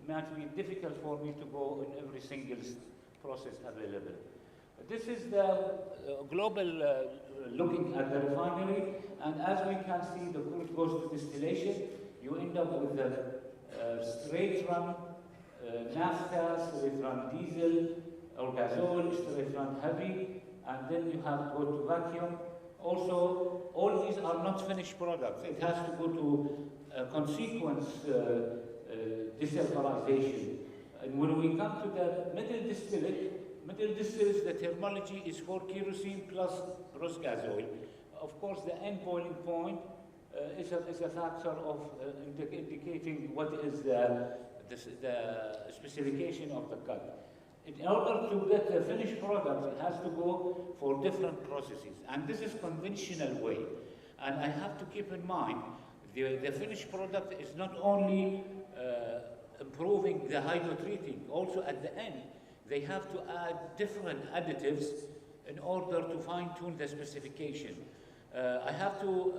might be difficult for me to go in every single process available. This is the global looking at the refinery, and as we can see, the crude goes to distillation. You end up with the straight run naphtha, straight run diesel or gasoil, straight run heavy, and then you have to go to vacuum. Also, all these are not finished products. It has to go to consequence desulfurization. And when we come to the middle distillates, the terminology is for kerosene plus rose gasoil. Of course, the end boiling point is a factor of indicating what is the specification of the cut. In order to get the finished product, it has to go for different processes. And this is conventional way. And I have to keep in mind, the finished product is not only improving the hydrotreating, also at the end, they have to add different additives in order to fine-tune the specification. I have to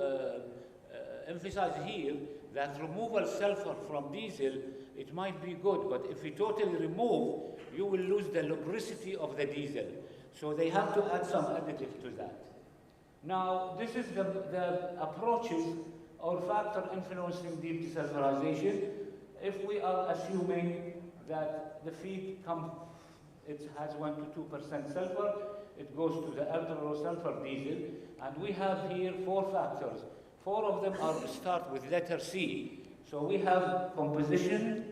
emphasize here that removal sulfur from diesel, it might be good, but if we totally remove, you will lose the lubricity of the diesel. So they have to add some additive to that. Now, this is the approaches or factor influencing deep desulfurization. If we are assuming that the feed it has 1 to 2% sulfur, it goes to the ultra-low sulfur diesel, and we have here 4 factors. 4 of them start with letter C. So we have composition,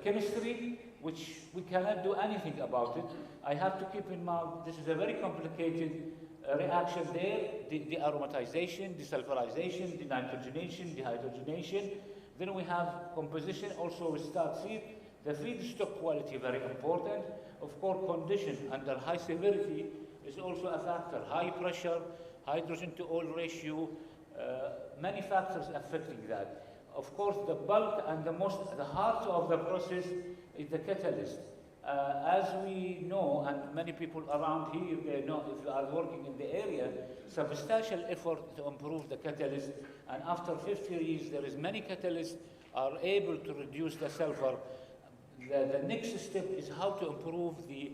chemistry, which we cannot do anything about it. I have to keep in mind this is a very complicated reaction there, the aromatization, desulfurization, denitrogenation, dehydrogenation. Then we have composition, also we start C. The feedstock quality, very important. Of course, condition under high severity is also a factor. High pressure, hydrogen to oil ratio, many factors affecting that. Of course, the bulk and the heart of the process is the catalyst. As we know, and many people around here, they know if you are working in the area, substantial effort to improve the catalyst, and after 50 years, there is many catalysts are able to reduce the sulfur. The next step is how to improve the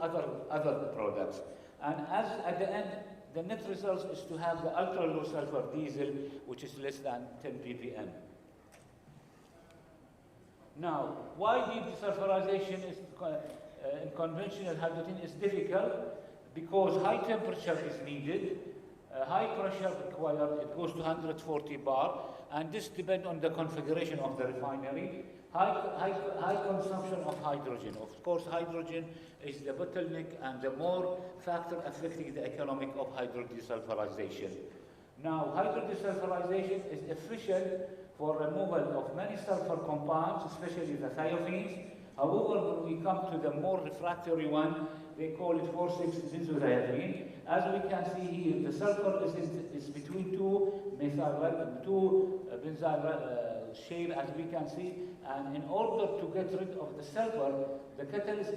other products. And as at the end, the net result is to have the ultra-low sulfur diesel, which is less than 10 ppm. Now, why deep desulfurization is in conventional hydrogen is difficult? Because high temperature is needed, high pressure required, it goes to 140 bar, and this depends on the configuration of the refinery. High consumption of hydrogen. Of course, hydrogen is the bottleneck and the more factor affecting the economic of hydrodesulfurization. Now, hydrodesulfurization is efficient for removal of many sulfur compounds, especially the thiophenes. However, when we come to the more refractory one, they call it 4,6-benzothiazine. As we can see here, the sulfur is between two benzyl shale, as we can see, and in order to get rid of the sulfur, the catalyst,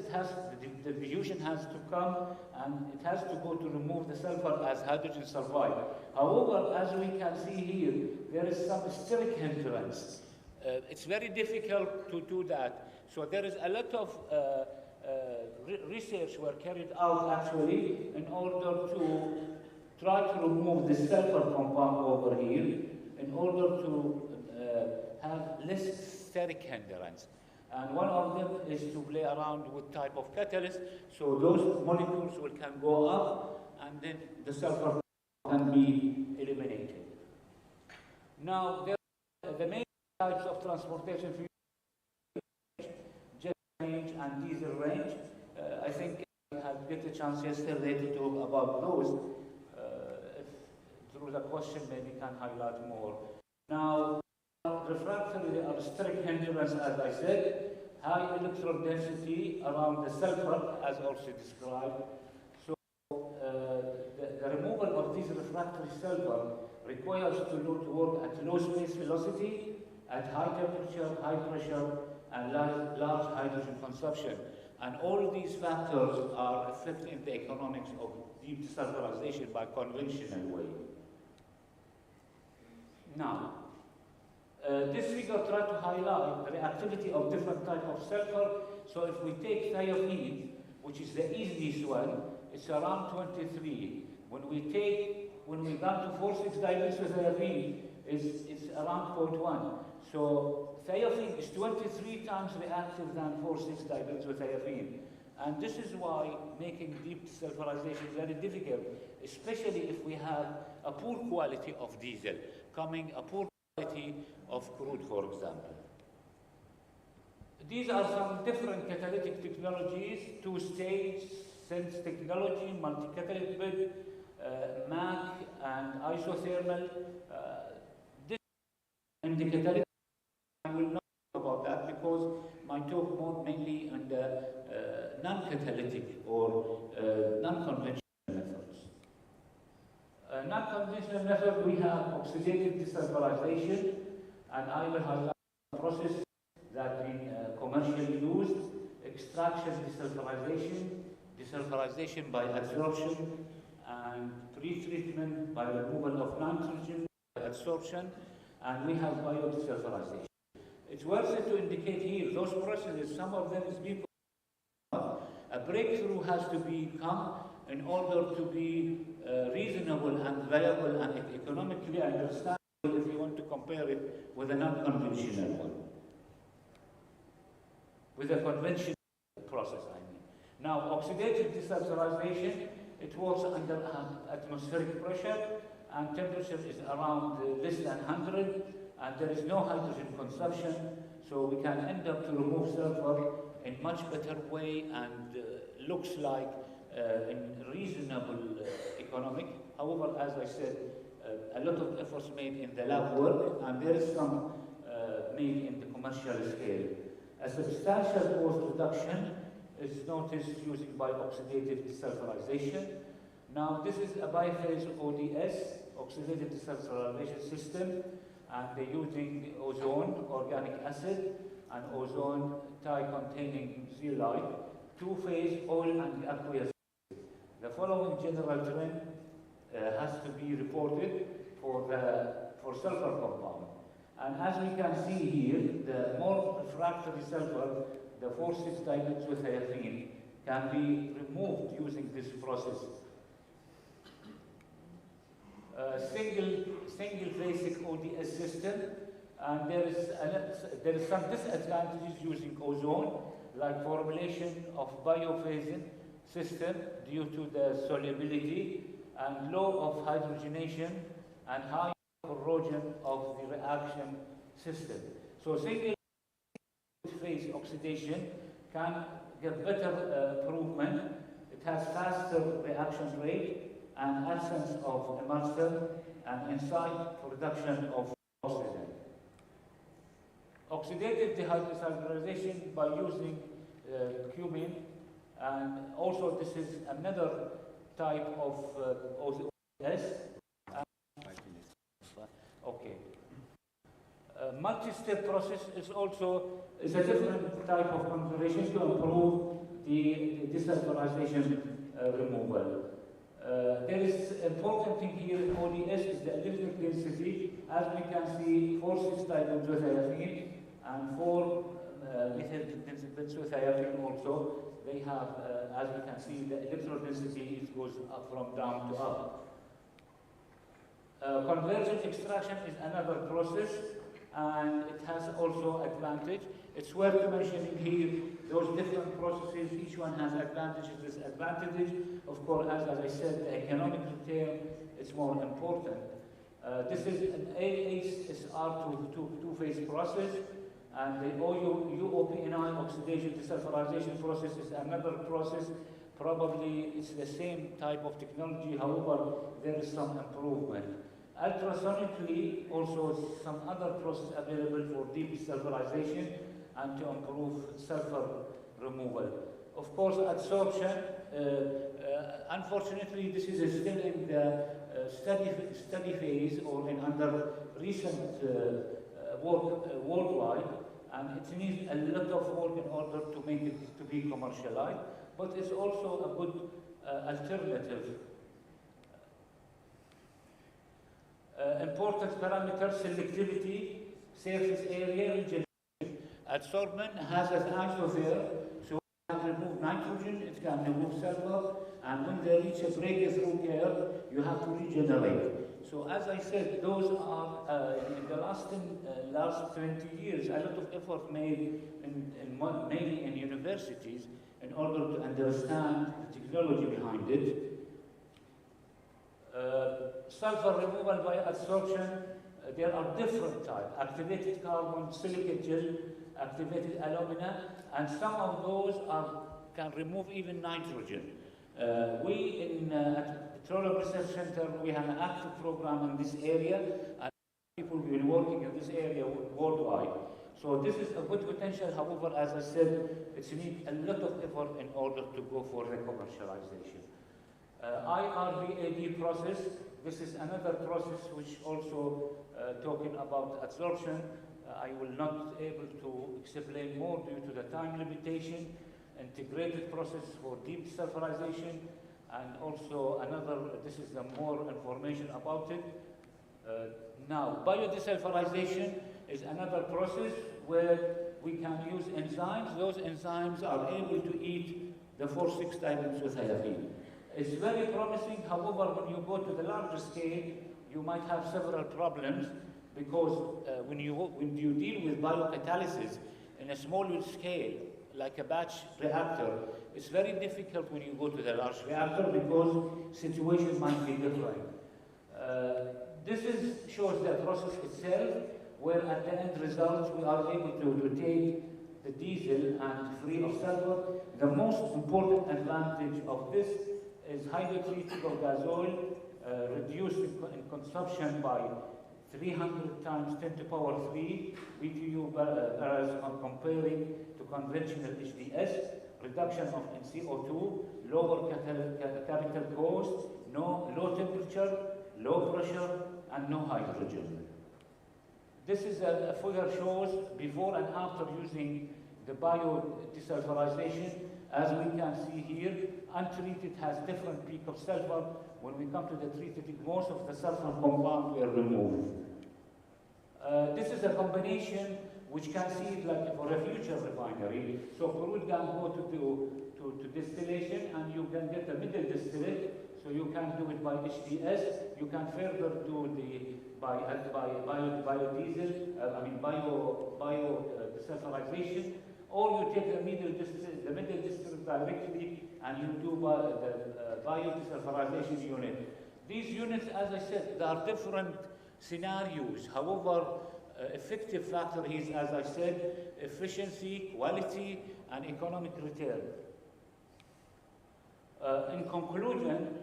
the diffusion has to come, and it has to go to remove the sulfur as hydrogen sulfide. However, as we can see here, there is some steric hindrance. It's very difficult to do that. So there is a lot of research were carried out actually in order to try to remove the sulfur compound over here in order to have less steric hindrance. And one of them is to play around with type of catalyst, so those molecules can go up and then the sulfur can be eliminated. Now, the main types of transportation fuel, jet range and diesel range. I think I had get a chance yesterday to talk about those. If through the question, maybe can highlight more. Now, refractory are strict hindrance, as I said, high electron density around the sulfur, as also described. So the removal of these refractory sulfur requires to work at low space velocity, at high temperature, high pressure, and large hydrogen consumption. And all these factors are affecting the economics of deep desulfurization by conventional way. Now, This figure tries to highlight the reactivity of different types of sulfur. So if we take thiophene, which is the easiest one, it's around 23. When we got to 4,6-dimethylthiophene, it's around 0.1. So thiophene is 23 times reactive than 4,6-dimethylthiophene. And this is why making deep desulfurization is very difficult, especially if we have a poor quality of diesel, a poor quality of crude, for example. These are some different catalytic technologies: two-stage, sense technology, multi-catalytic bed, MAC, and isothermal. This and the catalytic, I will not talk about that because my talk more mainly on the non-catalytic or non-conventional methods. Non-conventional method, we have oxidative desulfurization, and I will highlight the process that been commercially used: extraction desulfurization, desulfurization by adsorption, and pre-treatment by removal of nitrogen by adsorption, and we have biodesulfurization. It's worth it to indicate here those processes, some of them is being a breakthrough has to become in order to be reasonable and viable and economically understandable if you want to compare it with a non-conventional one. With a conventional process, I mean. Now, oxidative desulfurization, it works under atmospheric pressure, and temperature is around less than 100, and there is no hydrogen consumption, so we can end up to remove sulfur in much better way and looks like in reasonable economic. However, as I said, a lot of efforts made in the lab work, and there is some made in the commercial scale. A substantial force reduction is noticed using bioxidative desulfurization. Now, this is a biphase ODS, oxidative desulfurization system, and they're using ozone, organic acid, and ozone tie-containing zeolite, two-phase oil and aqueous. The following general trend has to be reported for sulfur compound. And as we can see here, the more refractory sulfur, the 4,6-dimethylthiophene, can be removed using this process. Single basic ODS system, and there is some disadvantages using ozone, like formulation of biophasin system due to the solubility and low of hydrogenation and high corrosion of the reaction system. So single phase oxidation can get better improvement. It has faster reaction rate and absence of emulsion and inside production of oxygen. Oxidative desulfurization by using cumin, and also this is another type of ODS. Okay. Multi-step process is a different type of configuration to improve the desulfurization removal. There is important thing here in ODS is the electric density. As we can see, 4,6-dimethylthiophene and 4-methylbenzothiazine also. They have, as we can see, the electrode density goes up from down to up. Convergent extraction is another process, and it has also advantage. It's worth mentioning here those different processes. Each one has advantages and disadvantages. Of course, as I said, the economic return is more important. This is an ASR two-phase process, and the UOPNI oxidation desulfurization process is another process. Probably it's the same type of technology, however, there is some improvement. Ultrasonically, also some other process available for deep desulfurization and to improve sulfur removal. Of course, adsorption, unfortunately, this is still in the study phase or in under recent work worldwide, and it needs a lot of work in order to make it to be commercialized, but it's also a good alternative. Important parameter, selectivity. surface area regeneration. Adsorbent has an isosphere, so it can remove nitrogen, it can remove sulfur, and when they reach a breakthrough curve, you have to regenerate. So as I said, those are, in the last 20 years, a lot of effort made mainly in universities in order to understand the technology behind it. Sulfur removal by adsorption, there are different types: activated carbon, silicate gel, activated alumina, and some of those can remove even nitrogen. We at Petroleum Research Center, we have an active program in this area, and people have been working in this area worldwide. So this is a good potential. However, as I said, it needs a lot of effort in order to go for the commercialization. IRBAD process, this is another process which also talking about adsorption. I will not be able to explain more due to the time limitation. Integrated process for deep sulfurization, and also this is the more information about it. Now, biodesulfurization is another process where we can use enzymes. Those enzymes are able to eat the 4,6-dimethylsiloxane. It's very promising. However, when you go to the larger scale, you might have several problems, because when you deal with biocatalysis in a smaller scale, like a batch reactor, it's very difficult when you go to the large reactor, because situation might be different. This shows the process itself, where at the end result we are able to take the diesel and free of sulfur. The most important advantage of this is hydrotreated or gas oil, reduced in consumption by 300 times 10 to power 3 BTU barrels comparing to conventional HDS, reduction of CO2, lower capital cost, low temperature, low pressure, and no hydrogen. This is a figure shows before and after using the biodesulfurization. As we can see here, untreated has different peak of sulfur. When we come to the treated, most of the sulfur compound were removed. This is a combination which can see it like for a future refinery. So crude can go to distillation, and you can get a middle distillate. So you can do it by HDS. You can further do by biodiesel. Desulfurization. Or you take the middle distillate directly, and you do the biodesulfurization unit. These units, as I said, there are different scenarios. However, effective factor is, as I said, efficiency, quality, and economic return. In conclusion,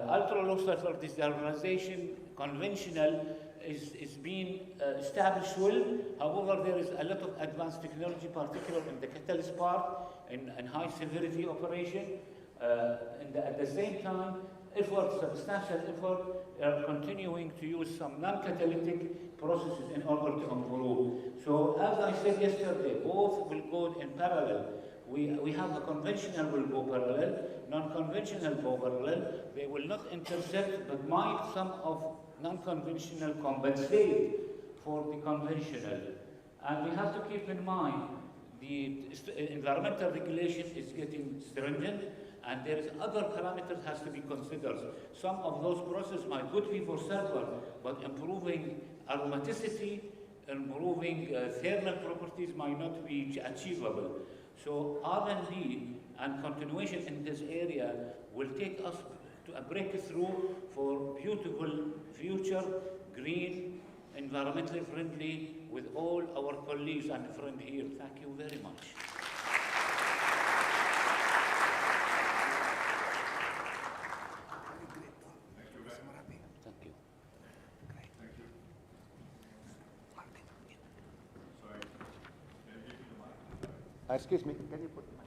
ultra-low sulfur desulfurization, conventional, is being established well. However, there is a lot of advanced technology, particularly in the catalyst part, in high severity operation. At the same time, substantial effort, are continuing to use some non-catalytic processes in order to improve. So, as I said yesterday, both will go in parallel. We have the conventional will go parallel, non-conventional go parallel. They will not intersect, but might some of non-conventional compensate for the conventional. And we have to keep in mind the environmental regulation is getting stringent, and there is other parameters has to be considered. Some of those processes might good be for sulfur, but improving aromaticity, improving thermal properties might not be achievable. So R&D and continuation in this area will take us to a breakthrough for beautiful future, green, environmentally friendly, with all our colleagues and friends here. Thank you very much. Thank you. Excuse me, can you put the mic?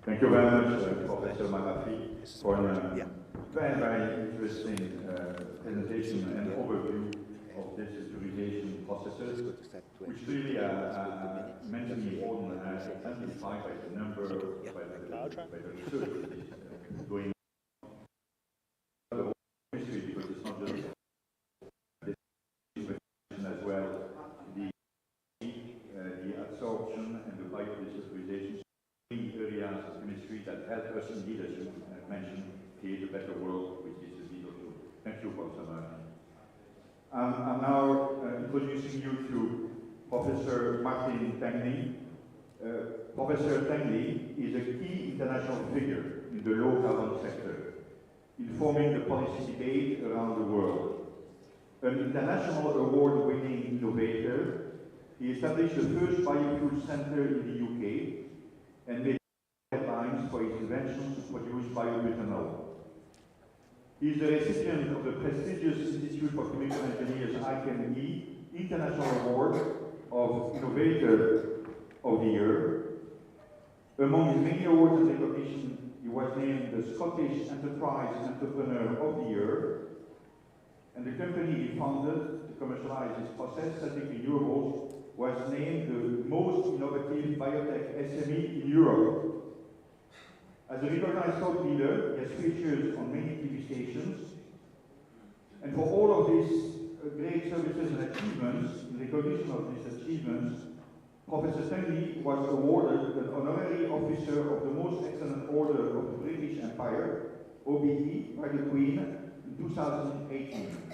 Thank you very much, Professor Malafi, for a very interesting presentation and overview of digitalization processes. which clearly mentally important and exemplified by the number, by the research that is going on. The whole history, because it's not just as well the absorption and the biodesensitization, areas of chemistry that help us indeed, as you mentioned, create a better world, which is the leader too. Thank you, Professor Martin. I'm now introducing you to Professor Martin Tangley. Professor Tangley is a key international figure in the low carbon sector, informing the policy debate around the world. An international award-winning innovator, he established the first biofuel center in the UK and made headlines for his inventions to produce biomethanol. He is the recipient of the prestigious Institute for Chemical Engineers ICME International Award of Innovator of the Year. Among his many awards and recognition, he was named the Scottish Enterprise Entrepreneur of the Year, and the company he founded to commercialize his process-setting renewables was named the most innovative biotech SME in Europe. As a recognized thought leader, he has featured on many TV stations, and for all of these great services and achievements, in recognition of these achievements, Professor Tangley was awarded an honorary officer of the Most Excellent Order of the British Empire, OBE, by the Queen in 2018.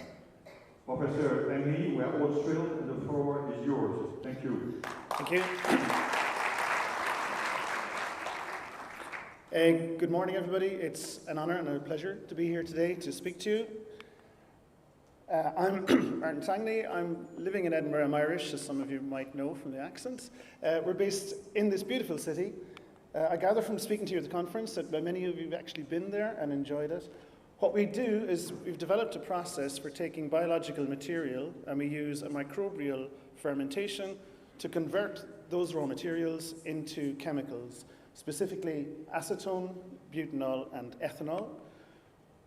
Professor Tangley, we are all thrilled, and the floor is yours. Thank you. Thank you. Good morning, everybody. It's an honor and a pleasure to be here today to speak to you. I'm Martin Tangley. I'm living in Edinburgh. I'm Irish, as some of you might know from the accent. We're based in this beautiful city. I gather from speaking to you at the conference that many of you have actually been there and enjoyed it. What we do is we've developed a process for taking biological material, and we use a microbial fermentation to convert those raw materials into chemicals, specifically acetone, butanol, and ethanol.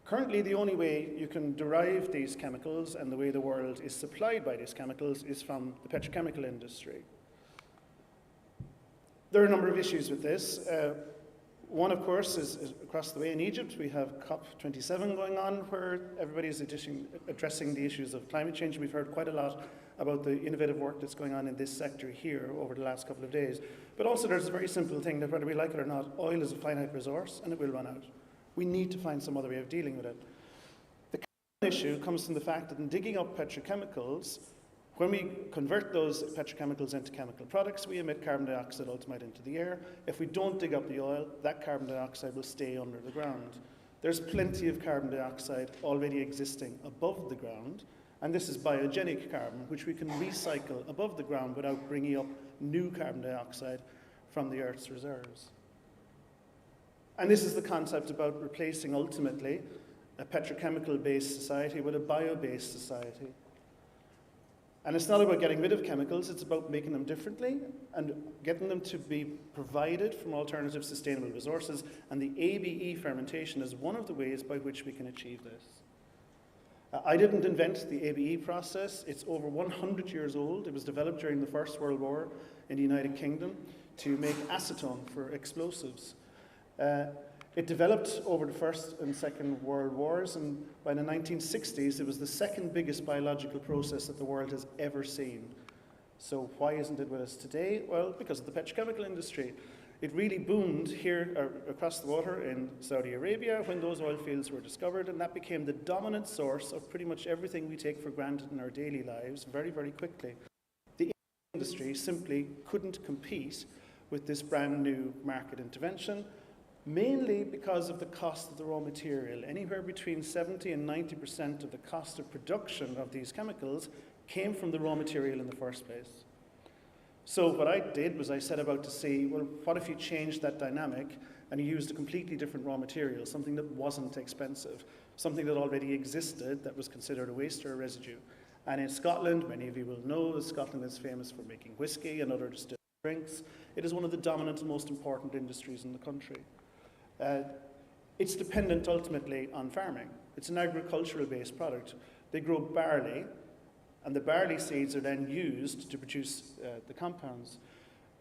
Currently, the only way you can derive these chemicals and the way the world is supplied by these chemicals is from the petrochemical industry. There are a number of issues with this. One, of course, is across the way in Egypt. We have COP27 going on, where everybody is addressing the issues of climate change. We've heard quite a lot about the innovative work that's going on in this sector here over the last couple of days. But also there's a very simple thing that whether we like it or not, oil is a finite resource and it will run out. We need to find some other way of dealing with it. The carbon issue comes from the fact that in digging up petrochemicals, when we convert those petrochemicals into chemical products, we emit carbon dioxide ultimately into the air. If we don't dig up the oil, that carbon dioxide will stay under the ground. There's plenty of carbon dioxide already existing above the ground, and this is biogenic carbon, which we can recycle above the ground without bringing up new carbon dioxide from the Earth's reserves. And this is the concept about replacing, ultimately, a petrochemical-based society with a bio-based society. And it's not about getting rid of chemicals, it's about making them differently and getting them to be provided from alternative sustainable resources. And the ABE fermentation is one of the ways by which we can achieve this. I didn't invent the ABE process. It's over 100 years old. It was developed during the First World War in the United Kingdom to make acetone for explosives. It developed over the First and Second World Wars, and by the 1960s, it was the second biggest biological process that the world has ever seen. So why isn't it with us today? Well, because of the petrochemical industry. It really boomed here across the water in Saudi Arabia when those oil fields were discovered, and that became the dominant source of pretty much everything we take for granted in our daily lives very, very quickly. The industry simply couldn't compete with this brand new market intervention, mainly because of the cost of the raw material. Anywhere between 70 and 90% of the cost of production of these chemicals came from the raw material in the first place. So what I did was I set about to see, well, what if you changed that dynamic and you used a completely different raw material, something that wasn't expensive, something that already existed that was considered a waste or a residue. And in Scotland, many of you will know, Scotland is famous for making whiskey and other distilled drinks. It is one of the dominant and most important industries in the country. It's dependent ultimately on farming. It's an agricultural-based product. They grow barley, And the barley seeds are then used to produce the compounds.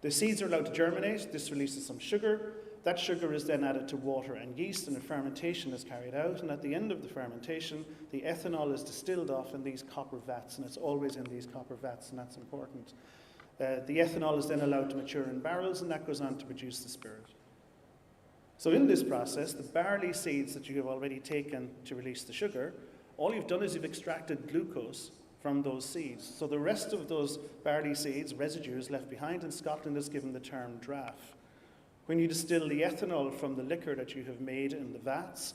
The seeds are allowed to germinate. This releases some sugar. That sugar is then added to water and yeast, and a fermentation is carried out. And at the end of the fermentation, the ethanol is distilled off in these copper vats, and it's always in these copper vats, and that's important. The ethanol is then allowed to mature in barrels, and that goes on to produce the spirit. So in this process, the barley seeds that you have already taken to release the sugar, all you've done is you've extracted glucose from those seeds. So the rest of those barley seeds, residues left behind in Scotland, is given the term draff. When you distill the ethanol from the liquor that you have made in the vats,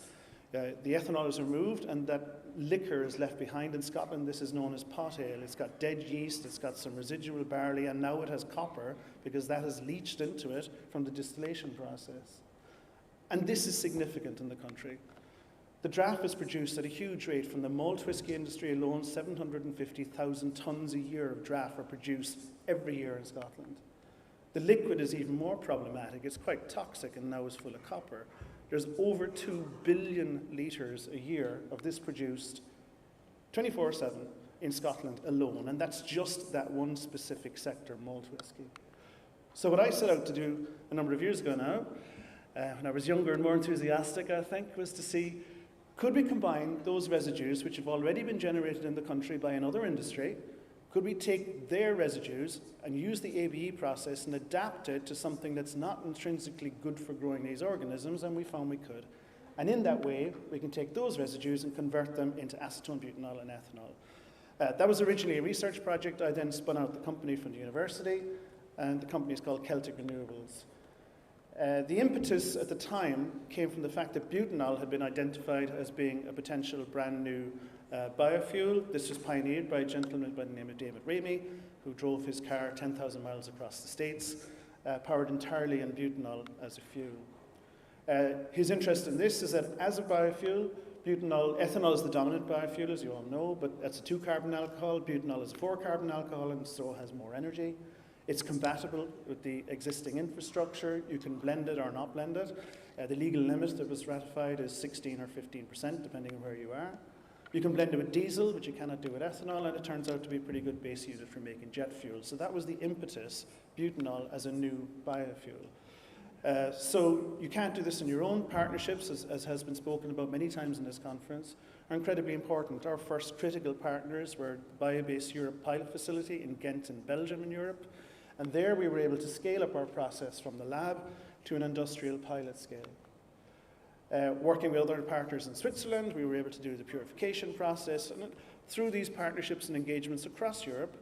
the ethanol is removed and that liquor is left behind in Scotland. This is known as pot ale. It's got dead yeast, it's got some residual barley, and now it has copper because that has leached into it from the distillation process. And this is significant in the country. The draff is produced at a huge rate. From the malt whisky industry alone, 750,000 tonnes a year of draff are produced every year in Scotland. The liquid is even more problematic. It's quite toxic and now is full of copper. There's over 2 billion litres a year of this produced 24/7 in Scotland alone, and that's just that one specific sector, malt whisky. So what I set out to do a number of years ago now, when I was younger and more enthusiastic, I think, was to see, could we combine those residues which have already been generated in the country by another industry? Could we take their residues and use the ABE process and adapt it to something that's not intrinsically good for growing these organisms? And we found we could. And in that way, we can take those residues and convert them into acetone, butanol, and ethanol. That was originally a research project. I then spun out the company from the university, and the company is called Celtic Renewables. The impetus at the time came from the fact that butanol had been identified as being a potential brand new biofuel. This was pioneered by a gentleman by the name of David Ramey, who drove his car 10,000 miles across the States, powered entirely on butanol as a fuel. His interest in this is that as a biofuel, ethanol is the dominant biofuel, as you all know, but it's a 2-carbon alcohol. Butanol is a 4-carbon alcohol, and so has more energy. It's compatible with the existing infrastructure. You can blend it or not blend it. The legal limit that was ratified is 16 or 15%, depending on where you are. You can blend it with diesel, which you cannot do with ethanol, and it turns out to be a pretty good base unit for making jet fuel. So that was the impetus, butanol as a new biofuel. So you can't do this on your own. Partnerships, as has been spoken about many times in this conference, are incredibly important. Our first critical partners were the Biobase Europe pilot facility in Ghent in Belgium in Europe. And there we were able to scale up our process from the lab to an industrial pilot scale. Working with other partners in Switzerland, we were able to do the purification process. And through these partnerships and engagements across Europe,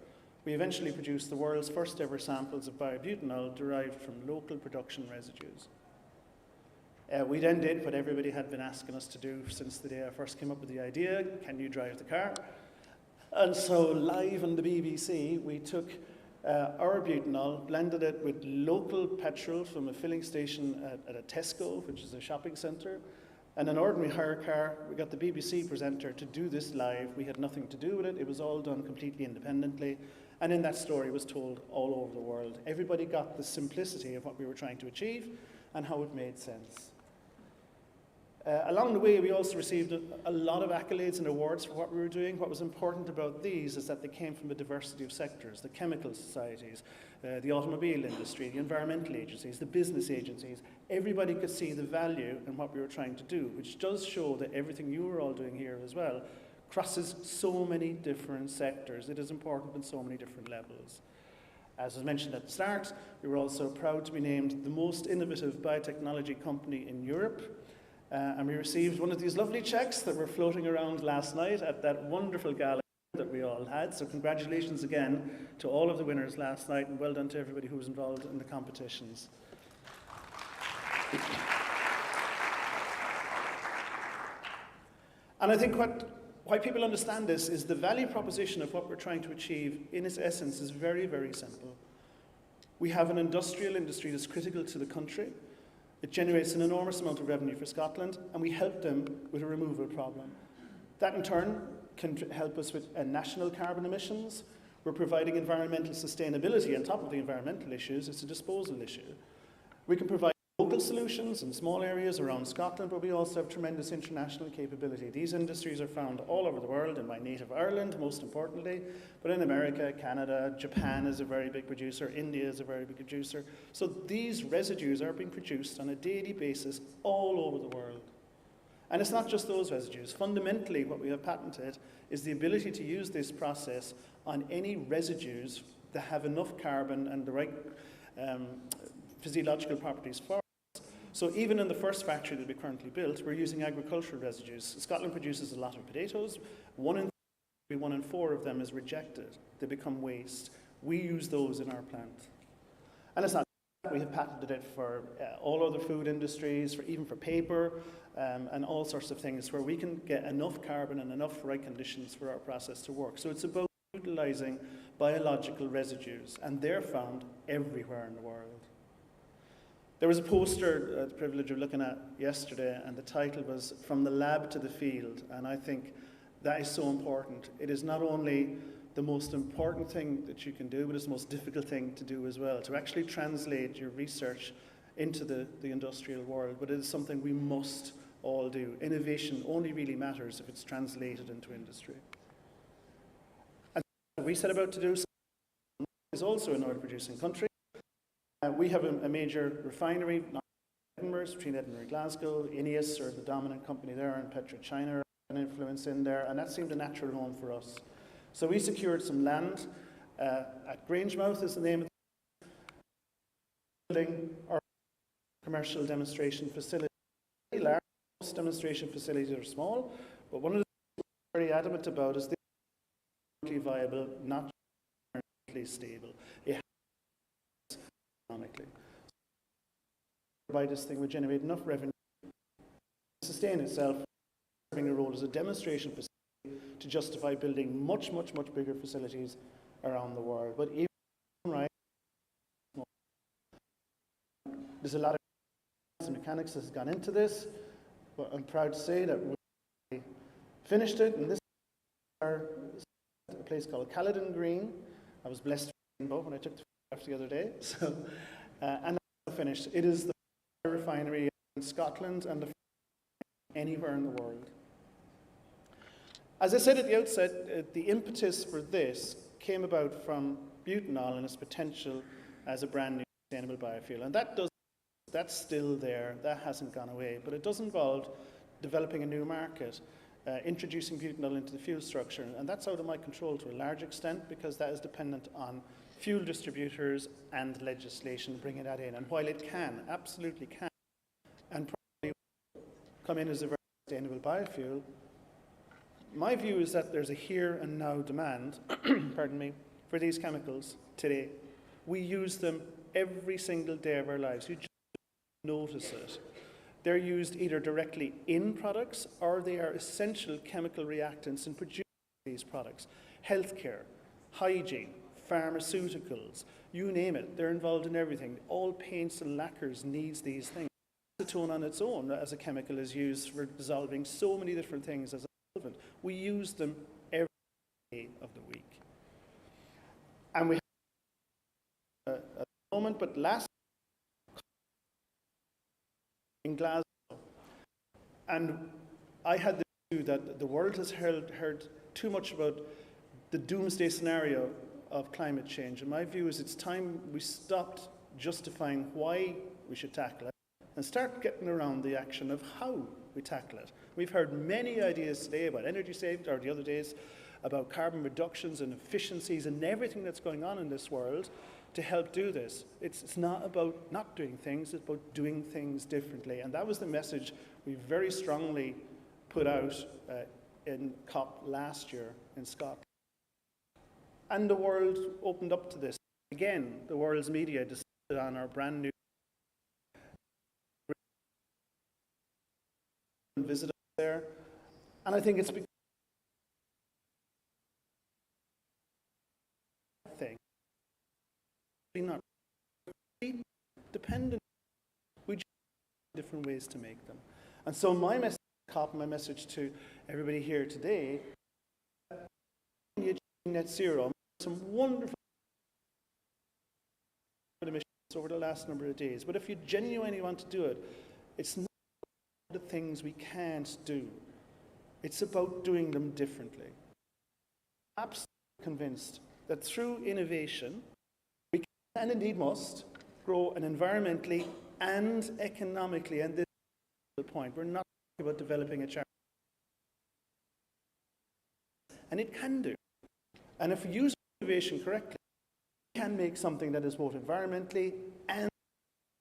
we eventually produced the world's first ever samples of biobutanol derived from local production residues. We then did what everybody had been asking us to do since the day I first came up with the idea: can you drive the car? And so live on the BBC, we took our butanol, blended it with local petrol from a filling station at a Tesco, which is a shopping centre, and an ordinary hire car. We got the BBC presenter to do this live. We had nothing to do with it. It was all done completely independently. And in that story was told all over the world. Everybody got the simplicity of what we were trying to achieve and how it made sense. Along the way, we also received a lot of accolades and awards for what we were doing. What was important about these is that they came from a diversity of sectors: the chemical societies, the automobile industry, the environmental agencies, the business agencies. Everybody could see the value in what we were trying to do, which does show that everything you were all doing here as well crosses so many different sectors. It is important on so many different levels. As was mentioned at the start, we were also proud to be named the most innovative biotechnology company in Europe. And we received one of these lovely checks that were floating around last night at that wonderful gala that we all had. So congratulations again to all of the winners last night, and well done to everybody who was involved in the competitions. And I think why people understand this is the value proposition of what we're trying to achieve in its essence is very, very simple. We have an industrial industry that's critical to the country. It generates an enormous amount of revenue for Scotland, and we help them with a removal problem. That in turn can help us with national carbon emissions. We're providing environmental sustainability on top of the environmental issues. It's a disposal issue. We can provide low local solutions in small areas around Scotland, but we also have tremendous international capability. These industries are found all over the world, in my native Ireland, most importantly, but in America, Canada, Japan is a very big producer, India is a very big producer. So these residues are being produced on a daily basis all over the world. And it's not just those residues. Fundamentally, what we have patented is the ability to use this process on any residues that have enough carbon and the right physiological properties for us. So even in the first factory that we currently built, we're using agricultural residues. Scotland produces a lot of potatoes. 1 in 4 of them is rejected. They become waste. We use those in our plant. And it's not, we have patented it for all other food industries, even for paper, and all sorts of things where we can get enough carbon and enough right conditions for our process to work. So it's about utilizing biological residues, and they're found everywhere in the world. There was a poster I had the privilege of looking at yesterday, and the title was "From the Lab to the Field," and I think that is so important. It is not only the most important thing that you can do, but it's the most difficult thing to do as well, to actually translate your research into the industrial world, but it is something we must all do. Innovation only really matters if it's translated into industry. And what we set about to do is also an oil-producing country. We have a major refinery in Edinburgh, between Edinburgh and Glasgow. Ineos are the dominant company there, and PetroChina are an influence in there, and that seemed a natural home for us. So we secured some land at Grangemouth is the name of the building, our commercial demonstration facility. Most demonstration facilities are small, but one of the things we're very adamant about is they're viable, not stable. It has economically. By this thing would generate enough revenue to sustain itself, serving a role as a demonstration facility to justify building much, much, much bigger facilities around the world. But even right, there's a lot of mechanics that has gone into this, but I'm proud to say that we finished it, and this is a place called Caledon Green. I was blessed to be in both when I took the photograph the other day. So, and that's finished. It is the refinery in Scotland and anywhere in the world. As I said at the outset, the impetus for this came about from butanol and its potential as a brand new sustainable biofuel. And that's still there, that hasn't gone away, but it does involve developing a new market, introducing butanol into the fuel structure, and that's out of my control to a large extent because that is dependent on fuel distributors and legislation bringing that in. And while it can, absolutely can, and probably come in as a very sustainable biofuel, my view is that there's a here and now demand, pardon me, for these chemicals today. We use them every single day of our lives. You just notice it. They're used either directly in products or they are essential chemical reactants in producing these products. Healthcare, hygiene, pharmaceuticals, you name it, they're involved in everything. All paints and lacquers needs these things. Acetone on its own as a chemical is used for dissolving so many different things as a solvent. We use them every day of the week. And we have at the moment, but last in Glasgow, and I had the view that the world has heard too much about the doomsday scenario of climate change. And my view is it's time we stopped justifying why we should tackle it and start getting around the action of how we tackle it. We've heard many ideas today about energy savings, or the other days about carbon reductions and efficiencies and everything that's going on in this world to help do this. It's not about not doing things, it's about doing things differently. And that was the message we very strongly put out in COP last year in Scotland. And the world opened up to this. Again, the world's media decided on our brand new visit us there. And I think it's because thing. Not dependent. We just have different ways to make them. And so my message, my message to everybody here today, net zero, some wonderful emissions over the last number of days. But if you genuinely want to do it, it's not the things we can't do. It's about doing them differently. I'm absolutely convinced that through innovation, we can, and indeed must, grow an environmentally and economically, and this is the point, we're not talking about developing a charity. And it can do. And if we use innovation correctly, we can make something that is both environmentally and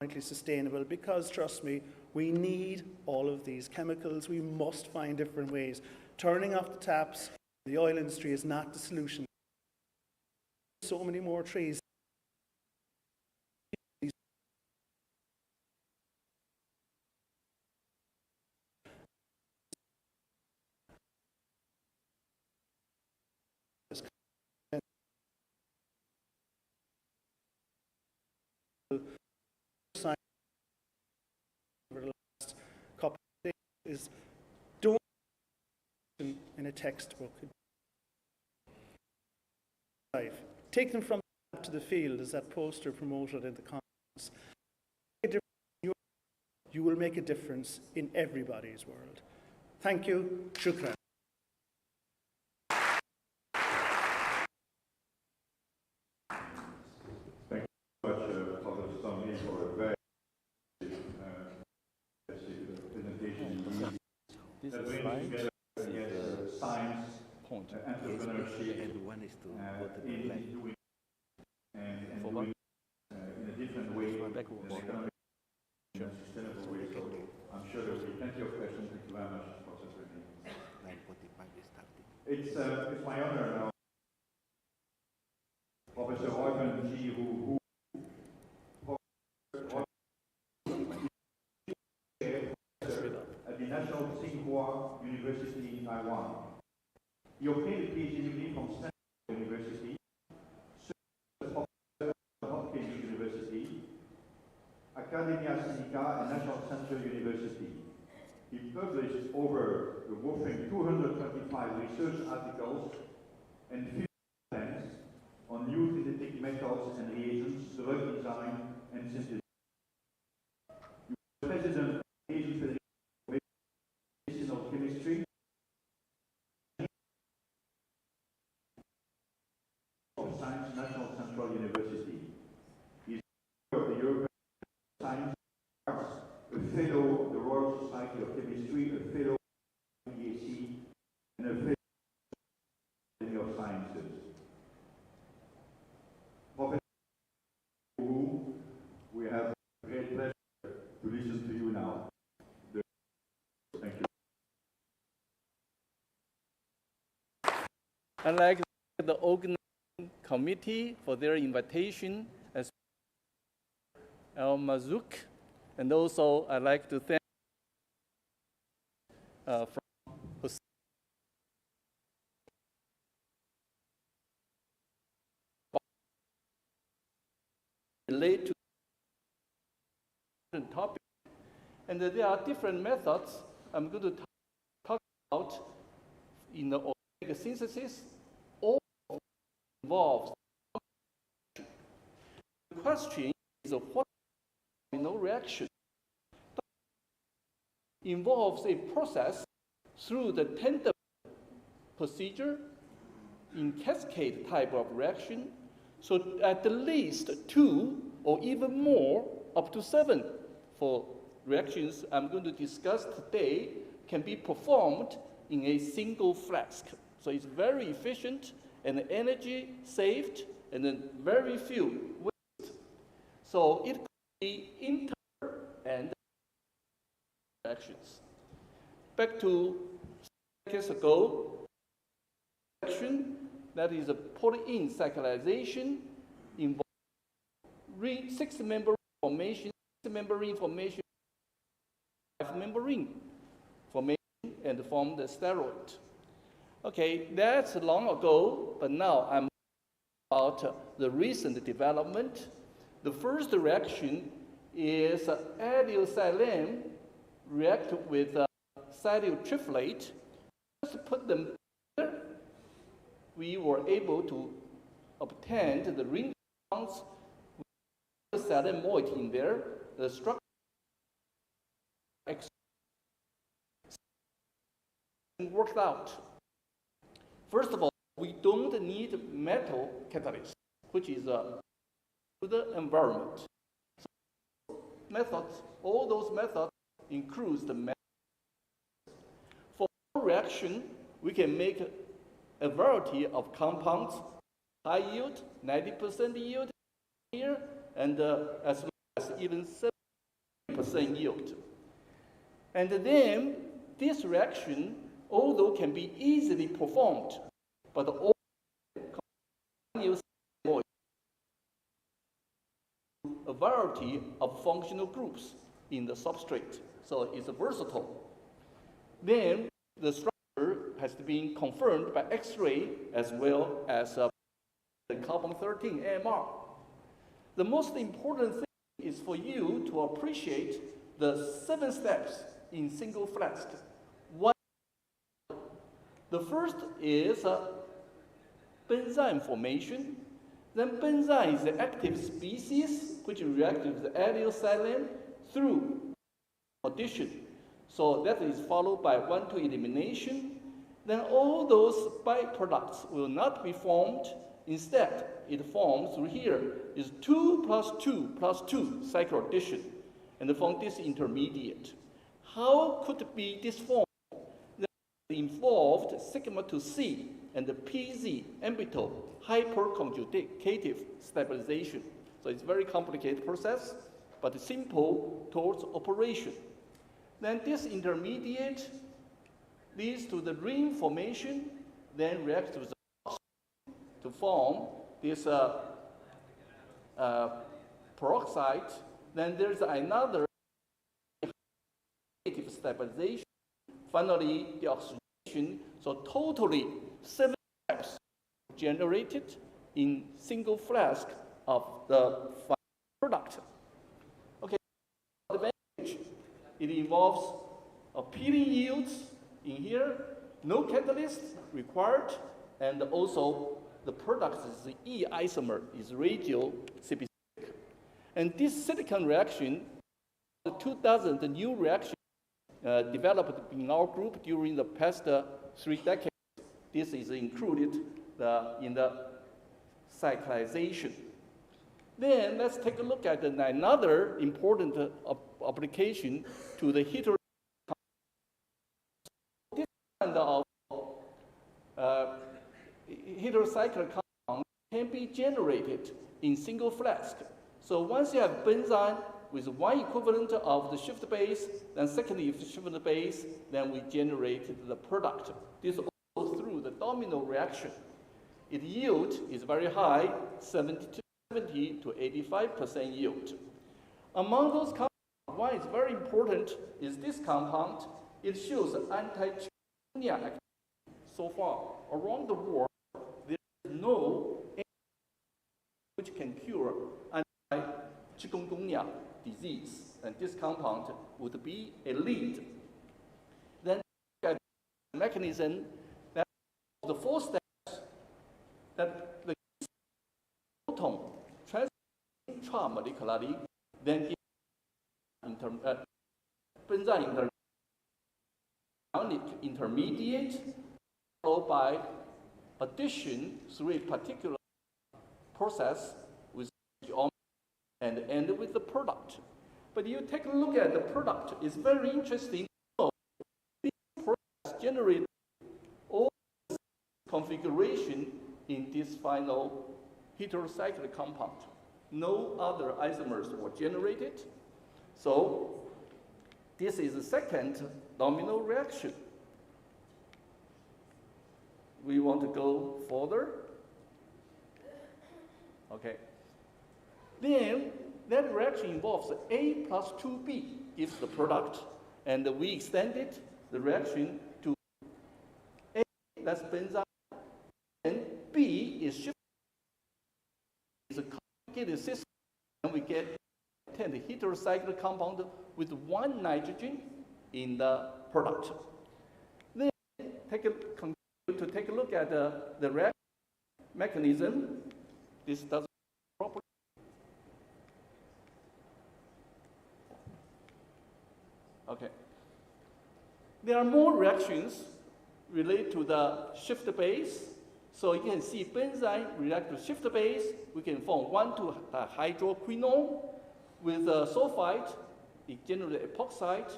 economically sustainable, because, trust me, we need all of these chemicals. We must find different ways. Turning off the taps in the oil industry is not the solution. So many more trees. Over the last couple of days is don't in a textbook. Take them from the lab to the field, as that poster promoted in the conference. You will make a difference in everybody's world. Thank you. Shukran. Thank you very much, Father Stanley, for a very presentation. This That is brings together science, point. entrepreneurship, And one is to go to the in left. doing and For doing in a different way, in an Backward. economic and a sustainable way. So I'm sure there will be plenty of questions. Thank you very much, Professor Stanley. 9:45 is starting. It's my honor now, Professor Oyvind G. Hu, at the National Tsinghua University in Taiwan. He obtained a PhD degree from Stanford University, served as professor at Hopkins University, Academia Sinica, and National Central University. He published over a whopping 225 research articles and 50 patents on new synthetic methods and reagents, drug design, and synthesis. He was president of the Asian Federation of Medicinal Chemistry of Science, National Central University. He is a member of the European Science Arts, a fellow of the Royal Society of Chemistry, a fellow of the GCA, and a fellow of the Academy of Sciences. Professor Wu, we have great pleasure to listen to you now. Thank you. I'd like to thank the organizing committee for their invitation, as Al Mazouk, and also I'd like to thank from Jose. Relate to different topics, and there are different methods I'm going to talk about in the organic synthesis. All involves the question is what reaction involves a process through the tandem procedure in cascade type of reaction. So at least 2 or even more, up to 7 for reactions I'm going to discuss today can be performed in a single flask. So it's very efficient and energy saved and then very few waste. So it could be inter and reactions. Back to decades ago, reaction that is a protein cyclization involves 6-member formation, 6-member formation, 5-member formation, and form the steroid. Okay, that's long ago, but now I'm about the recent development. The first reaction is allyl react with silyl triflate. Just put them together, we were able to obtain the ring bonds with silane moiety in there, the structure worked out. First of all, we don't need metal catalyst, which is to the environment. So methods, all those methods includes the metal. For reaction, we can make a variety of compounds, high yield, 90% yield here, and as well as even 70% yield. And then this reaction, although can be easily performed, but all continuous a variety of functional groups in the substrate, so it's versatile. Then the structure has been confirmed by X-ray as well as the carbon-13 AMR. The most important thing is for you to appreciate the 7 steps in single flask. The first is benzene formation. Then benzene is the active species which reacts with the allyl-silane through addition. So that is followed by 1,2 elimination. Then all those byproducts will not be formed. Instead, it forms through here is 2 + 2 + 2 cycle addition, and from this intermediate. How could it be this form? Involved sigma to C and the PZ orbital hyperconjugative stabilization. So it's a very complicated process, but simple towards operation. Then this intermediate leads to the ring formation, then reacts with the oxygen to form this peroxide. Then there's another stabilization. Finally, the oxidation. So totally 7 steps generated in single flask of the final product. Okay, advantage. It involves appealing yields in here, no catalyst required, and also the product is the E isomer, is radial specific. And this silicon reaction, the 2000 new reaction developed in our group during the past 3 decades. This is included in the cyclization. Then let's take a look at another important application to the heterocycle. This kind of heterocycle compound can be generated in single flask. So once you have benzene with one equivalent of the shift base, then second shift base, then we generated the product. This goes through the domino reaction. Its yield is very high, 70 to 85% yield. Among those compounds, one is very important is this compound. It shows anti-chikungunya activity. So far, around the world, there is no which can cure anti-chikungunya disease, and this compound would be a lead. Then the mechanism that the 4 steps that the proton transfer intramolecularly, then benzene intermediate, followed by addition through a particular process with and end with the product. But you take a look at the product, it's very interesting. This process generates all this configuration in this final heterocyclic compound. No other isomers were generated. So this is the second domino reaction. We want to go further. Okay. Then that reaction involves A plus 2B gives the product, and we extended the reaction to A, that's benzene, and B is shifted. It's a complicated system, and we get a heterocyclic compound with 1 nitrogen in the product. Then continue to take a look at the reaction mechanism. This doesn't properly. Okay. There are more reactions related to the shift base. So you can see benzene react to shift base. We can form 1,2-hydroquinone. With sulfite, it generates epoxide.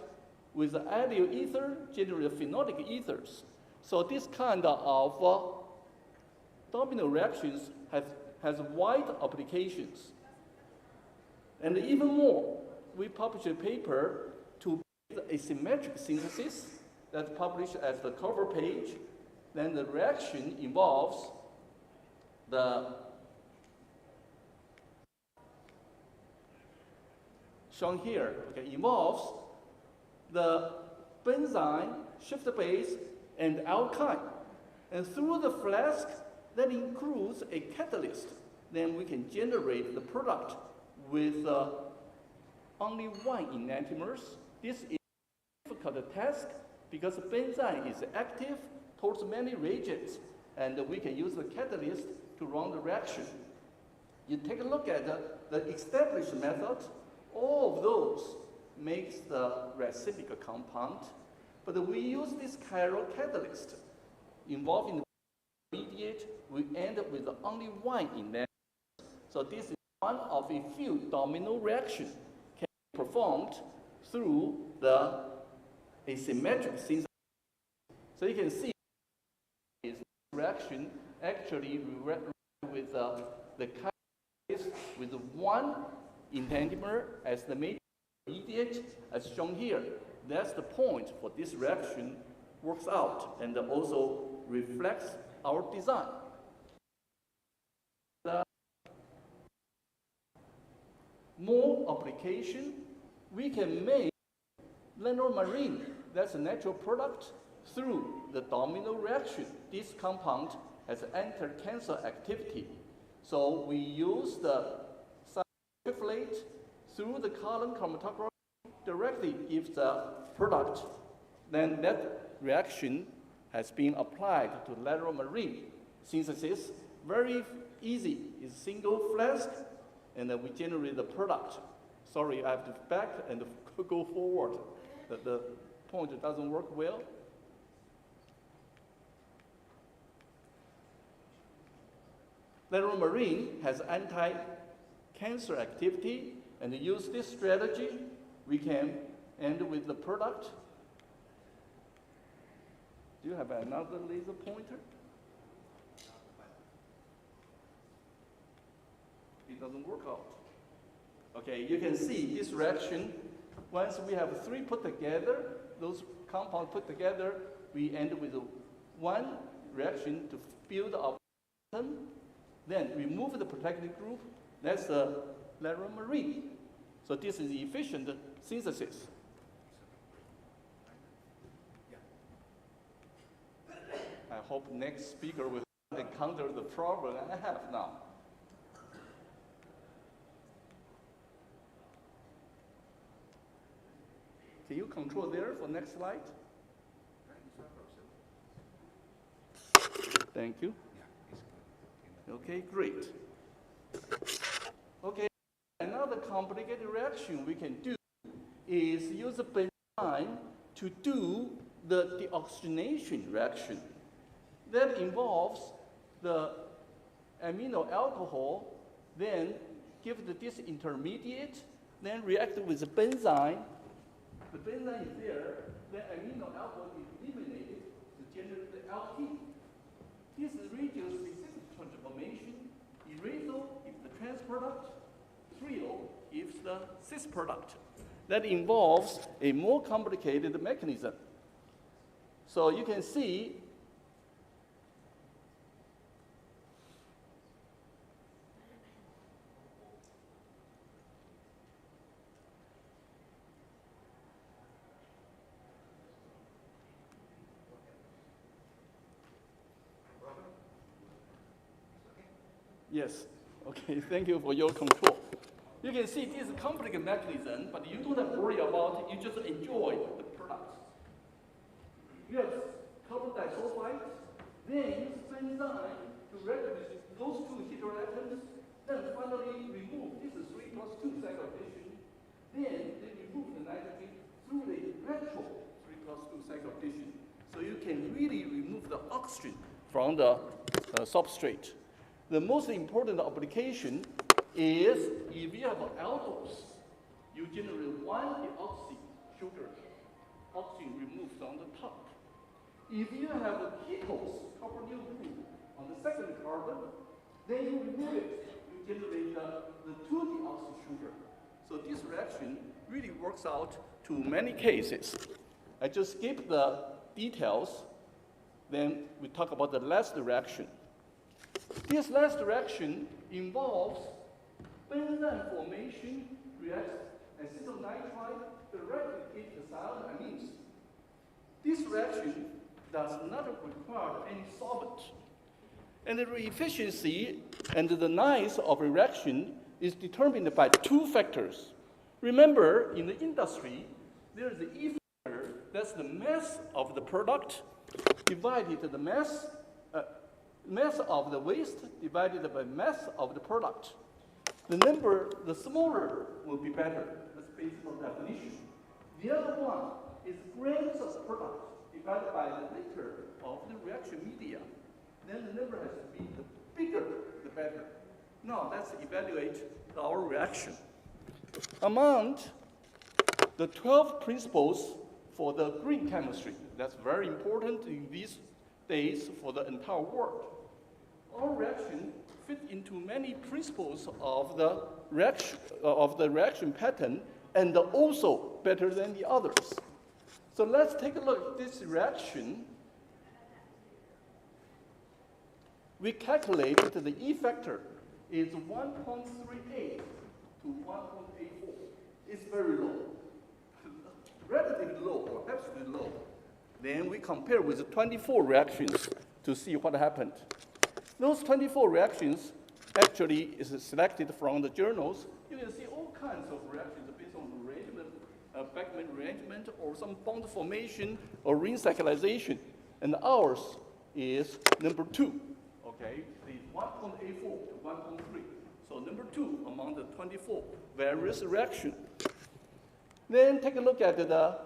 With allyl ether, generate phenolic ethers. So this kind of domino reactions has wide applications. And even more, we published a paper to build a symmetric synthesis that's published as the cover page. Then the reaction involves shown here, okay, involves the benzene, shift base, and alkyne. And through the flask, that includes a catalyst. Then we can generate the product with only 1 enantiomers. This is a difficult task because benzene is active towards many reagents, and we can use the catalyst to run the reaction. You take a look at the established method, all of those makes the racemic compound, but we use this chiral catalyst involving the intermediate. We end up with only 1 enantiomer. So this is one of a few domino reactions can be performed through the asymmetric synthesis. So you can see this reaction actually with the catalyst with 1 enantiomer as the main intermediate, as shown here. That's the point for this reaction works out and also reflects our design. The more application, we can make lanomarine, that's a natural product, through the domino reaction. This compound has anti-cancer activity. So we use the triflate through the column chromatography, directly gives the product. Then that reaction has been applied to lanomarine synthesis. Very easy. It's single flask, and then we generate the product. Sorry, I have to back and go forward. The pointer doesn't work well. Lanomarine has anti-cancer activity, and use this strategy, we can end with the product. Do you have another laser pointer? It doesn't work out. Okay, you can see this reaction. Once we have 3 put together, those compounds put together, we end with 1 reaction to build up atom. Then remove the protected group. That's the lanomarine. So this is efficient synthesis. I hope next speaker will encounter the problem I have now. Can you control there for next slide? Thank you. Okay, great. Okay, another complicated reaction we can do is use a benzene to do the deoxygenation reaction. That involves the amino alcohol, then give this intermediate, then react with the benzene. The benzene is there, the amino alcohol is eliminated to generate the alkene. This is region-specific transformation. Eraso is the trans product, trio is the cis product. That involves a more complicated mechanism. So you can see yes. Okay, thank you for your control. You can see this is a complicated mechanism, but you don't have to worry about it. You just enjoy the product. You have carbon disulfide, then use benzene to regulate those 2 heteroatoms, then finally remove, this is 3+2 cycle addition, then they remove the nitrogen through the cycle addition. So you can really remove the oxygen from the substrate. The most important application is if you have aldose, you generate one deoxy sugar, oxygen removed from the top. If you have a ketose, carbonyl group, on the second carbon, then you remove it, you generate the 2-deoxy sugar. So this reaction really works out to many cases. I just skip the details, then we talk about the last reaction. This last reaction involves benzene formation, reacts acetyl nitride directly hit the sialamines. This reaction does not require any solvent. And the efficiency and the nice of a reaction is determined by 2 factors. Remember, in the industry, there is the E factor, that's the mass of the product, divided the mass of the waste divided by mass of the product. The number, the smaller will be better. That's basic definition. The other one is grams of product divided by the liter of the reaction media. Then the number has to be the bigger, the better. Now let's evaluate our reaction. Among the 12 principles for the green chemistry, that's very important in these days for the entire world. Our reaction fit into many principles of the reaction pattern and also better than the others. So let's take a look at this reaction. We calculated the E factor is 1.38 to 1.84. It's very low, relatively low or absolutely low. Then we compare with the 24 reactions to see what happened. Those 24 reactions actually is selected from the journals. You can see all kinds of reactions based on arrangement, Beckmann arrangement, or some bond formation or ring cyclization. And ours is number 2. Okay, the 1.84 to 1.3. So number 2 among the 24 various reactions. Then take a look at the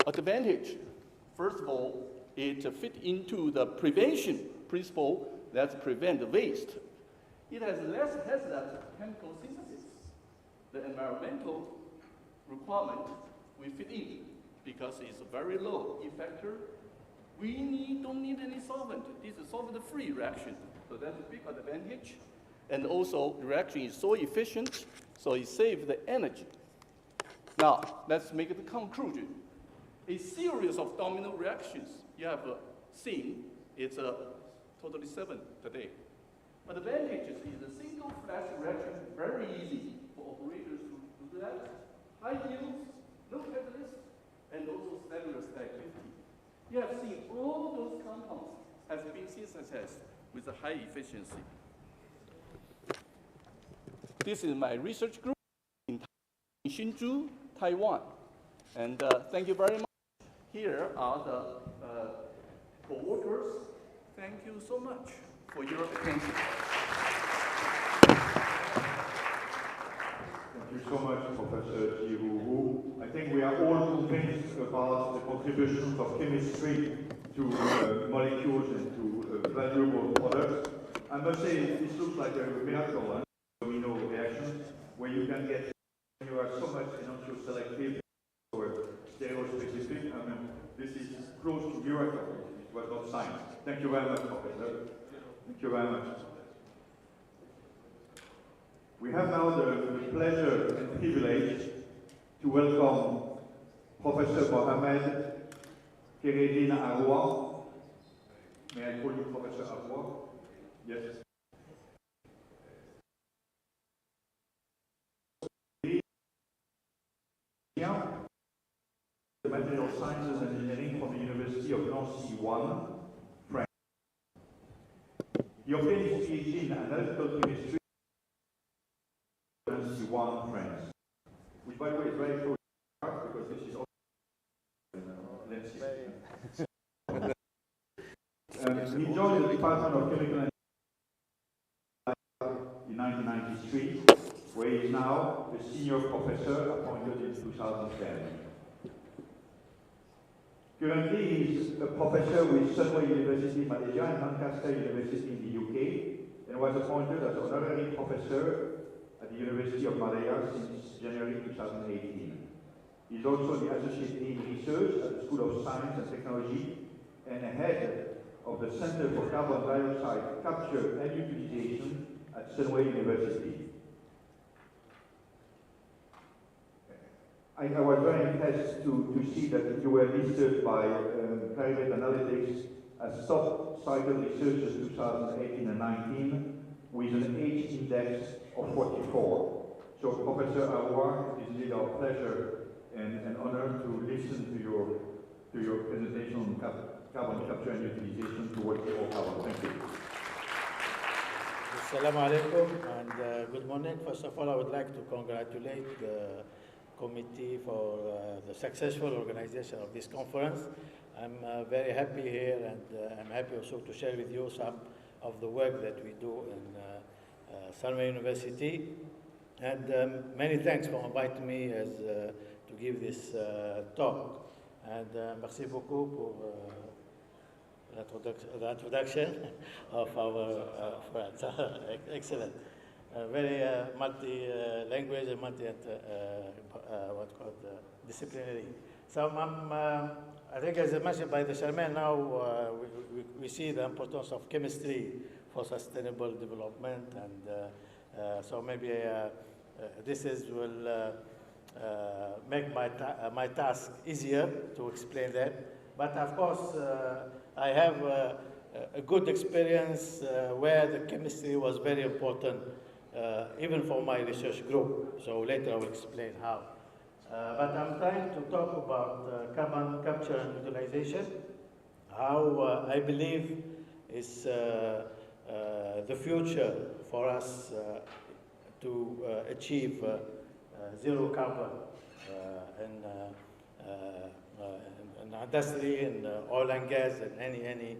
advantage. First of all, it fit into the prevention principle that prevent waste. It has less hazard chemical synthesis. The environmental requirement we fit in because it's very low E factor. We don't need any solvent. This is solvent-free reaction. So that's a big advantage. And also, the reaction is so efficient, so it saves the energy. Now, let's make the conclusion. A series of domino reactions you have seen, it's totally 7 today. Advantages is a single flash reaction, very easy for operators to do that. High yields, no catalyst, and also cellular selectivity. You have seen all those compounds have been synthesized with a high efficiency. This is my research group in Hsinchu, Taiwan. And thank you very much. Here are the co-workers. Thank you so much for your attention. Thank you so much, Professor Jiru Wu. I think we are all convinced about the contributions of chemistry to molecules and to valuable products. I must say, this looks like a miracle, domino reaction, where you can get, you are so much enantioselective or stereospecific. I mean, this is close to miracle. It was not science. Thank you very much, Professor. Thank you very much. We have now the pleasure and privilege to welcome Professor Mohamed Keredin Arwa. May I call you Professor Arwa? Yes. The Material Sciences and Engineering from the University of Nancy 1, France. He obtained his PhD in analytical chemistry in Nancy 1, France, which by the way is very close to art because this is also he joined the Department of Chemical Engineering in 1993, where he is now a senior professor appointed in 2010. Currently, he is a professor with Sunway University Malaysia and Lancaster University in the UK, and was appointed as honorary professor at the University of Malaya since January 2018. He is also the Associate Dean Research at the School of Science and Technology and head of the Center for Carbon Dioxide Capture and Utilization at Sunway University. I was very impressed to see that you were listed by Climate Analytics as top cycle researchers 2018 and 19 with an age index of 44. So Professor Aouar, it is indeed our pleasure and honor to listen to your presentation on carbon capture and utilization towards zero carbon. Thank you. Assalamu alaikum and good morning. First of all, I would like to congratulate the committee for the successful organization of this conference. I'm very happy here, and I'm happy also to share with you some of the work that we do in Sunway University. And many thanks for inviting me to give this talk. And merci beaucoup pour the introduction of our friends. Excellent. Very multi-language and disciplinary. So I think, as mentioned by the chairman, now we see the importance of chemistry for sustainable development, and so maybe this will make my task easier to explain that. But of course, I have a good experience where the chemistry was very important, even for my research group. So later I will explain how. But I'm trying to talk about carbon capture and utilization, how I believe is the future for us to achieve zero carbon in industry, in oil and gas, and any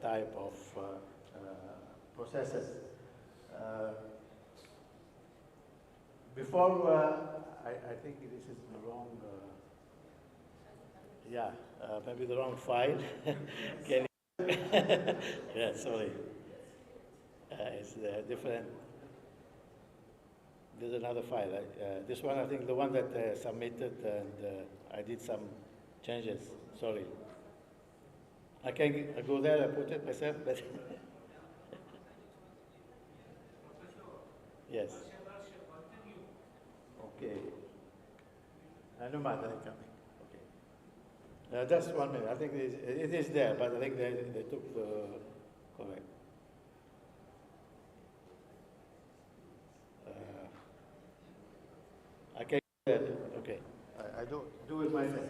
type of processes. Before, I think this is the wrong, maybe the wrong file. Can you yeah, sorry. It's different. There's another file. This one, I think the one that submitted, and I did some changes. Sorry. I can go there and put it myself, but yes. Okay. No matter, coming. Okay. Just 1 minute. I think it is there, but I think they took the correct. I can. Okay. I do it myself.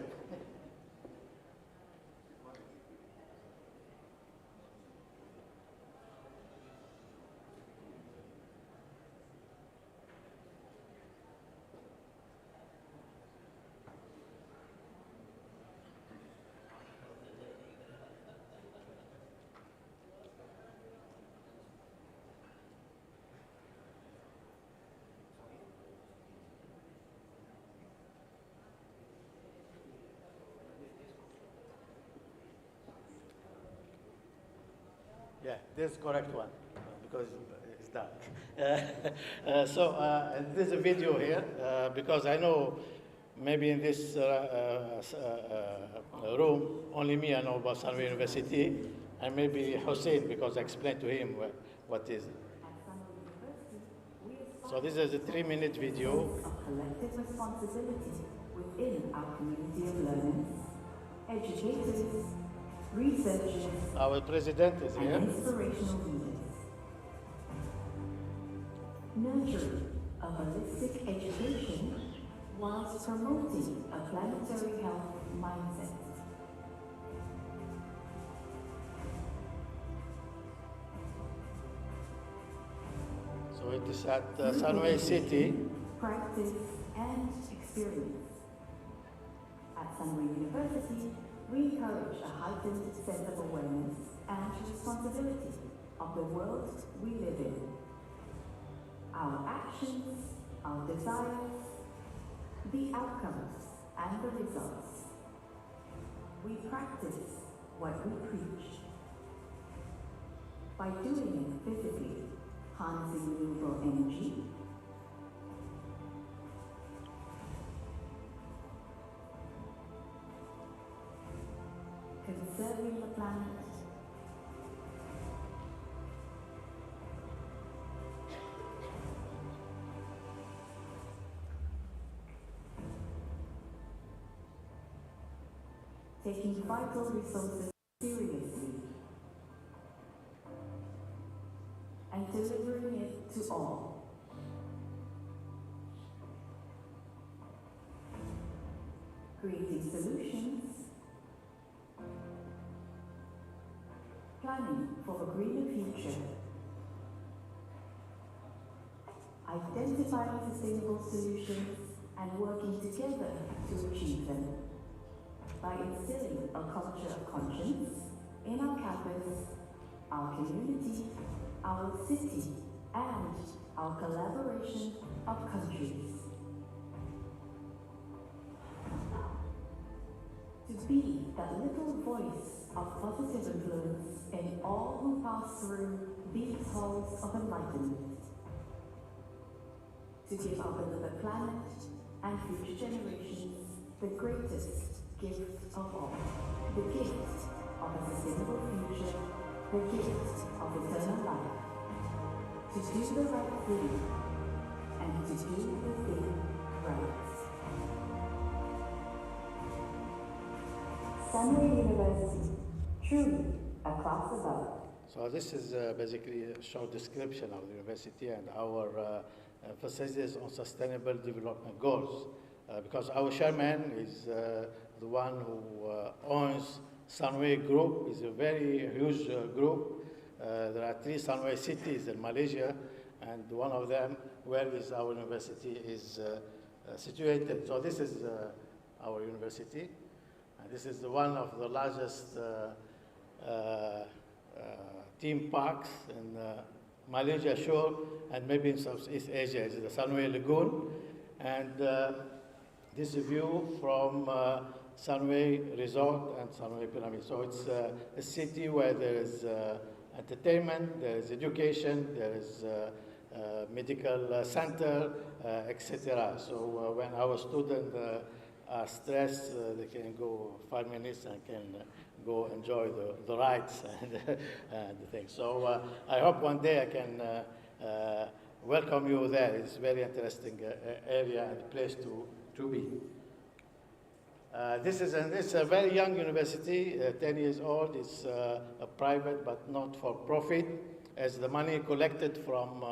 Yeah, this is the correct one, because it's dark. There's a video here, because I know maybe in this room, only me I know about Sunway University, and maybe Hussein, because I explained to him what is it. So this is a 3-minute video. Of collective responsibility within our community of learners, educators, researchers, Our president is here. and inspirational leaders. Nurturing a holistic education whilst promoting a planetary health mindset. So it is at Sunway City. Practice and experience. At Sunway University, we encourage a heightened sense of awareness and responsibility of the world we live in. Our actions, our desires, the outcomes and the results. we practice what we preach. By doing it physically, harnessing renewable energy, conserving the planet, taking vital resources seriously, and delivering it to all. Creating solutions, planning for a greener future, identifying sustainable solutions and working together to achieve them. By instilling a culture of conscience in our campus, our community, our city, and our collaboration of countries. To be that little voice of positive influence in all who pass through these halls of enlightenment. To give our beloved planet and future generations the greatest gift of all, the gift of a sustainable future, the gift of eternal life. To do the right thing, and to do the thing right. Sunway University, truly a class above. So this is basically a short description of the university and our emphasis on sustainable development goals. Because our chairman is the one who owns Sunway Group. It's a very huge group. There are 3 Sunway cities in Malaysia, and one of them, where is our university, is situated. So this is our university. And this is one of the largest theme parks in Malaysia shore, and maybe in Southeast Asia. It's the Sunway Lagoon. And this view from Sunway Resort and Sunway Pyramid. So it's a city where there is entertainment, there is education, there is medical center, etc. So when our students are stressed, they can go 5 minutes and can go enjoy the rides and the things. So I hope one day I can welcome you there. It's a very interesting area and place to be. This is a very young university, 10 years old. It's a private but not for profit, as the money collected from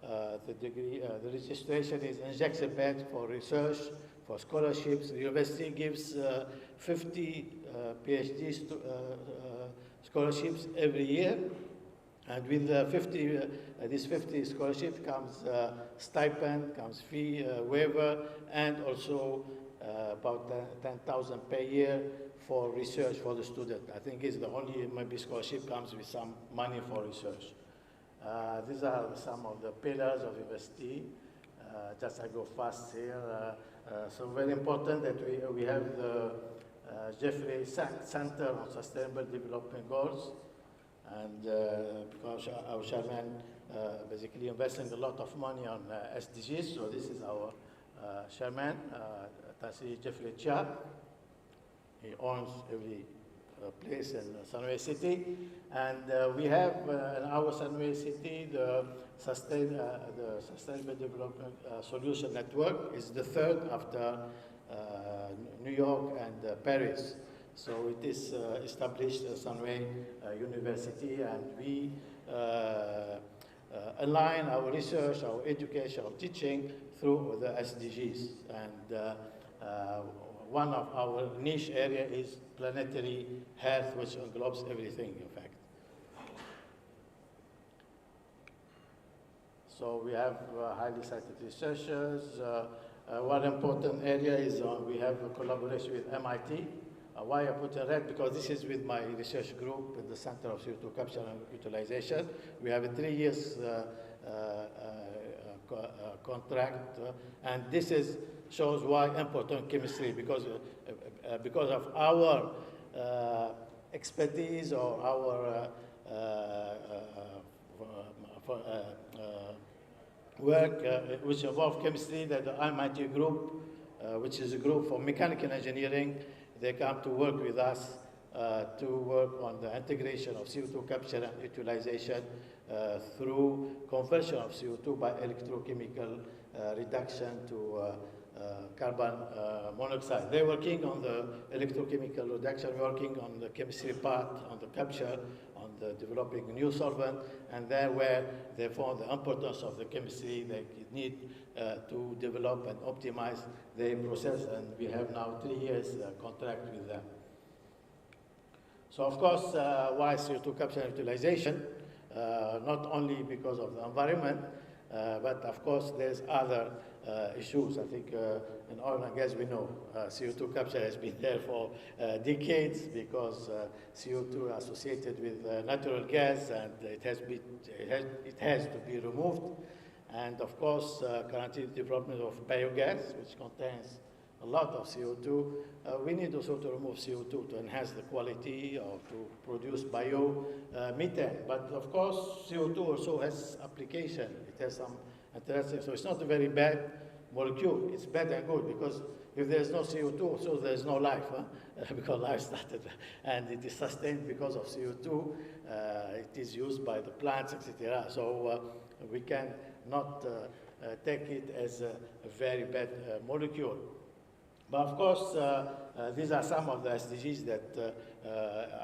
the degree, the registration is injected back for research, for scholarships. The university gives 50 PhD scholarships every year. And with these 50 scholarships comes stipend, comes fee waiver, and also about 10,000 per year for research for the student. I think it's the only maybe scholarship comes with some money for research. These are some of the pillars of university. Just I go fast here. So very important that we have the Jeffrey Center on Sustainable Development Goals. And because our chairman basically investing a lot of money on SDGs, so this is our chairman, Tassi Jeffrey Chia. He owns every place in Sunway City, and we have in our Sunway City the Sustainable Development Solution Network is the 3rd after New York and Paris. So it is established at Sunway University, and we align our research, our education, our teaching through the SDGs. And one of our niche area is planetary health, which englobes everything, in fact. So we have highly cited researchers. One important area is we have a collaboration with MIT. Why I put a red? Because this is with my research group in the Center of CO2 Capture and Utilization. We have a 3 years contract, and this shows why important chemistry, because of our expertise or our work which involve chemistry, that the MIT group, which is a group for mechanical engineering, they come to work with us to work on the integration of CO2 capture and utilization through conversion of CO2 by electrochemical reduction to carbon monoxide. They're working on the electrochemical reduction, working on the chemistry part, on the capture, on the developing a new solvent, and then where they found the importance of the chemistry, they need to develop and optimize the process, and we have now 3 years contract with them. So of course, why CO2 capture and utilization? Not only because of the environment, but of course there's other issues. I think in oil and gas we know CO2 capture has been there for decades because CO2 associated with natural gas, and it has to be removed. And of course, currently the development of biogas, which contains a lot of CO2. We need also to remove CO2 to enhance the quality or to produce biomethane. But of course, CO2 also has application. It has some interesting, so it's not a very bad molecule. It's bad and good because if there's no CO2, so there's no life, because life started, and it is sustained because of CO2. It is used by the plants, etc. So we can not take it as a very bad molecule. But of course, these are some of the SDGs that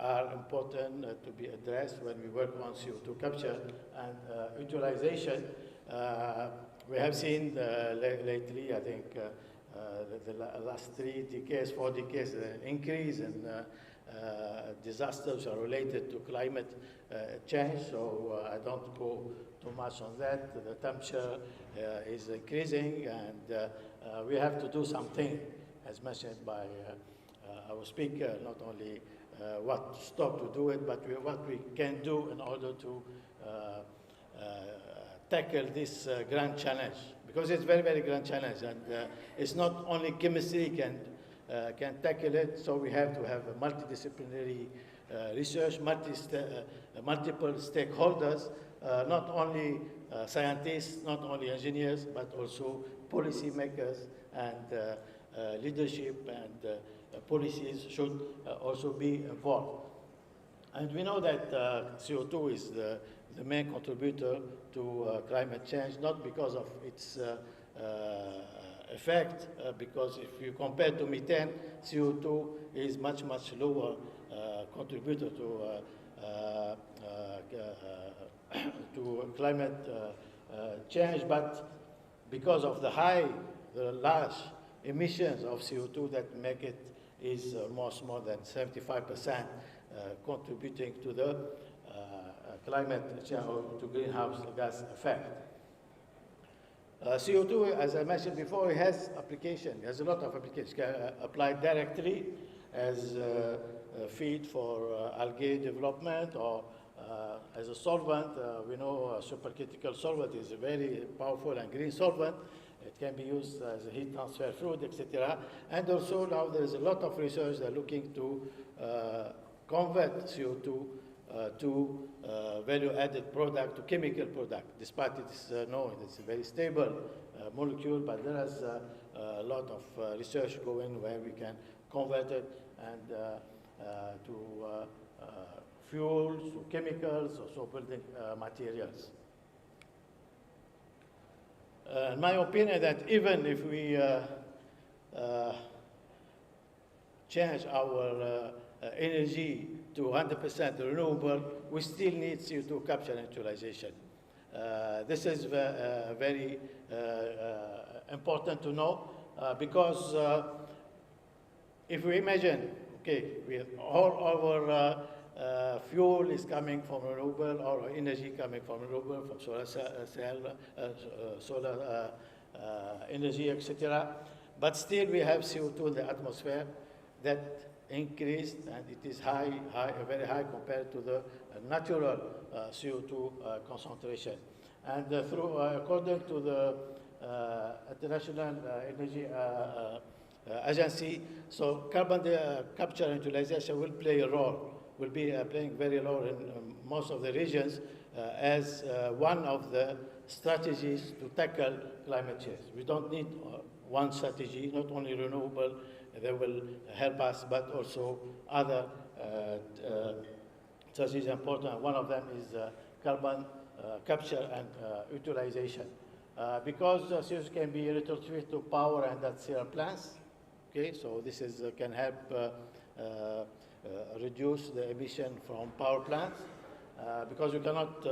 are important to be addressed when we work on CO2 capture and utilization. We have seen lately, I think, the last 3 decades, 4 decades, increase in disasters are related to climate change, so I don't go too much on that. The temperature is increasing, and we have to do something, as mentioned by our speaker, not only what to stop to do it, but what we can do in order to tackle this grand challenge, because it's very, very grand challenge, and it's not only chemistry can tackle it, so we have to have a multidisciplinary research, multiple stakeholders, not only scientists, not only engineers, but also policymakers and leadership and policies should also be involved. And we know that CO2 is the main contributor to climate change, not because of its effect, because if you compare to methane, CO2 is much, much lower contributor to climate change, but because of the large emissions of CO2 that make it is almost more than 75% contributing to the climate change or to greenhouse gas effect. CO2, as I mentioned before, it has application. It has a lot of applications. It can apply directly as feed for algae development or as a solvent. We know a supercritical solvent is a very powerful and green solvent. It can be used as a heat transfer fluid, etc. And also now there is a lot of research that are looking to convert CO2 to value-added product, to chemical product. Despite it's known it's a very stable molecule, but there is a lot of research going where we can convert it and to fuels, to chemicals, also building materials. In my opinion, that even if we change our energy to 100% renewable, we still need CO2 capture and utilization. This is very important to know because if we imagine, okay, all our fuel is coming from renewable, or energy coming from renewable, from solar solar energy, etc. But still we have CO2 in the atmosphere that increased, and it is very high compared to the natural CO2 concentration. And according to the International Energy Agency. So carbon capture and utilization will play a role, will be playing very role in most of the regions as one of the strategies to tackle climate change. We don't need one strategy, not only renewable, that will help us, but also other strategies important. One of them is carbon capture and utilization. Because CO2 can be retrofitted to power and industrial plants, okay, so this is, can help reduce the emission from power plants, because you cannot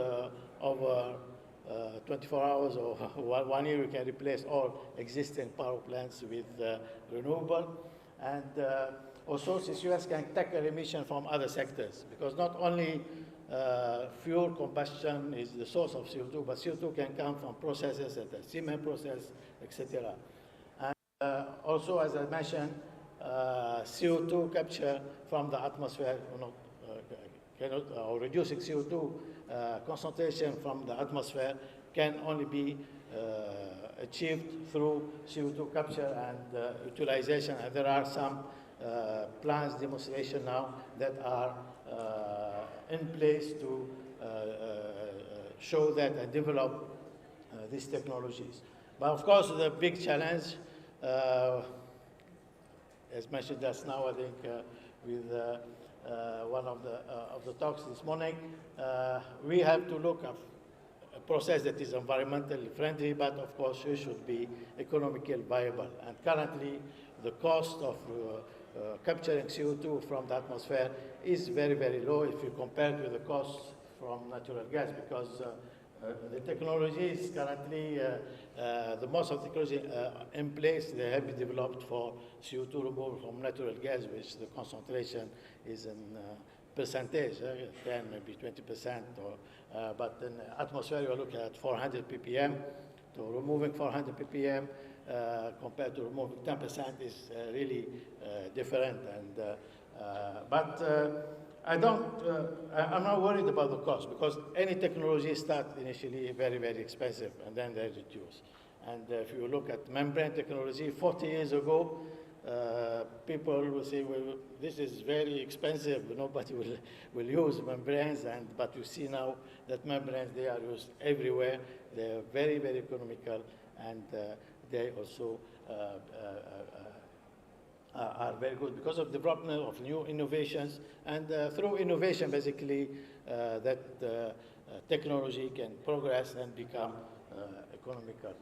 over 24 hours or 1 year, you can replace all existing power plants with renewable. And also CCUS can tackle emission from other sectors, because not only fuel combustion is the source of CO2, but CO2 can come from processes at the cement process, etc. And also, as I mentioned, CO2 capture from the atmosphere, or reducing CO2 concentration from the atmosphere can only be achieved through CO2 capture and utilization. And there are some plans, demonstration now that are in place to show that and develop these technologies. But of course, the big challenge, as mentioned just now, I think, with one of the talks this morning, we have to look at a process that is environmentally friendly, but of course it should be economically viable. And currently, the cost of capturing CO2 from the atmosphere is very, very low if you compare it with the cost from natural gas, because the technology is currently, the most of the technology in place, they have been developed for CO2 removal from natural gas, which the concentration is in percentage, 10, maybe 20%, or, but in the atmosphere, you're looking at 400 ppm. So removing 400 ppm compared to removing 10% is really different. And, I'm not worried about the cost, because any technology starts initially very, very expensive, and then they reduce. And if you look at membrane technology, 40 years ago, people will say, well, this is very expensive, nobody will use membranes, but you see now that membranes, they are used everywhere. They are very, very economical, and they also are very good because of development of new innovations, and through innovation, basically, that technology can progress and become economical.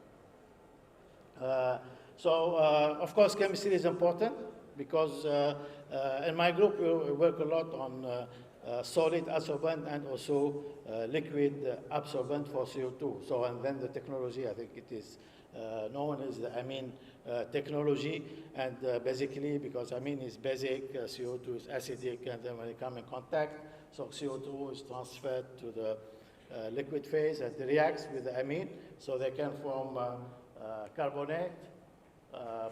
Of course, chemistry is important, because in my group, we work a lot on solid absorbent and also liquid absorbent for CO2. So, and then the technology, I think it is known as the amine technology, and basically, because amine is basic, CO2 is acidic, and then when they come in contact, so CO2 is transferred to the liquid phase and reacts with the amine, so they can form carbonate,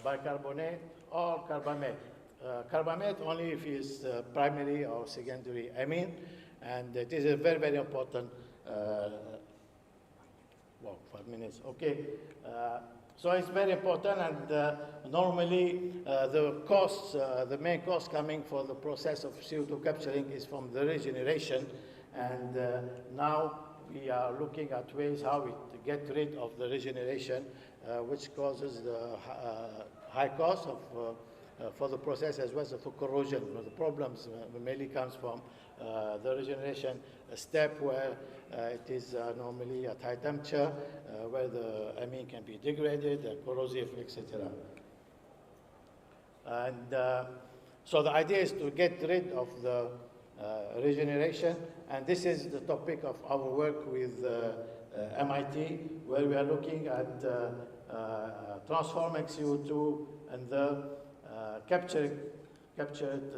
bicarbonate, or carbamate. Carbamate only if it's primary or secondary amine, and it is a very, very important, 5 minutes, okay. So it's very important, and normally the costs, the main cost coming for the process of CO2 capturing is from the regeneration, and now we are looking at ways how we get rid of the regeneration, which causes the high cost of for the process, as well as for corrosion. You know, the problems mainly comes from the regeneration step, where it is normally at high temperature, where the amine can be degraded and corrosive, etc. And so the idea is to get rid of the regeneration, and this is the topic of our work with MIT, where we are looking at transforming CO2 and the captured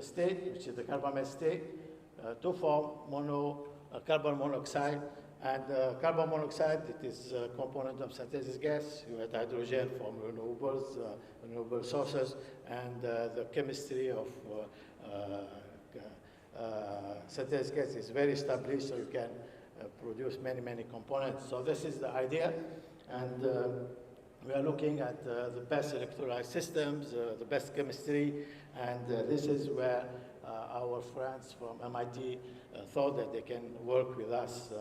state, which is the carbamate state, to form carbon monoxide. And carbon monoxide, it is a component of synthesis gas. You add hydrogen from renewables, renewable sources, and the chemistry of synthesis gas is very established, so you can produce many, many components. So this is the idea. And We are looking at the best electrolyte systems, the best chemistry, and this is where our friends from MIT thought that they can work with us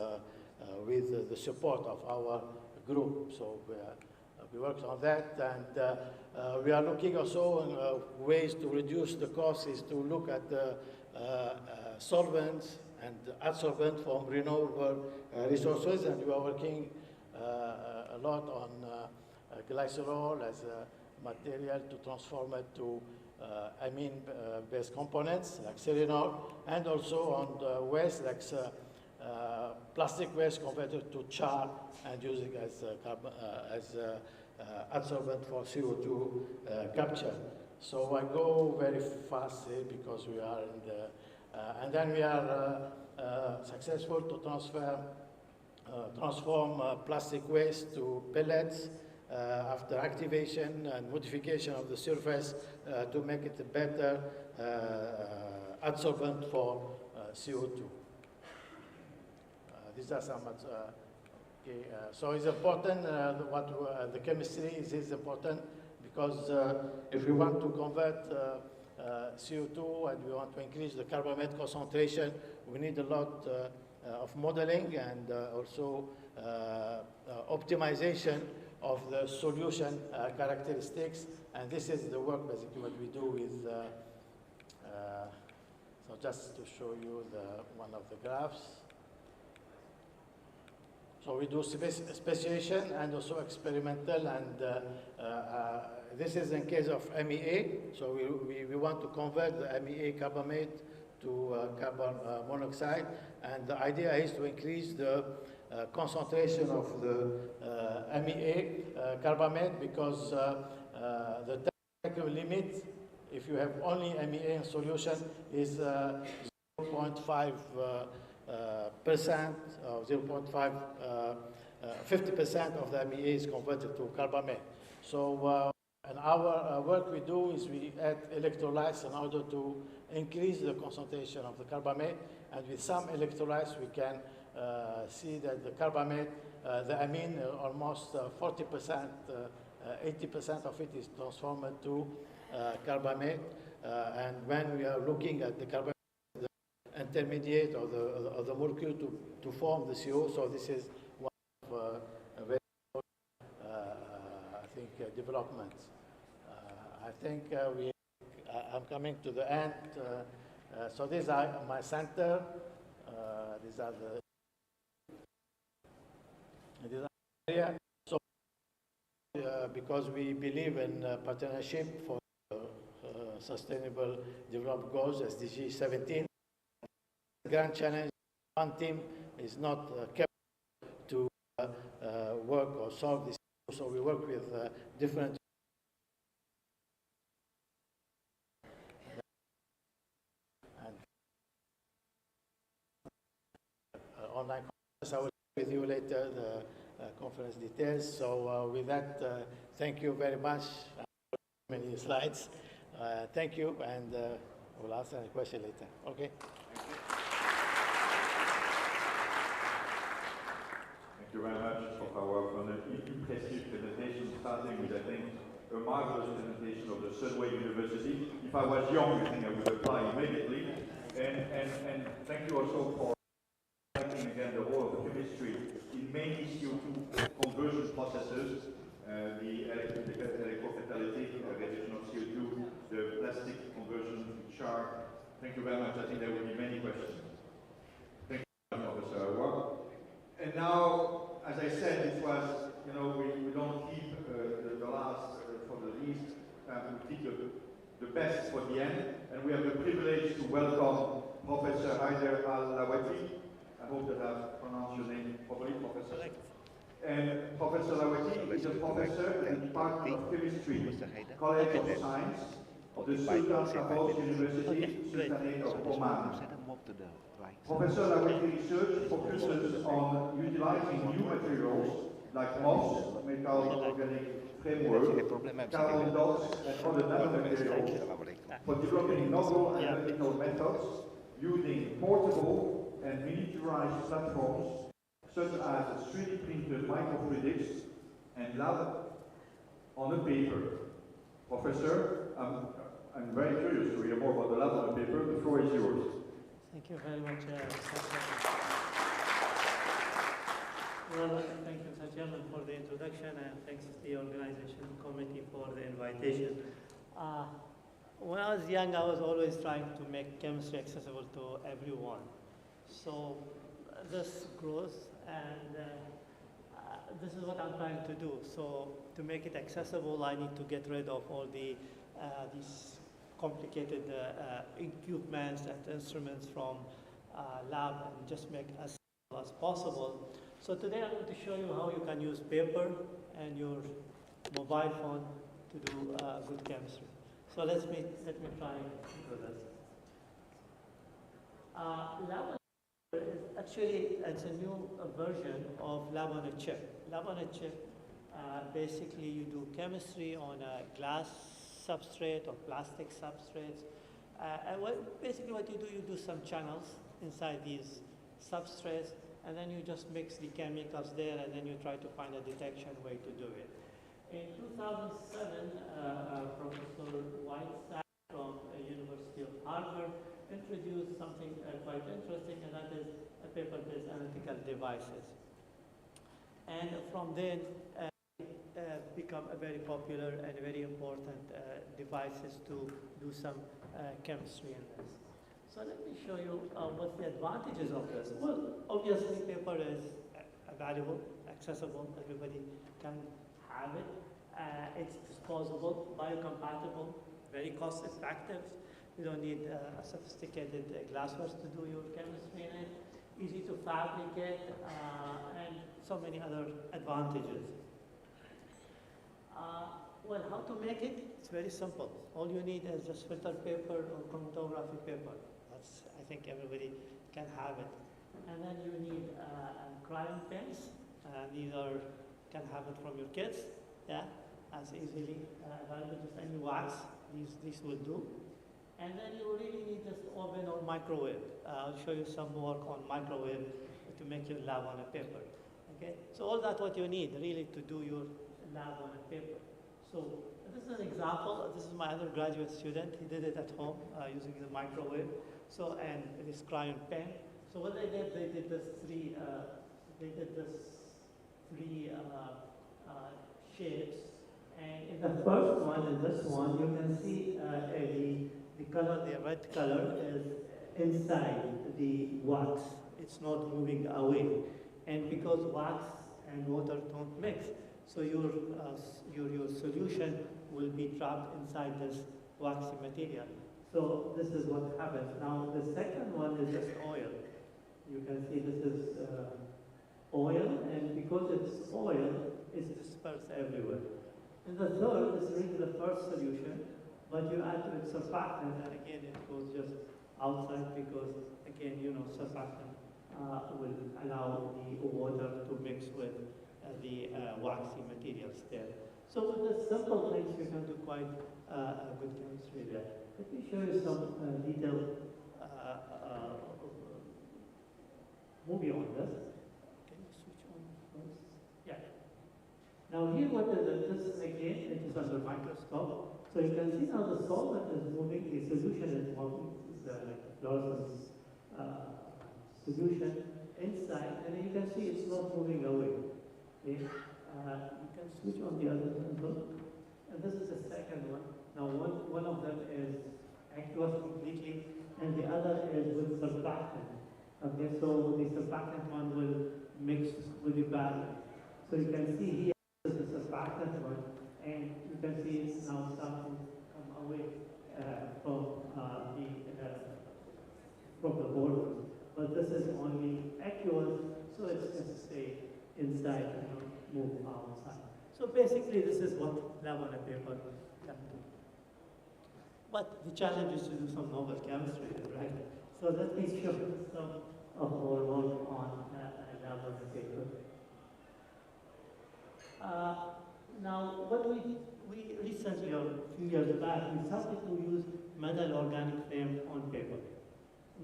with the support of our group. So we worked on that, and we are looking also on ways to reduce the cost is to look at the solvents and adsorbent from renewable resources, and we are working a lot on glycerol as a material to transform it to amine-based components like selenol, and also on the waste like plastic waste converted to char and using as adsorbent for CO2 capture. So I go very fast here because we are in the, and then we are successful to transform plastic waste to pellets after activation and modification of the surface to make it a better adsorbent for CO2. These are some, so it's important, the chemistry is important because if we want to convert CO2 and we want to increase the carbamate concentration, we need a lot of modeling and also optimization of the solution characteristics, and this is the work basically what we do with, so just to show you one of the graphs. So we do speciation and also experimental, and this is in case of MEA. So we want to convert the MEA carbamate to carbon monoxide, and the idea is to increase the concentration of the MEA carbamate because the technical limit, if you have only MEA in solution, is 0.5%, or 50% of the MEA is converted to carbamate. So, and our work we do is we add electrolytes in order to increase the concentration of the carbamate, and with some electrolytes we can see that the carbamate, the amine, almost 40%, 80% of it is transformed to carbamate, and when we are looking at the carbamate, intermediate or the molecule to form the CO. So this is one of very I think developments. I think I'm coming to the end. So these are my center. These are the area. So because we believe in partnership for sustainable development goals, SDG 17. Grand challenge, one team is not capable to work or solve this, so we work with different and online conference. I will share with you later the conference details. So with that, thank you very much. Many slides. Thank you, and we'll answer any question later. Okay. Thank you very much for an impressive presentation, starting with, I think, a marvelous presentation of the Sunway University. If I was young, I think I would apply immediately. And thank you also for highlighting again the role of chemistry in many CO2 conversion processes, the electrophoretic reduction of CO2, the plastic conversion to char. Thank you very much. I think there will be many questions. Thank you, Professor Awad. And now, as I said, it was, you know, we don't keep the last for the least, we keep the best for the end, and we have the privilege to welcome Professor Haider Al-Lawati. I hope that I've pronounced your name properly, Professor. And Professor Lawati is a professor and Department of Chemistry, College of Science of the Sultan Qaboos University, Sultanate of Oman. Professor Lawati research focuses on utilizing new materials like MOS, metal organic framework, carbon dots, and other nanomaterials for developing novel analytical methods using portable and miniaturized platforms such as 3D printed microfluidics and on a paper. Professor, I'm very curious to hear more about the lab on a paper. The floor is yours. Thank you very much. Well, thank you, Mr. Chairman, for the introduction, and thanks to the organization committee for the invitation. When I was young, I was always trying to make chemistry accessible to everyone. So this grows, and this is what I'm trying to do. So to make it accessible, I need to get rid of all these complicated equipments and instruments from lab and just make as simple as possible. So today I'm going to show you how you can use paper and your mobile phone to do good chemistry. So let me try and do this. Lab on a chip is actually it's a new version of lab on a chip. Lab on a chip, basically you do chemistry on a glass substrate or plastic substrates. And basically what you do some channels inside these substrates, and then you just mix the chemicals there, and then you try to find a detection way to do it. In 2007, Professor Whiteside from University of Harvard introduced something quite interesting, and that is paper-based analytical devices. And from then, become a very popular and very important devices to do some chemistry in this. So let me show you what's the advantages of this. Well, obviously paper is valuable, accessible, everybody can have it. It's disposable, biocompatible, very cost effective. You don't need sophisticated glasswares to do your chemistry in it. Easy to fabricate, and so many other advantages. Well, how to make it? It's very simple. All you need is just filter paper or chromatography paper. I think everybody can have it. And then you need crayon pens. These can have it from your kids, yeah, as easily available. Just any wax, these will do. And then you really need just oven or microwave. I'll show you some work on microwave to make your lab on a paper. Okay, so all that what you need really to do your lab on a paper. So this is an example. This is my undergraduate student. He did it at home using the microwave. So and this crayon pen. So what they did this three shapes. And in the first one, in this one, you can see the color, the red color is inside the wax. It's not moving away. And because wax and water don't mix, so your solution will be trapped inside this waxy material. So this is what happens. Now the second one is just oil. You can see this is oil, and because it's oil, it's dispersed everywhere. And the third is really the first solution, but you add to it surfactant, and again it goes just outside because, again, surfactant will allow the water to mix with the waxy materials there. So with the simple things, you can do quite a good chemistry there. Let me show you some detailed movie on this. Can you switch on first? Yeah. Now here what is it? This is again, it is under microscope. So you can see now the solvent is moving, the solution is moving. It's like a fluorescence solution inside, and you can see it's not moving away. Okay? You can switch on the other one. And this is the second one. Now one of them is aqueous completely, and the other is with surfactant. Okay, so the surfactant one will mix with the barrier. So you can see here this is the surfactant one, and you can see it's now starting to come away from the border. But this is only aqueous, so it's just stay inside and not move outside. So basically, this is what lab on a paper can do. But the challenge is to do some novel chemistry, right? So let me show you some of our work on lab on a paper. Now, what we recently, or a few years back, we started to use metal organic frame on paper.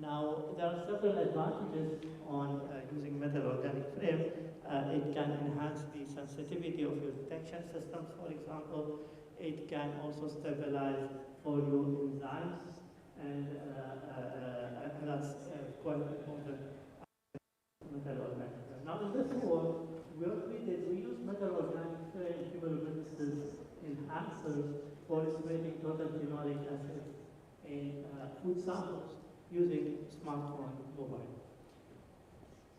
Now, there are several advantages on using metal organic frame. It can enhance the sensitivity of your detection systems, for example. It can also stabilize for your enzymes, and that's quite important. Metal organic frame. Now, in this work, what we did, we used metal organic frame chemiluminescence enhancers for estimating total phenolic acid in food samples using smartphone mobile.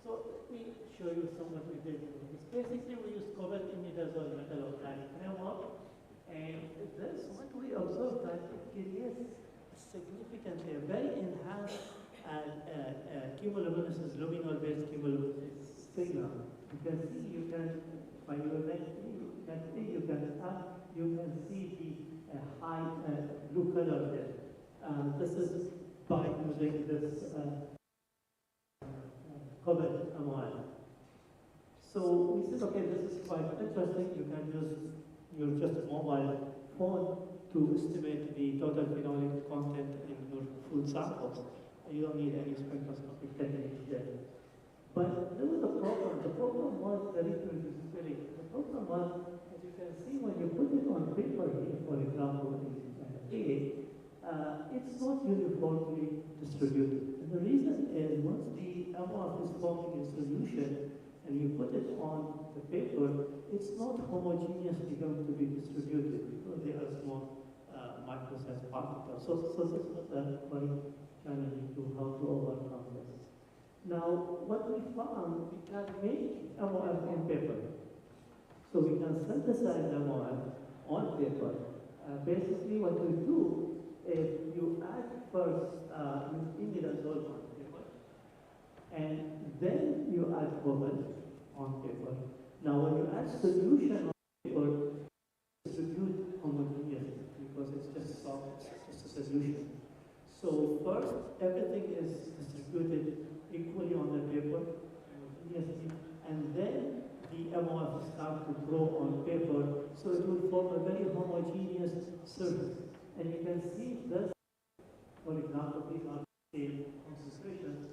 So let me show you some what we did. Basically, we used cobalt imidazole metal organic framework, and this what we observed that it creates significantly a very enhanced chemoluminescence, luminol-based chemoluminescence signal. You can see, you can by your left, you can see, you can see the high blue color there. This is by using this cobalt amide. So we said, okay, this is quite interesting. You can use your just mobile phone to estimate the total phenolic content in your food samples. You don't need any spectroscopic techniques there. But there was a problem. The problem was the reproducibility. The problem was, as you can see, when you put it on paper here, for example, in A, it's not uniformly distributed. And the reason is once the amorph is forming in solution and you put it on the paper, it's not homogeneously going to be distributed because they are small micro-sized particles. So this was quite challenging to how to overcome this. Now, what we found, we can make amorph on paper. So we can synthesize amorph on paper. Basically, what we do is you add first imidazole on paper, and then you add cobalt on paper. Now, when you add solution on paper, distribute homogeneously because it's just soft, it's just a solution. So first, everything is distributed equally on the paper, homogeneously, and then the amorph starts to grow on paper, so it will form a very homogeneous surface. And you can see this, for example, these are the same concentrations,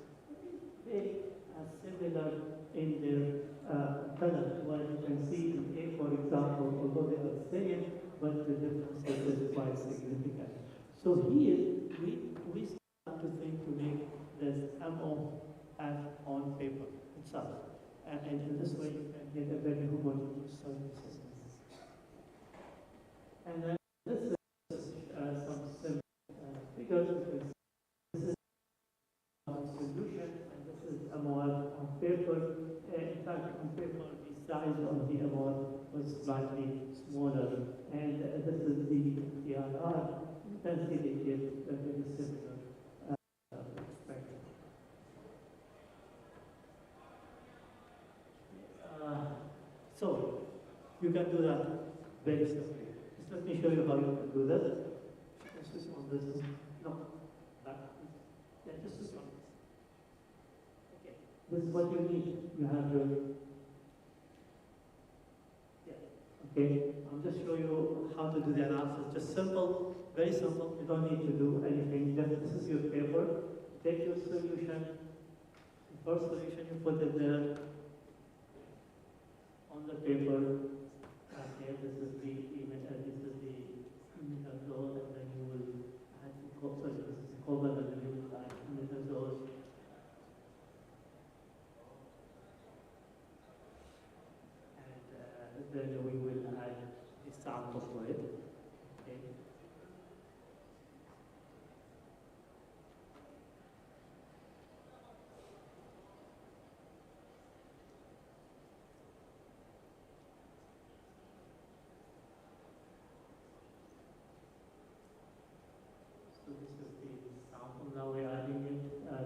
very similar in their color. What you can see in A, for example, although they are the same, but the difference is quite significant. So here, we start to think to make this MOF on paper itself. And in this way, you can get a very homogeneous surface. And then this is some figures. This is solution, and this is amorph on paper. In fact, on paper, the size of the amorph was slightly smaller. And this is the TRR. You can see they get a very similar spectrum. So, you can do that very simply. Just let me show you how you can do this. This is on this. No, that. Yeah, just this one. Okay. This is what you need. You have your. Yeah. Okay. I'll just show you how to do the analysis. Just simple, very simple. You don't need to do anything. Just this is your paper. Take your solution. The first solution you put it there on the paper. Okay, this is the imidazole, and then you will add some cobalt. This is the cobalt, and then you will add imidazole. And then we will add a sample for it. Okay. So this is the sample. Now we're adding it.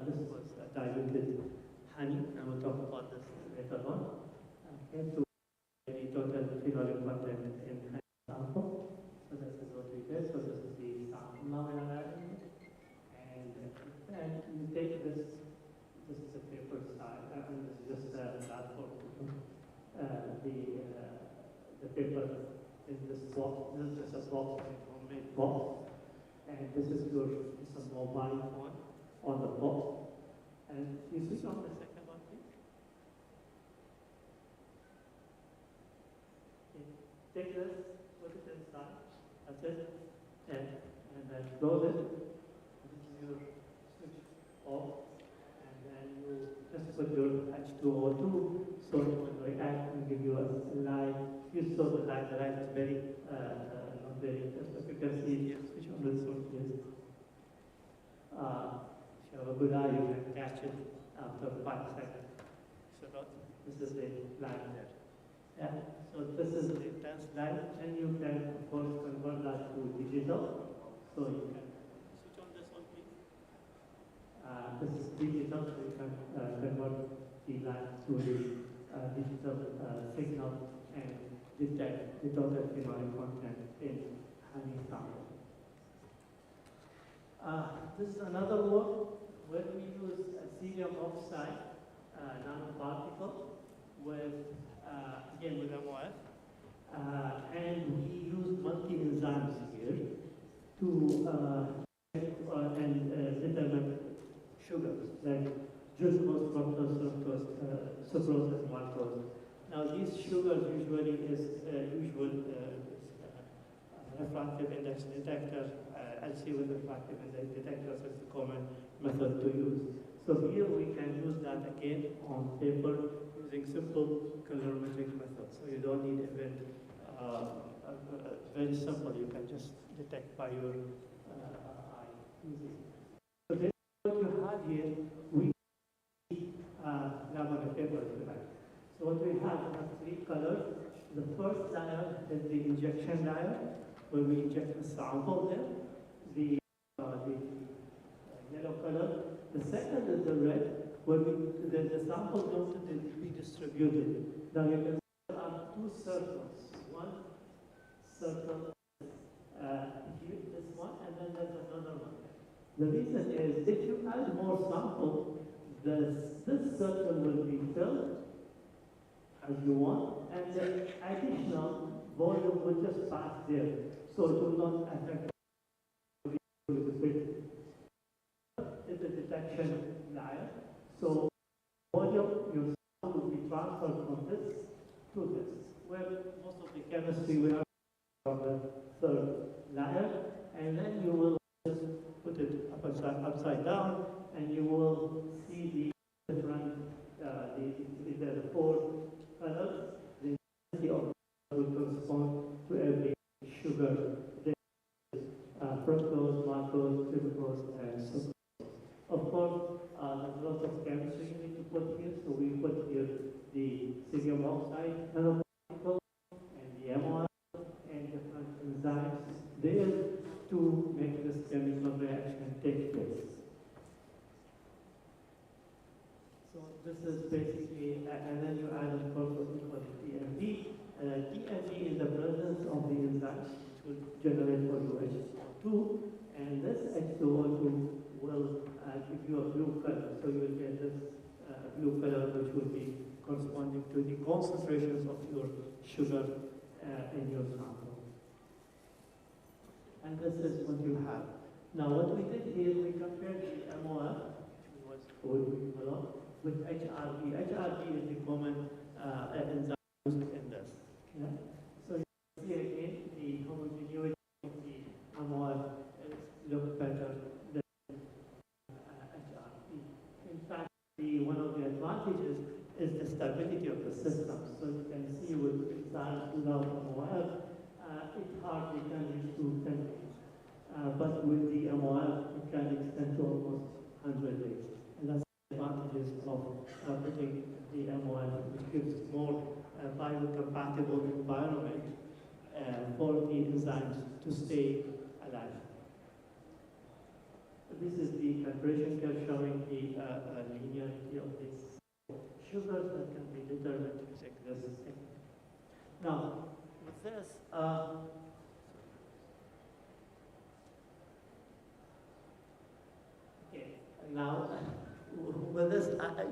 This was diluted honey, and we'll talk about this later on. Okay, to the total phenolic content in honey sample. So this is what we did. So this is the sample. Now we're adding it, and then you take this. This is a paper side, and this is just that for the paper in this box. This is just a box, like homemade box. And this is your, it's a mobile phone. on the box. And you switch on the second one, please. Okay. Take this, put it inside. That's it. And then close it. This is your switch off. And then you just put your H2O2 so it will react and give you a light. You saw the light, is very, not very, as you can see here, switch on this one, please. If you have a good eye, you can catch it after 5 seconds. So this is the light there. Yeah. So this is the intense light, and you can, of course, convert that to digital. So you can switch on this one, please. This is digital, so you can convert the light to the digital signal and detect the total phenolic content in honey sample. This is another work where we use a cerium oxide nanoparticle with, again with MOF, and we use multi-enzymes here to determine sugars like glucose, fructose, sucrose, and maltose. Now these sugars usually is refractive index detector. LC with refractive index detectors is the common method to use. So here we can use that again on paper using simple colorimetric methods. So you don't need even very simple. You can just detect by your eye easily. So this is what you have here. We lab on a paper if you like. So what we have 3 colors. The first layer is the injection layer, where we inject a sample there. The yellow color. The second is the red, where the sample goes to be distributed. Now you can see there are 2 circles. One circle here, this one, and then there's another one. The reason is if you add more sample, this circle will be filled as you want, and the additional volume will just pass there. So it will not affect the bit. It's a detection layer. So volume, your sample will be transferred from this to this, where most of the chemistry we have from the third layer, and then you will just put it upside down, and you will see the different, the 4 colors. The intensity of will correspond to every sugar. Fructose, maltose, glucose, and sucrose. Of course, there's lots of chemistry you need to put here, so we put here the cerium oxide nanoparticle and the MOF and different enzymes there to make this chemical reaction take place. So this is basically, and then you add of course what we call TMB. TMB is the presence of the enzymes which will generate for you H2O2, and this H2O2 will give you a blue color. So you will get this blue color which will be corresponding to the concentrations of your sugar in your sample. And this is what you have. Now what we did here, we compared the MOF, which was with HRB. HRB is the common enzyme used in this. Yeah? So you see again the homogeneity of the MOF looks better than HRB. In fact, one of the advantages is the stability of the system. So you can see with enzymes without MOF, it hardly can reach to 10 days. But with the MOF, it can extend to almost 100 days. And that's the advantages of putting the MOF, which gives more biocompatible environment for the enzymes to stay alive. This is the calibration curve showing the linearity of these sugars that can be determined using this technique. Now, with this, okay, now with this,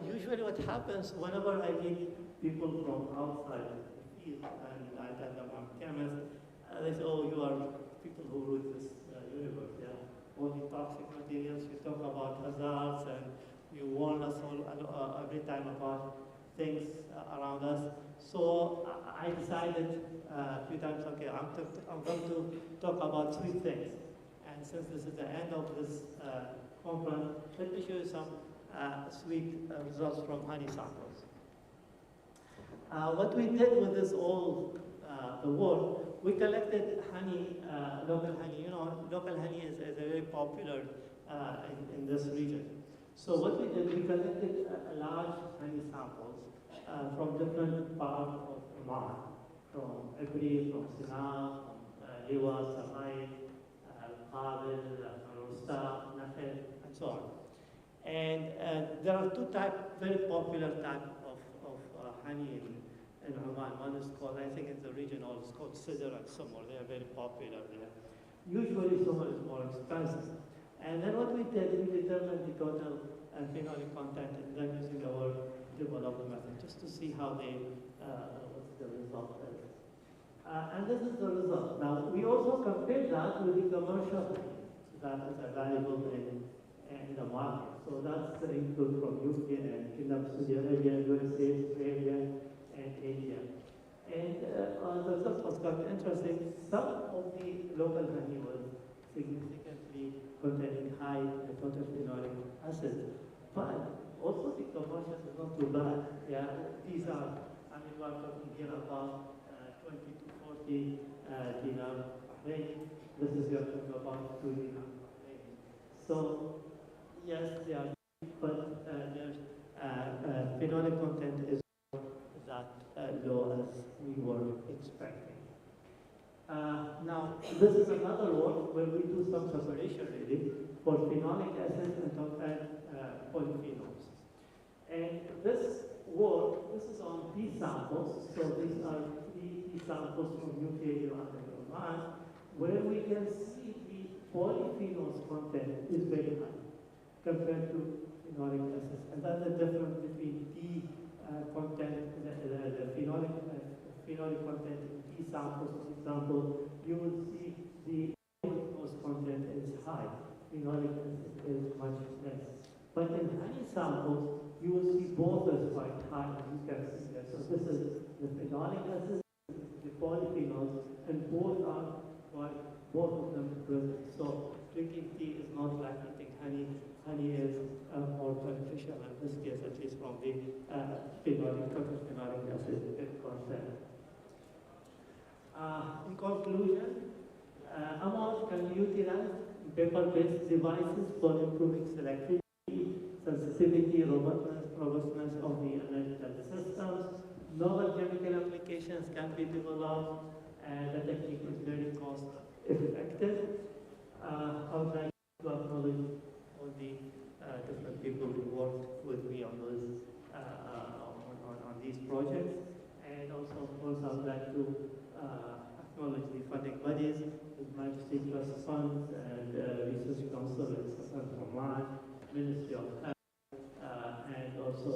usually what happens whenever I meet people from outside the field and I tell them I'm a chemist, they say, oh, you are people who rule this universe, yeah. All the toxic materials you talk about has hazards, and you warn us all every time about things around us. So I decided a few times, okay, I'm going to talk about three things. And since this is the end of this conference, let me show you some sweet results from honey samples. What we did with this all the work, we collected honey, local honey. You know, local honey is very popular in this region. So what we did, we collected a large honey samples from different parts of Oman, from Ibri, from Sinai, from Liwa, Samai, Qabil, Rosta, Nafed, and so on. And there are two very popular types of honey in Oman. One is called, I think in the region, it's called Sidr and Sumur. They are very popular there. Usually Sumur is more expensive. And then what we did, we determined the total phenolic content, and then using our development method, just to see how what the result is. And this is the result. Now, we also compared that with the commercial honey that is available in the market. So that's the input from UK and Kingdom of Saudi Arabia, USA, Australia, and India. And the result was quite interesting. Some of the local honey was significantly containing high total phenolic acid, but also the commercial is not too bad. Yeah, these are, I mean, we're talking here about 20 to 40 dinar range. This is we are talking about 2 dinar range. So yes, they are, but their phenolic content is not that low as we were expecting. Now, this is another work where we do some separation really for phenolic acids and polyphenols. And this work, this is on B samples, so these are three samples from UK, Iran, and Oman, where we can see the polyphenols content is very high compared to phenolic acids. And that's the difference between D content, the phenolic content in D samples. For example, you will see the polyphenols content is high, phenolic acid is much less. But in honey samples, you will see both as quite high, as you can see there. So this is the phenolic acid, the polyphenols, and both of them present. So drinking tea is not like eating honey. Honey is more beneficial in this case, at least from the phenolic acid content. In conclusion, AMOS can utilize paper-based devices for improving selectivity, sensitivity, robustness of the analytical systems. Novel chemical applications can be developed, and the technique is very cost-effective. I would like to acknowledge all the different people who worked with me on those on these projects, and also, of course, I would like to acknowledge the funding bodies, His Majesty Trust Funds and Research Council and Southern Oman, Ministry of Health, and also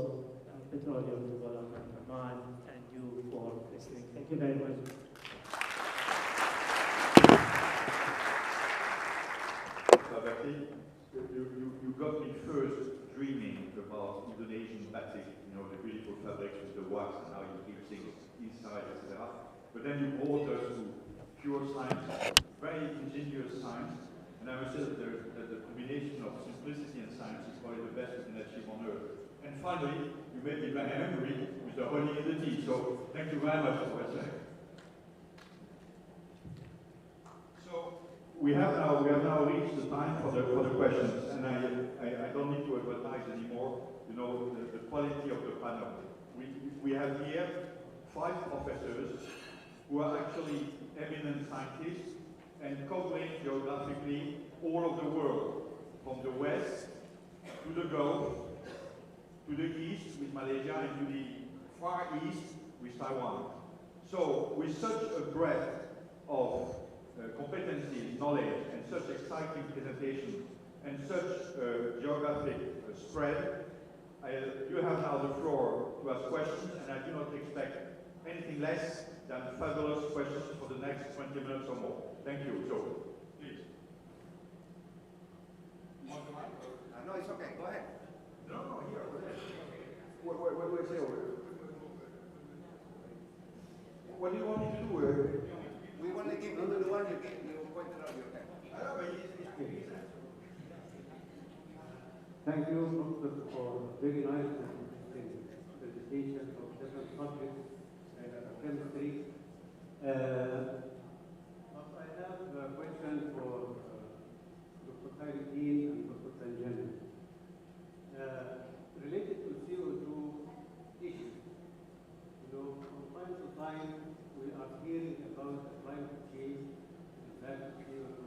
Petroleum Development Oman, and you for listening. Thank you very much. You got me first dreaming about Indonesian batik, you know, the beautiful fabrics with the wax and how you keep things inside, etc. But then you brought us to pure science, very ingenious science, and I would say that the combination of simplicity and science is probably the best we can achieve on Earth. And finally, you made me very angry with the honey and the tea, so thank you very much for that. So we have now reached the time for the questions, and I don't need to advertise anymore. You know the quality of the panel. We have here 5 professors who are actually eminent scientists and covering geographically all of the world, from the west to the Gulf, to the east with Malaysia, and to the far east with Taiwan. So with such a breadth of competencies, knowledge, and such exciting presentation, and such geographic spread, you have now the floor to ask questions, and I do not expect anything less than fabulous questions for the next 20 minutes or more. Thank you. So, please. No, it's okay. I say? What do you want me to do? We want to give you the one you pointed out your hand. Thank you, Professor, for very nice and interesting presentation of different subjects, chemistry. But I have a question for Dr. Khairuddin and Dr. Tanjani. Related to CO2 issue. You know, from time to time, we are hearing about climate change, the fact of CO2,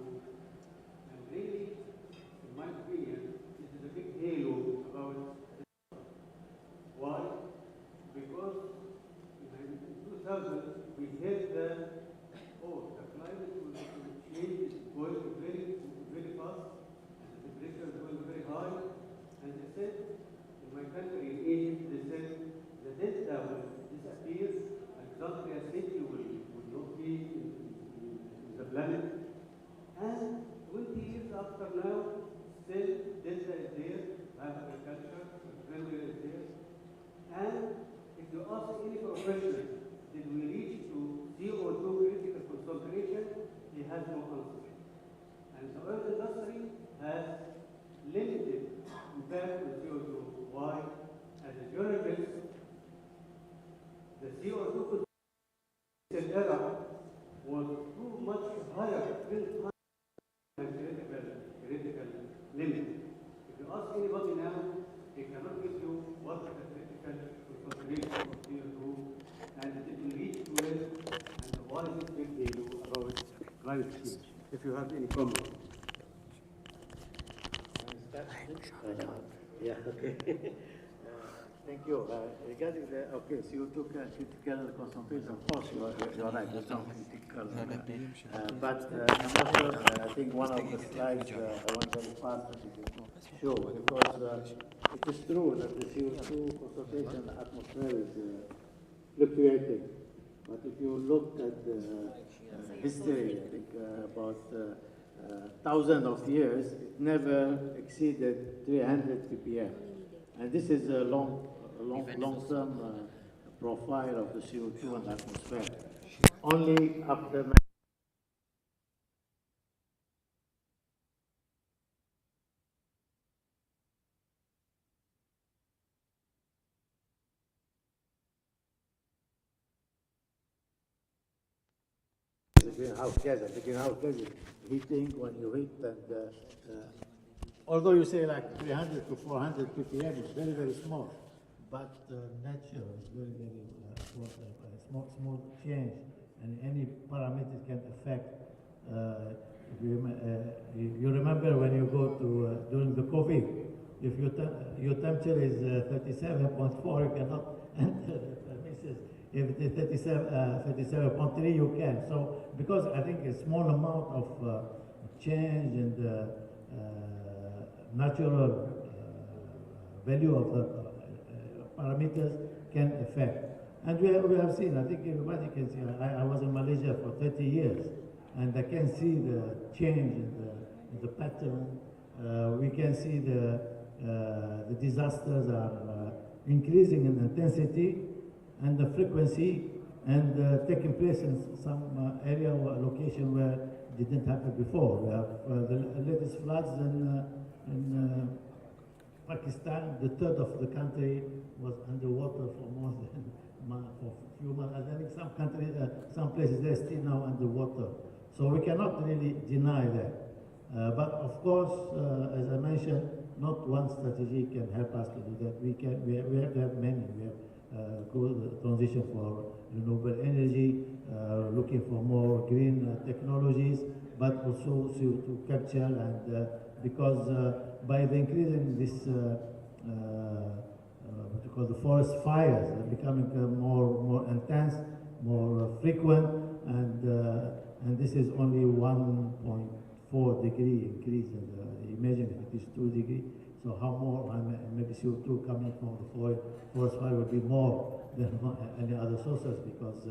and really, in my opinion, this is a big halo about this. Why? Because in 2000, we heard that, oh, the climate will change, is going very, very fast, and the temperature is going very high, and they said, in my country, in Egypt, they said, the delta will disappear, Alexandria City will not be in the planet. And 20 years after now, still delta is there, agriculture, railway is there. And if you ask any professional, did we reach to CO2 critical concentration, he has no answer. And the oil industry has limited impact on CO2. Why? As a geologist, the CO2 era was too much higher than critical limit. If you ask anybody now, they cannot give you what is the critical concentration of CO2 and it will reach to it and what is it big deal about climate change. If you have any comment. Yeah, okay. Thank you. Regarding the, CO2 critical concentration, of course, you are right, there's no critical. But I'm not sure, I think one of the slides, I went very fast to show, because it is true that the CO2 concentration in the atmosphere is fluctuating. But if you look at the history, I think about thousands of years, it never exceeded 300 ppm. And this is a long-term profile of the CO2 in the atmosphere. Only after greenhouse gases. The greenhouse gas is heating when you heat, and although you say like 300 to 400 ppm is very, very small, but nature is very, very small change, and any parameter can affect. You remember when you go to during the COVID, if your temperature is 37.4, you cannot enter the premises. If it is 37.3, you can. So because I think a small amount of change in the natural value of the parameters can affect. And we have seen, I think everybody can see, I was in Malaysia for 30 years, and I can see the change in the pattern. We can see the disasters are increasing in intensity and the frequency, and taking place in some area or location where it didn't happen before. We have the latest floods in Pakistan. The third of the country was underwater for more than for a few months. And then some countries, some places, they're still now underwater. So we cannot really deny that. But of course, as I mentioned, not one strategy can help us to do that. We have to have many. We have good transition for renewable energy, looking for more green technologies, but also to capture, and because by the increasing this what you call the forest fires are becoming more intense, more frequent, and this is only 1.4 degree increase. Imagine if it is 2 degrees. So how more, maybe CO2 coming from the forest fire will be more than any other sources, because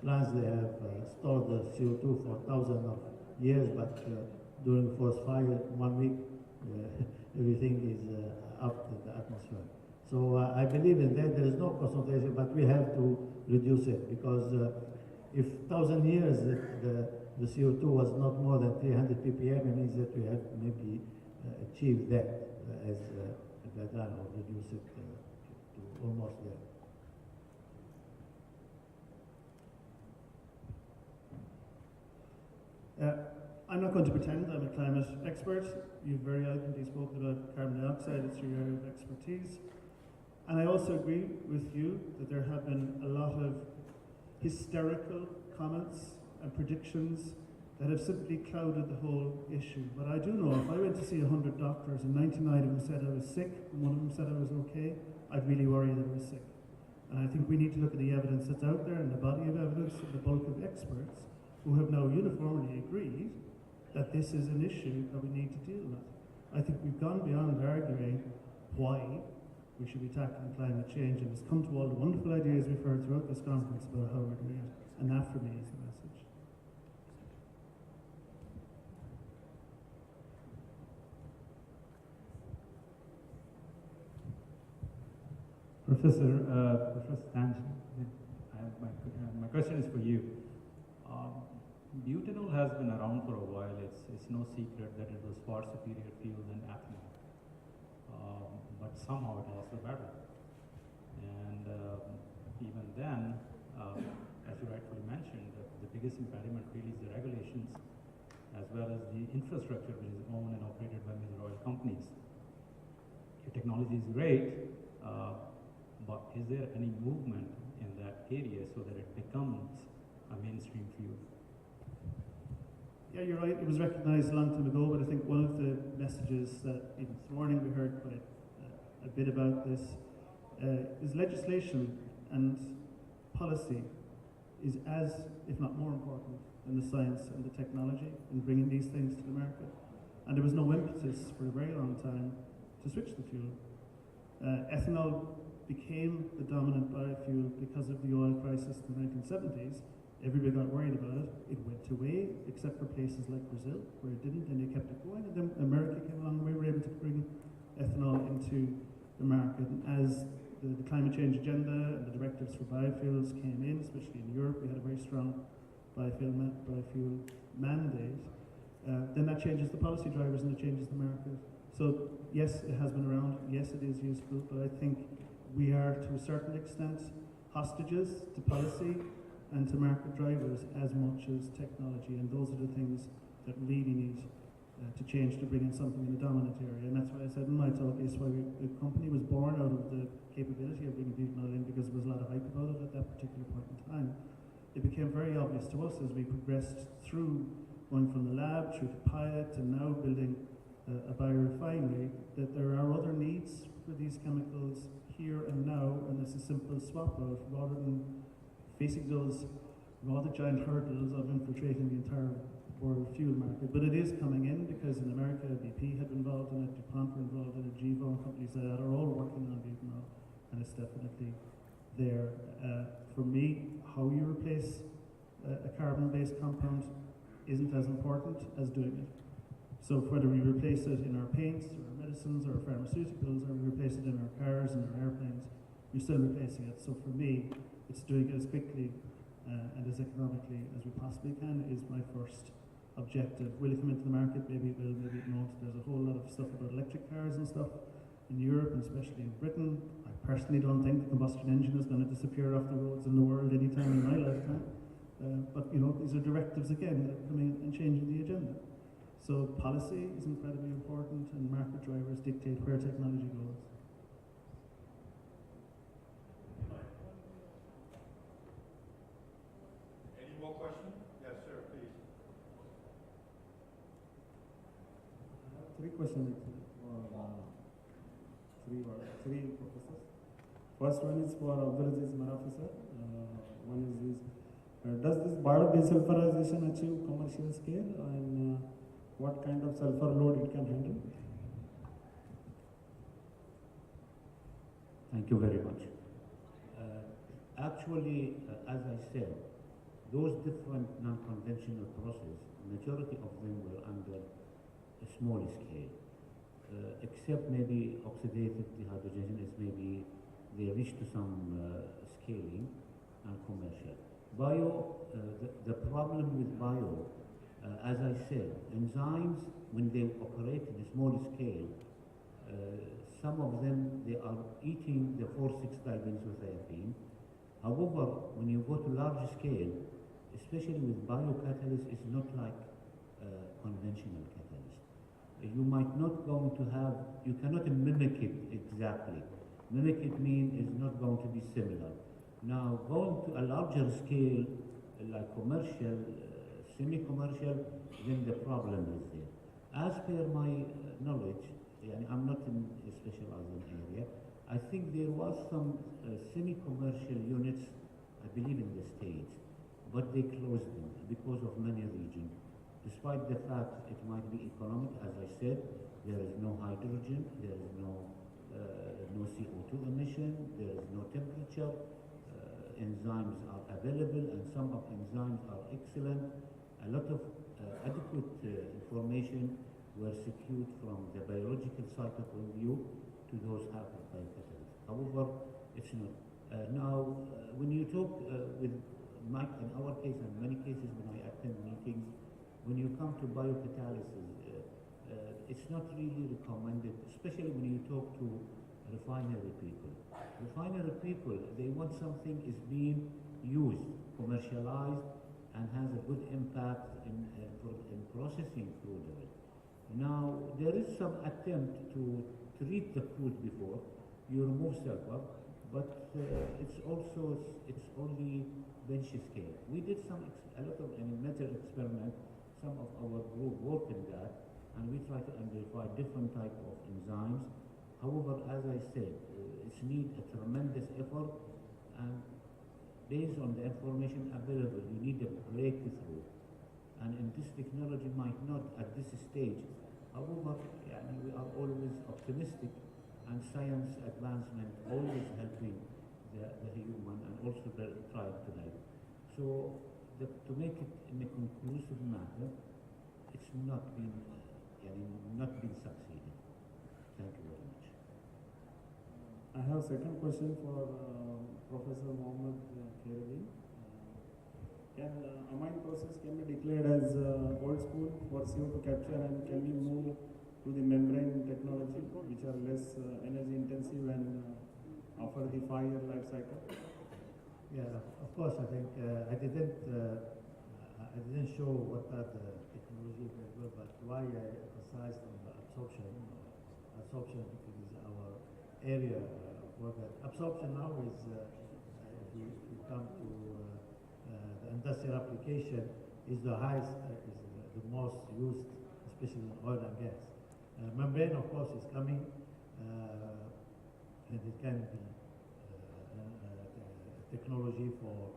plants, they have stored the CO2 for thousands of years, but during the forest fire, 1 week, everything is up in the atmosphere. So I believe in that there is no concentration, but we have to reduce it because if 1,000 years the CO2 was not more than 300 ppm, it means that we have maybe achieved that as a guideline or reduce it to almost there. I'm not going to pretend I'm a climate expert. You've very eloquently spoken about carbon dioxide, it's your area of expertise. And I also agree with you that there have been a lot of hysterical comments and predictions that have simply clouded the whole issue. But I do know if I went to see 100 doctors and 99 of them said I was sick and one of them said I was okay, I'd really worry that I was sick. And I think we need to look at the evidence that's out there and the body of evidence and the bulk of experts who have now uniformly agreed that this is an issue that we need to deal with. I think we've gone beyond arguing why we should be tackling climate change, and it's come to all the wonderful ideas we've heard throughout this conference about how we're doing it, and that for me is the message. Professor Stanch, my question is for you. Butanol has been around for a while. It's no secret that it was far superior fuel than ethanol. But somehow it lost the battle. And even then, as you rightfully mentioned, the biggest impediment really is the regulations as well as the infrastructure which is owned and operated by major oil companies. Your technology is great, but is there any movement in that area so that it becomes a mainstream fuel? Yeah, you're right. It was recognized a long time ago, but I think one of the messages that even this morning we heard quite a bit about this is legislation and policy is as, if not more important than the science and the technology in bringing these things to the market. And there was no impetus for a very long time to switch the fuel. Ethanol became the dominant biofuel because of the oil crisis in the 1970s. Everybody got worried about it. It went away, except for places like Brazil, where it didn't, and they kept it going. And then America came along, and we were able to bring ethanol into the market. And as the climate change agenda and the directives for biofuels came in, especially in Europe, we had a very strong biofuel mandate. Then that changes the policy drivers and it changes the market. So yes, it has been around. Yes, it is useful, but I think we are, to a certain extent, hostages to policy and to market drivers as much as technology, and those are the things that really need to change to bring in something in the dominant area. And that's why I said in my talk, is why the company was born out of the capability of bringing butanol in, because there was a lot of hype about it at that particular point in time. It became very obvious to us as we progressed through going from the lab through to pilot and now building a biorefinery, that there are other needs for these chemicals here and now, and it's a simple swap out rather than facing those rather giant hurdles of infiltrating the entire world fuel market. But it is coming in because in America, BP had been involved in it, DuPont were involved in it, Gevo and companies like that are all working on butanol, and it's definitely there. For me, how you replace a carbon-based compound isn't as important as doing it. So whether we replace it in our paints, or our medicines, or our pharmaceuticals, or we replace it in our cars and our airplanes, we're still replacing it. So for me, it's doing it as quickly and as economically as we possibly can is my first objective. Will it come into the market? Maybe it will, maybe it won't. There's a whole lot of stuff about electric cars and stuff in Europe, and especially in Britain. I personally don't think the combustion engine is going to disappear off the roads in the world anytime in my lifetime. But you know, these are directives again that are coming and changing the agenda. So policy is incredibly important, and market drivers dictate where technology goes. Any more questions? Yes, sir, please. Three questions for three professors. First one is for Abdulaziz Marafi sir. One is this: does this biodesulfurization achieve commercial scale, and what kind of sulfur load it can handle? Thank you very much. Actually, as I said, those different non-conventional processes, majority of them were under a small scale. except maybe oxidative dehydrogenation is maybe they reach to some scaling and commercial. Bio, the problem with bio, as I said, enzymes, when they operate at a small scale, some of them, they are eating the 4,6-dibenzothiophene. However, when you go to large scale, especially with biocatalysts, it's not like conventional catalyst. You might not going to have, you cannot mimic it exactly. Mimic it means is not going to be similar. Now, going to a larger scale, like commercial, semi-commercial, then the problem is there. As per my knowledge, I'm not in a specialized area, I think there was some semi-commercial units, I believe in the States, but they closed them because of many reasons. Despite the fact it might be economic, as I said, there is no hydrogen, there is no CO2 emission, there is no temperature, enzymes are available, and some of enzymes are excellent. A lot of adequate information were secured from the biological cycle point of view to those type of biocatalysts. However, it's not. Now, when you talk with Mike, in our case and many cases when I attend meetings, when you come to biocatalysis, it's not really recommended, especially when you talk to refinery people. Refinery people, they want something is being used, commercialized, and has a good impact in processing crude oil. Now, there is some attempt to treat the crude before you remove sulfur, but it's only bench scale. We did a lot of metal experiment. Some of our group worked in that, and we try to identify different type of enzymes. However, as I said, it's need a tremendous effort, and based on the information available, you need a breakthrough. And in this technology might not at this stage. However, we are always optimistic, and science advancement always helping the human and also the tribe today. So to make it in a conclusive matter, it's not been succeeded. Thank you very much. I have a second question for Professor Mohammed Khairi. Can amine process can be declared as old school for CO2 capture, and can we move to the membrane technology, which are less energy intensive and offer the 5-year life cycle? Yeah, of course. I think I didn't show what are the technology available, but why I emphasized on the absorption because it's our area of work. Absorption now is if we come to the industrial application is the highest, is the most used, especially in oil and gas. Membrane, of course, is coming, and it can be technology for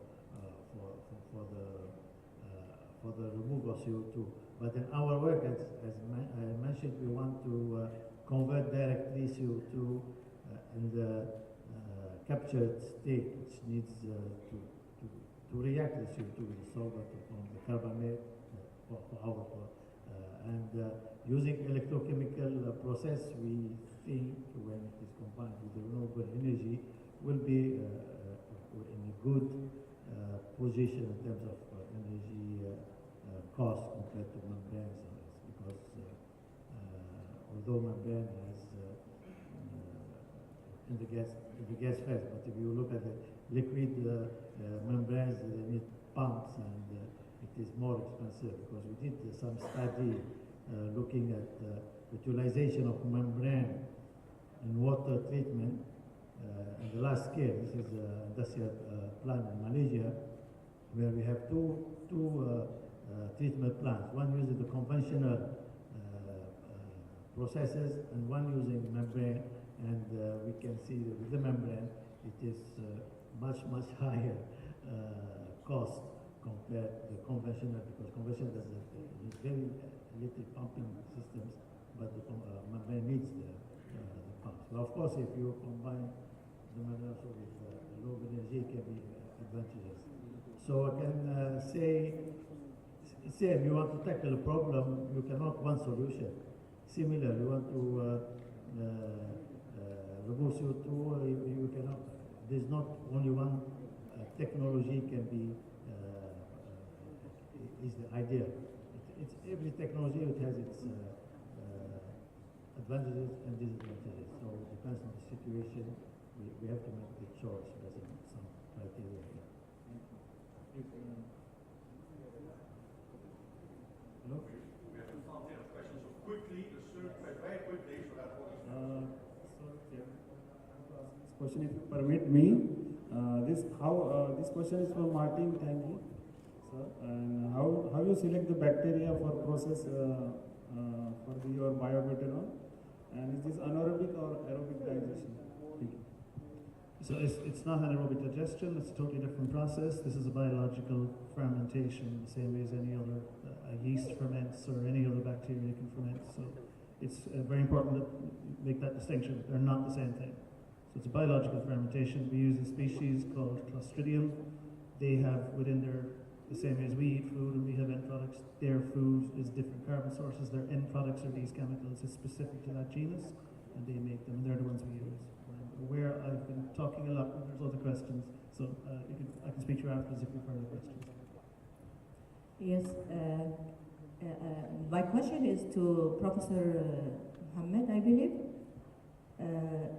the removal of CO2. But in our work, as I mentioned, we want to convert directly CO2 in the captured state, which needs to react the CO2 with the solvent from the carbonate for our using electrochemical process, we think when it is combined with the renewable energy, will be in a good position in terms of energy cost compared to membranes, because although membrane has in the gas phase, but if you look at the liquid membranes, they need pumps, and it is more expensive, because we did some study looking at utilization of membrane in water treatment in the last scale. This is an industrial plant in Malaysia, where we have two treatment plants. One uses the conventional processes, and one using membrane. And we can see that with the membrane, it is much higher cost compared to the conventional, because conventional does very little pumping systems, but the membrane needs the pumps. But of course, if you combine the membrane also with low energy, it can be advantageous. So I can say if you want to tackle a problem, you cannot one solution. similar. You want to remove CO2, you cannot. There's not only one technology can be is the idea. It's every technology it has its advantages and disadvantages. So it depends on the situation. We have to make the choice based on some criteria here. Hello? We have a fountain of questions, so quickly, very quickly, so that This question, if you permit me, this question is from Martin Tangi, sir. And how you select the bacteria for process for your biobutanol, and is this anaerobic or aerobic digestion? Thank you. So it's not anaerobic digestion, it's a totally different process. This is a biological fermentation, the same way as any other yeast ferments or any other bacteria can ferment. So it's very important to make that distinction. They're not the same thing. So it's a biological fermentation. We use a species called Clostridium. They have within their, the same way as we eat food and we have end products, their food is different carbon sources. Their end products are these chemicals. It's specific to that genus, and they make them, and they're the ones we use. Aware I've been talking a lot, but there's other questions, so I can speak to you afterwards if you have further questions. Yes, my question is to Professor Mohammed, I believe.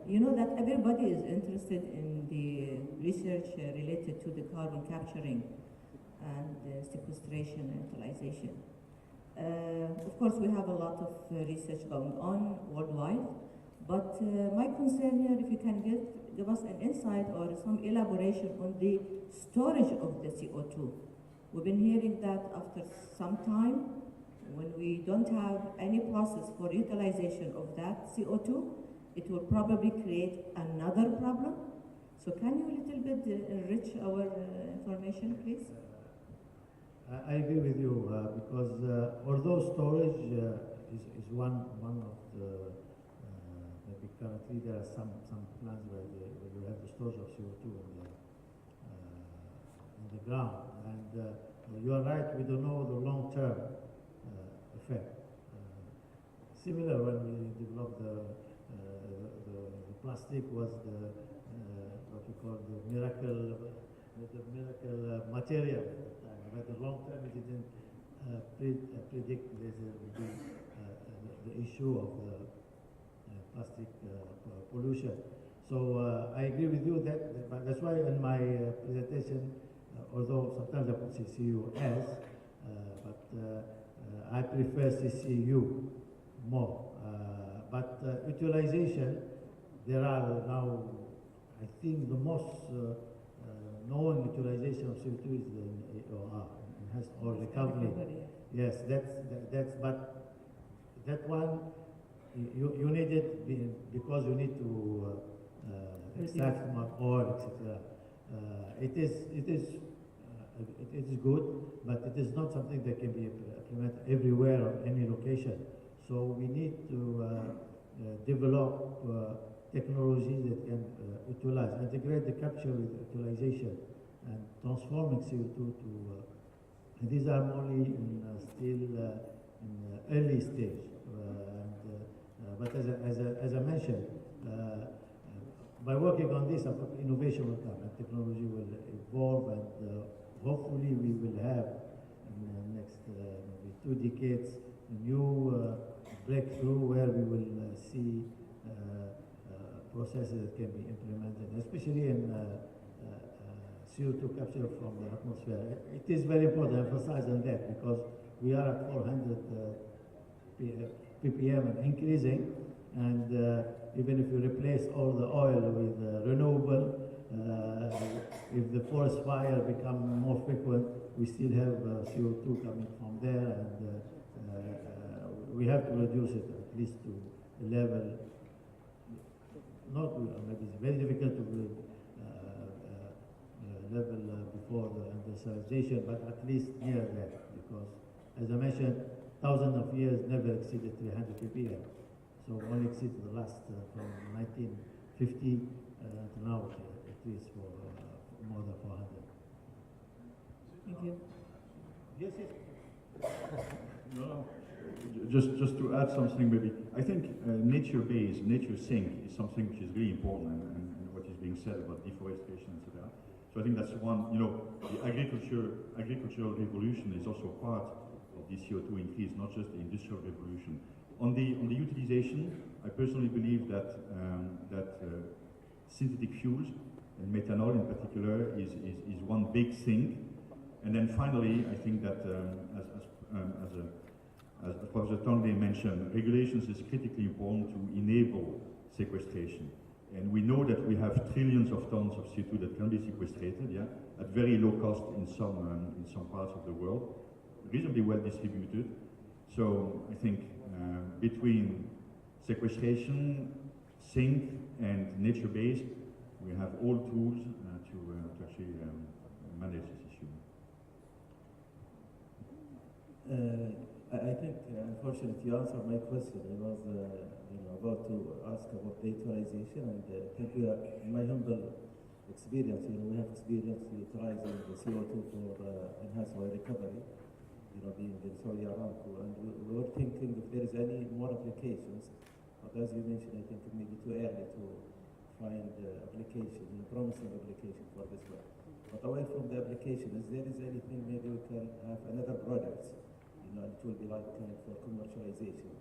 You know that everybody is interested in the research related to the carbon capturing and sequestration and utilization. Of course, we have a lot of research going on worldwide. But my concern here, if you can give us an insight or some elaboration on the storage of the CO2. We've been hearing that after some time, when we don't have any process for utilization of that CO2, it will probably create another problem. So can you a little bit enrich our information, please? I agree with you because although storage is one of the currently, there are some plants where you have the storage of CO2 in the ground, and you are right. We don't know the long-term effect. Similar when we developed the plastic was what we call the miracle material at the time. But the long term, it didn't predict the issue of the plastic pollution. So I agree with you that that's why in my presentation, although sometimes I put CCUS, but I prefer CCU more. But utilization, there are now, I think the most known utilization of CO2 is the EOR, enhanced oil recovery. Yes, but that one, you need it because you need to extract more oil, etc. It is good, but it is not something that can be implemented everywhere or any location. So we need to develop technologies that can integrate the capture with utilization and transforming CO2 to. And these are only still in early stage. But as I mentioned, by working on this, innovation will come and technology will evolve, and hopefully we will have in the next maybe 2 decades a new breakthrough where we will see processes that can be implemented, especially in CO2 capture from the atmosphere. It is very important to emphasize on that because we are at 400 ppm and increasing, and even if you replace all the oil with renewable, if the forest fire become more frequent, we still have CO2 coming from there, and we have to reduce it at least to the level. Not maybe it's very difficult to level before the industrialization, but at least near that, because as I mentioned, thousands of years never exceeded 300 ppm. So only exceeded the last from 1950 to now it is for more than 400. Thank you. Yes, yes. No. Just to add something, maybe I think nature-based, nature sync is something which is really important, and what is being said about deforestation, etc. So I think that's one. You know, the agricultural revolution is also part of the CO2 increase, not just the industrial revolution. On the utilization, I personally believe that synthetic fuels and methanol in particular is one big thing. And then finally, I think that as Professor Tongley mentioned, regulations is critically important to enable sequestration. And we know that we have trillions of tons of CO2 that can be sequestrated, yeah, at very low cost in some parts of the world, reasonably well distributed. So I think between sequestration, sink, and nature-based, we have all tools to actually manage this issue. I think, unfortunately, you answered my question. I was about to ask about vaporization, and I think we are, in my humble experience, we have experience utilizing the CO2 for enhanced oil recovery, being in Saudi Aramco, and we were thinking if there is any more applications, but as you mentioned, I think it may be too early to find application, promising application for this one. But away from the application, is there anything maybe we can have another products, it will be like for commercialization,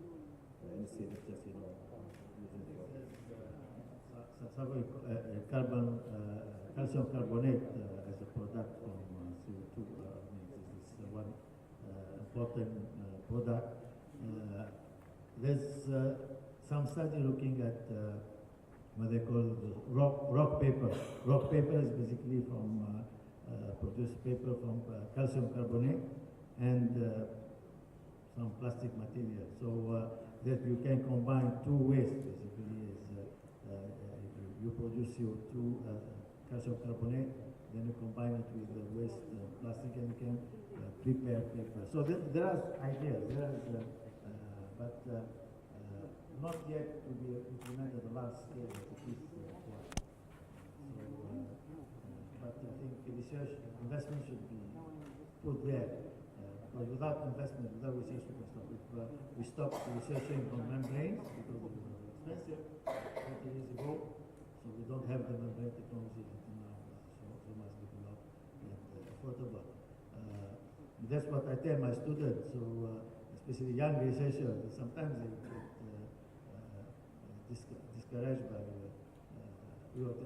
instead of just, using calcium carbonate as a product from CO2 is one important product. There's some study looking at what they call rock paper. Rock paper is basically from produced paper from calcium carbonate and some plastic material. So that you can combine two wastes, basically, is you produce CO2 calcium carbonate, then you combine it with the waste plastic, and you can prepare paper. So there are ideas, but not yet to be implemented at a large scale, at least one. So, but I think research investment should be put there. But without investment, without research, we can stop. If we stop researching on membranes because it was expensive 20 years ago, so we don't have the membrane technology until now, so much developed and affordable. That's what I tell my students, so especially young researchers, sometimes they get discouraged by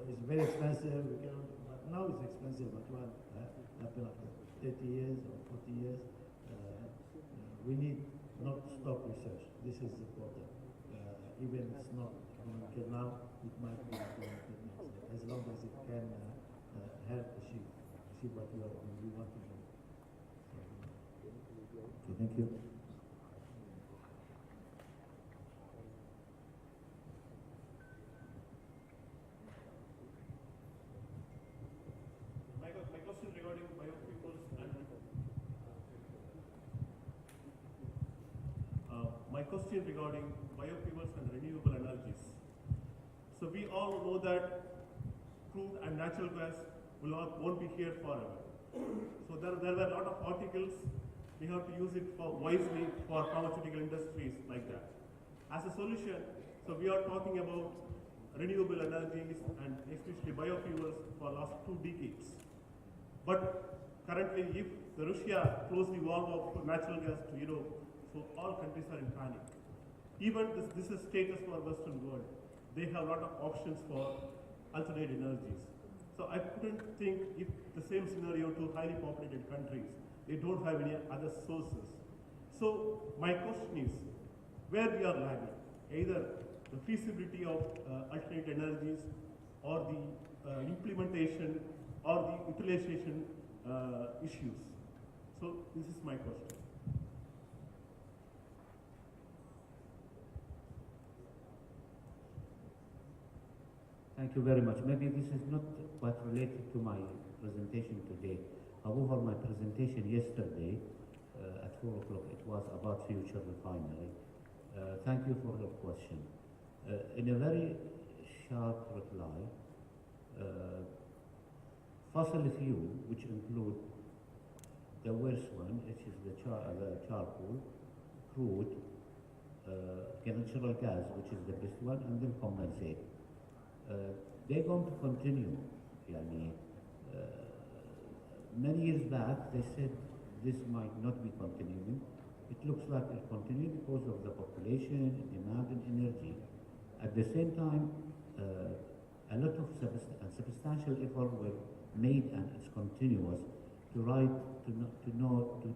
it's very expensive, but now it's expensive, but what happen after 30 years or 40 years? We need not to stop research. This is important. Even if it's not until now, it might be implemented next year, as long as it can help achieve what we want to do. So, thank you. My question regarding biofuels and my question regarding biofuels and renewable energies. So we all know that crude and natural gas won't be here forever. So there were a lot of articles. We have to use it wisely for pharmaceutical industries like that. As a solution, so we are talking about renewable energies and especially biofuels for last 2 decades. But currently, if the Russia closed the valve of natural gas to Europe, so all countries are in panic. Even this is status for Western world. They have a lot of options for alternate energies. So I couldn't think if the same scenario to highly populated countries, they don't have any other sources. So my question is, where we are lagging, either the feasibility of alternate energies or the implementation or the utilization issues. So this is my question. Thank you very much. Maybe this is not quite related to my presentation today. However, my presentation yesterday at 4 o'clock, it was about future refinery. Thank you for your question. In a very sharp reply, fossil fuel, which include the worst one, which is the charcoal, crude, natural gas, which is the best one, and then compensate. They're going to continue. Yani, many years back, they said this might not be continuing. It looks like it will continue because of the population, demand, and energy. At the same time, a lot of substantial effort were made, and it's continuous to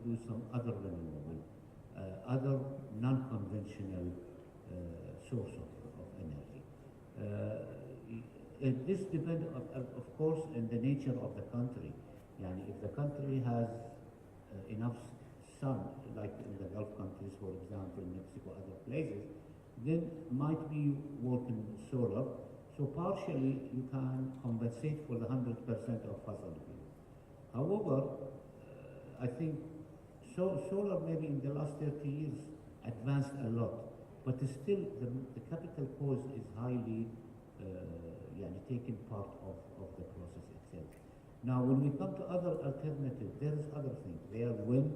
do some other renewable, other non-conventional source of energy. This depends, of course, on the nature of the country. Yani if the country has enough sun, like in the Gulf countries, for example, Mexico, other places, then might be working solar. So partially you can compensate for the 100% of fossil fuel. However, I think solar maybe in the last 30 years advanced a lot, but still the capital cost is highly taking part of the process itself. Now when we come to other alternatives, there is other things. There is wind,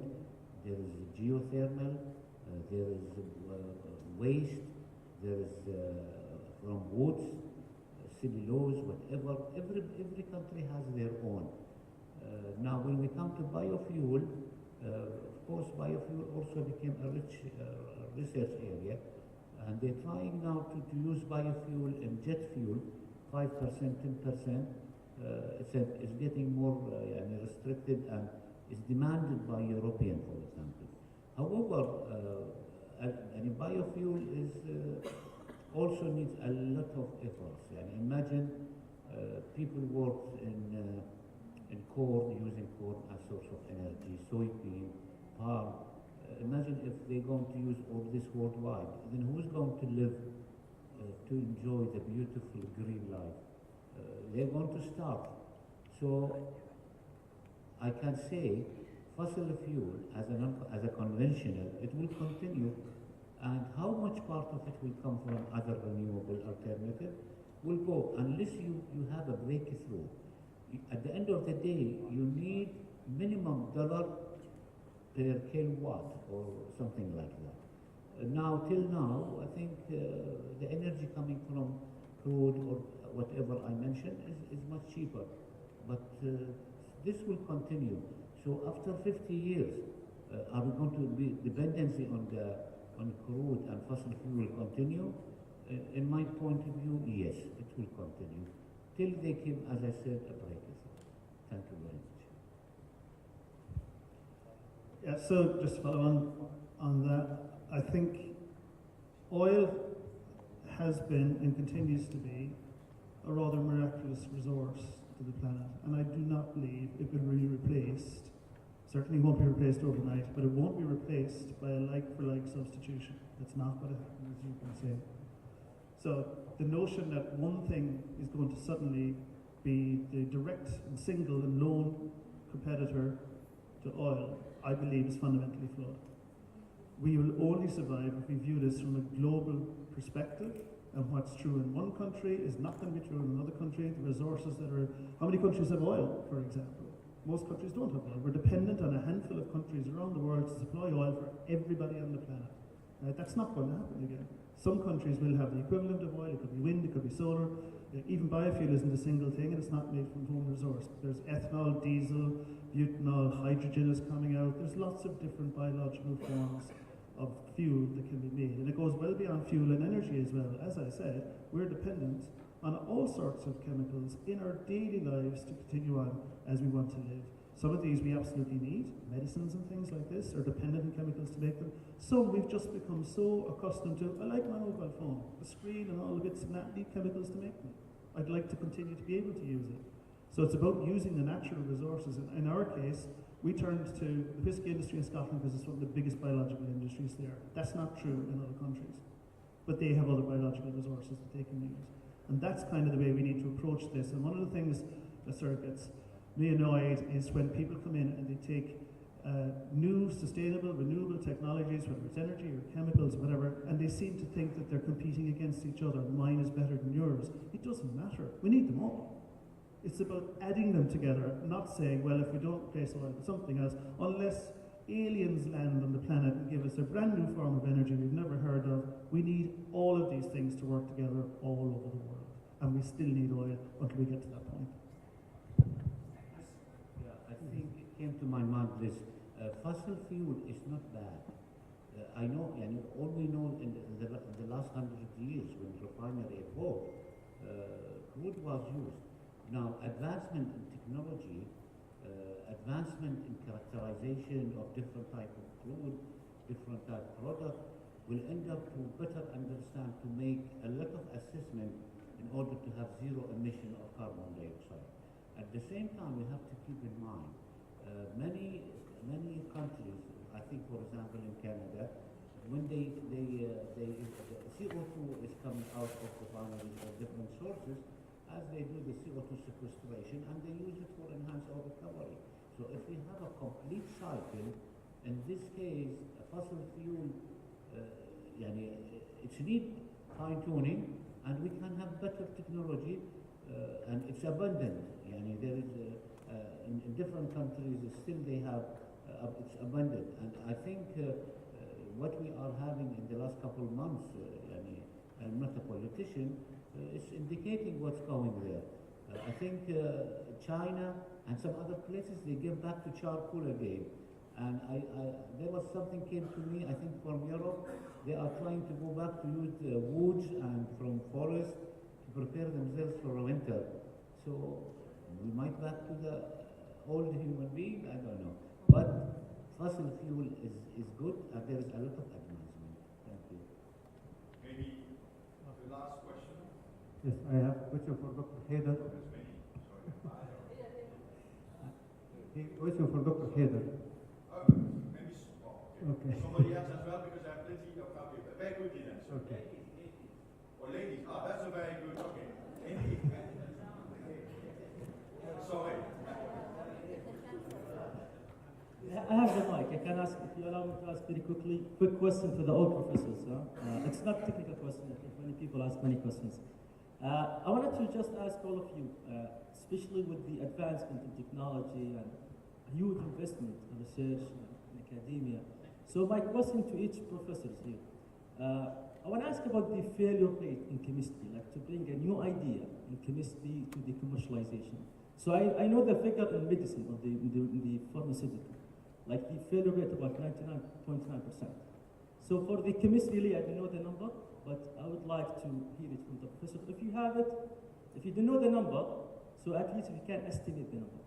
there is geothermal, there is waste, there is from woods, cellulose, whatever. Every country has their own. Now when we come to biofuel, of course biofuel also became a rich research area, and they're trying now to use biofuel and jet fuel, 5%, 10%. It's getting more restricted and is demanded by European, for example. However, biofuel is also needs a lot of efforts. Imagine people work in corn, using corn as source of energy, soybean, palm. Imagine if they're going to use all this worldwide, then who's going to live to enjoy the beautiful green life? They're going to starve. So I can say fossil fuel as a conventional, it will continue, and how much part of it will come from other renewable alternative will go, unless you have a breakthrough. At the end of the day, you need minimum $1 per kilowatt or something like that. Now, till now, I think the energy coming from crude or whatever I mentioned is much cheaper. But this will continue. So after 50 years, are we going to be dependency on crude and fossil fuel continue? In my point of view, yes, it will continue till they came, as I said, a breakthrough. Thank you very much. Yeah, so just to follow on that, I think oil has been and continues to be a rather miraculous resource to the planet, and I do not believe it will be replaced. Certainly won't be replaced overnight, but it won't be replaced by a like-for-like substitution. That's not going to happen, as you can say. So the notion that one thing is going to suddenly be the direct and single and lone competitor to oil, I believe, is fundamentally flawed. We will only survive if we view this from a global perspective, and what's true in one country is not going to be true in another country. The resources that are, how many countries have oil, for example? Most countries don't have oil. We're dependent on a handful of countries around the world to supply oil for everybody on the planet. That's not going to happen again. Some countries will have the equivalent of oil. It could be wind, it could be solar. Even biofuel isn't a single thing, and it's not made from home resource. There's ethanol, diesel, butanol, hydrogen is coming out. There's lots of different biological forms of fuel that can be made. And it goes well beyond fuel and energy as well. As I said, we're dependent on all sorts of chemicals in our daily lives to continue on as we want to live. Some of these we absolutely need. Medicines and things like this are dependent on chemicals to make them. Some we've just become so accustomed to. I like my mobile phone. The screen and all the bits and that need chemicals to make them. I'd like to continue to be able to use it. So it's about using the natural resources. In our case, we turned to the whiskey industry in Scotland because it's one of the biggest biological industries there. That's not true in other countries. But they have other biological resources that they can use. And that's kind of the way we need to approach this. And one of the things that sort of gets me annoyed is when people come in and they take new, sustainable, renewable technologies, whether it's energy or chemicals or whatever, and they seem to think that they're competing against each other. Mine is better than yours. It doesn't matter. We need them all. It's about adding them together, not saying, well, if we don't replace oil with something else, unless aliens land on the planet and give us a brand new form of energy we've never heard of. We need all of these things to work together all over the world. And we still need oil until we get to that point. Yeah, I think it came to my mind this fossil fuel is not bad. I know, and all we know in the last 100 years when refinery evolved, crude was used. Now, advancement in technology, advancement in characterization of different type of crude, different type of product, will end up to better understand, to make a lot of assessment in order to have zero emission of carbon dioxide. At the same time, we have to keep in mind, many countries, I think for example in Canada, when they CO2 is coming out of refineries or different sources, as they do the CO2 sequestration, and they use it for enhanced oil recovery. So if we have a complete cycle, in this case, a fossil fuel, it's need fine-tuning, and we can have better technology, and it's abundant. There is in different countries still they have it's abundant, and I think what we are having in the last couple of months, I'm not a politician, is indicating what's going there. I think China and some other places, they get back to charcoal again. And there was something came to me, I think from Europe, they are trying to go back to use woods and from forest to prepare themselves for winter. So we might back to the old human being, I don't know. But fossil fuel is good, and there is a lot of advancement. Thank you. Maybe the last question. Yes, I have a question for Dr. Haider. Question for Dr. Haider. Maybe Okay. somebody else as well, because I have plenty of coffee. Very quickly then. Okay. Or ladies. That's a very good. Okay. Sorry. I have the mic. I can ask, if you allow me to ask very quick question for the old professors. It's not a technical question. I think many people ask many questions. I wanted to just ask all of you, especially with the advancement in technology and huge investment in research and academia. So my question to each professor here, I want to ask about the failure rate in chemistry, like to bring a new idea in chemistry to the commercialization. So I know the figure in medicine or in the pharmaceutical, like the failure rate about 99.9%. So for the chemistry, really, I don't know the number, but I would like to hear it from the professor. If you have it, if you don't know the number, so at least we can estimate the number.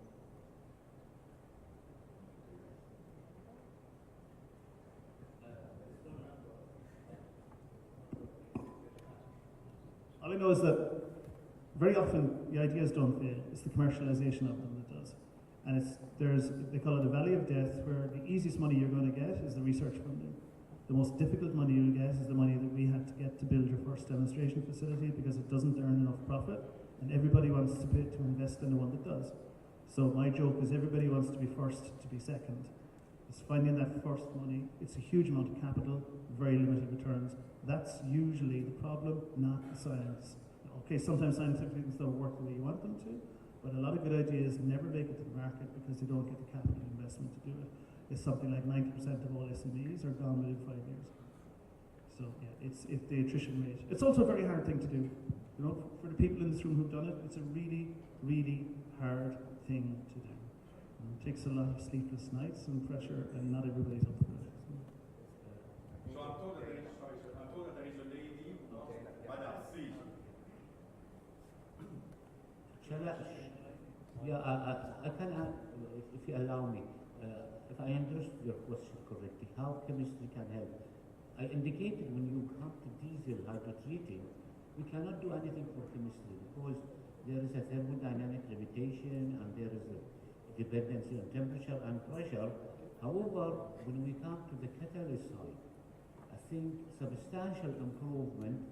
All I know is that very often the ideas don't fail. It's the commercialization of them that does. And they call it a valley of death, where the easiest money you're going to get is the research funding. The most difficult money you'll get is the money that we had to get to build your first demonstration facility, because it doesn't earn enough profit, and everybody wants to invest in the one that does. So my joke is everybody wants to be first to be second. It's finding that first money. It's a huge amount of capital, very limited returns. That's usually the problem, not the science. Okay, sometimes scientific things don't work the way you want them to, but a lot of good ideas never make it to the market because they don't get the capital investment to do it. It's something like 90% of all SMEs are gone within 5 years. So yeah, it's the attrition rate. It's also a very hard thing to do. You know, for the people in this room who've done it, it's a really, really hard thing to do. It takes a lot of sleepless nights and pressure, and not everybody's up for it. So I'm told that there is, sorry, sir, I'm told that there is a lady, Madam, please. Shall I? Yeah, I can add, if you allow me. If I understood your question correctly, how chemistry can help? I indicated when you come to diesel hydrotreating, we cannot do anything for chemistry because there is a thermodynamic limitation and there is a dependency on temperature and pressure. However, when we come to the catalyst side, I think substantial improvement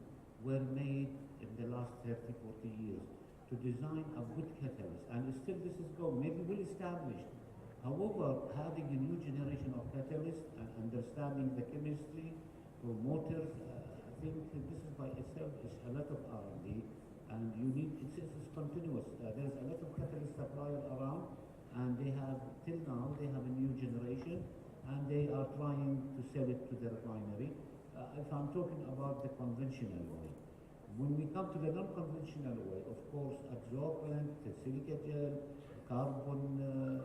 were made in the last 30, 40 years to design a good catalyst, and still this is going, maybe well established. However, having a new generation of catalysts and understanding the chemistry for motors, I think this is by itself is a lot of R&D, and you need, it's continuous. There's a lot of catalyst suppliers around, and they have, till now, they have a new generation, and they are trying to sell it to the refinery. If I'm talking about the conventional way, when we come to the non-conventional way, of course, adsorbent, silica gel, carbon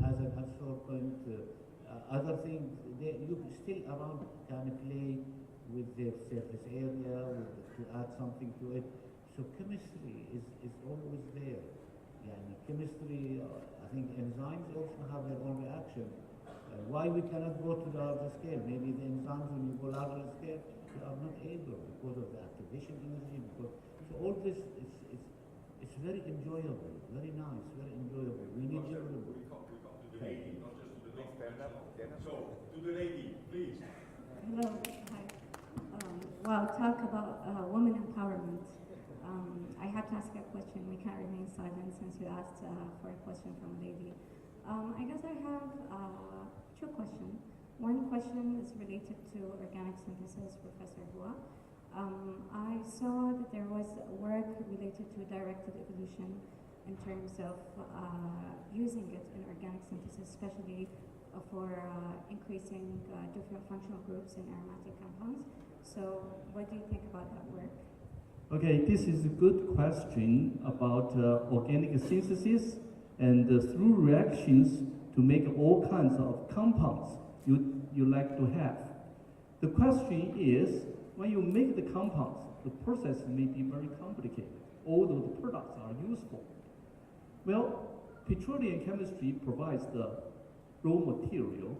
as an adsorbent, other things, you still around can play with their surface area, to add something to it. So chemistry is always there. Chemistry, I think enzymes also have their own reaction. Why we cannot go to the larger scale? Maybe the enzymes, when you go larger scale, they are not able because of the activation energy. So all this it's very enjoyable, very nice, very enjoyable. We need to. We come to the lady, not just to the next panel. So to the lady, please. Hello, hi. Well, talk about women empowerment. I have to ask a question. We can't remain silent since you asked for a question from a lady. I guess I have two questions. One question is related to organic synthesis, Professor Hua. I saw that there was work related to directed evolution in terms of using it in organic synthesis, especially for increasing different functional groups in aromatic compounds. So what do you think about that work? Okay, this is a good question about organic synthesis and through reactions to make all kinds of compounds you like to have. The question is, when you make the compounds, the process may be very complicated, although the products are useful. Well, petroleum chemistry provides the raw material.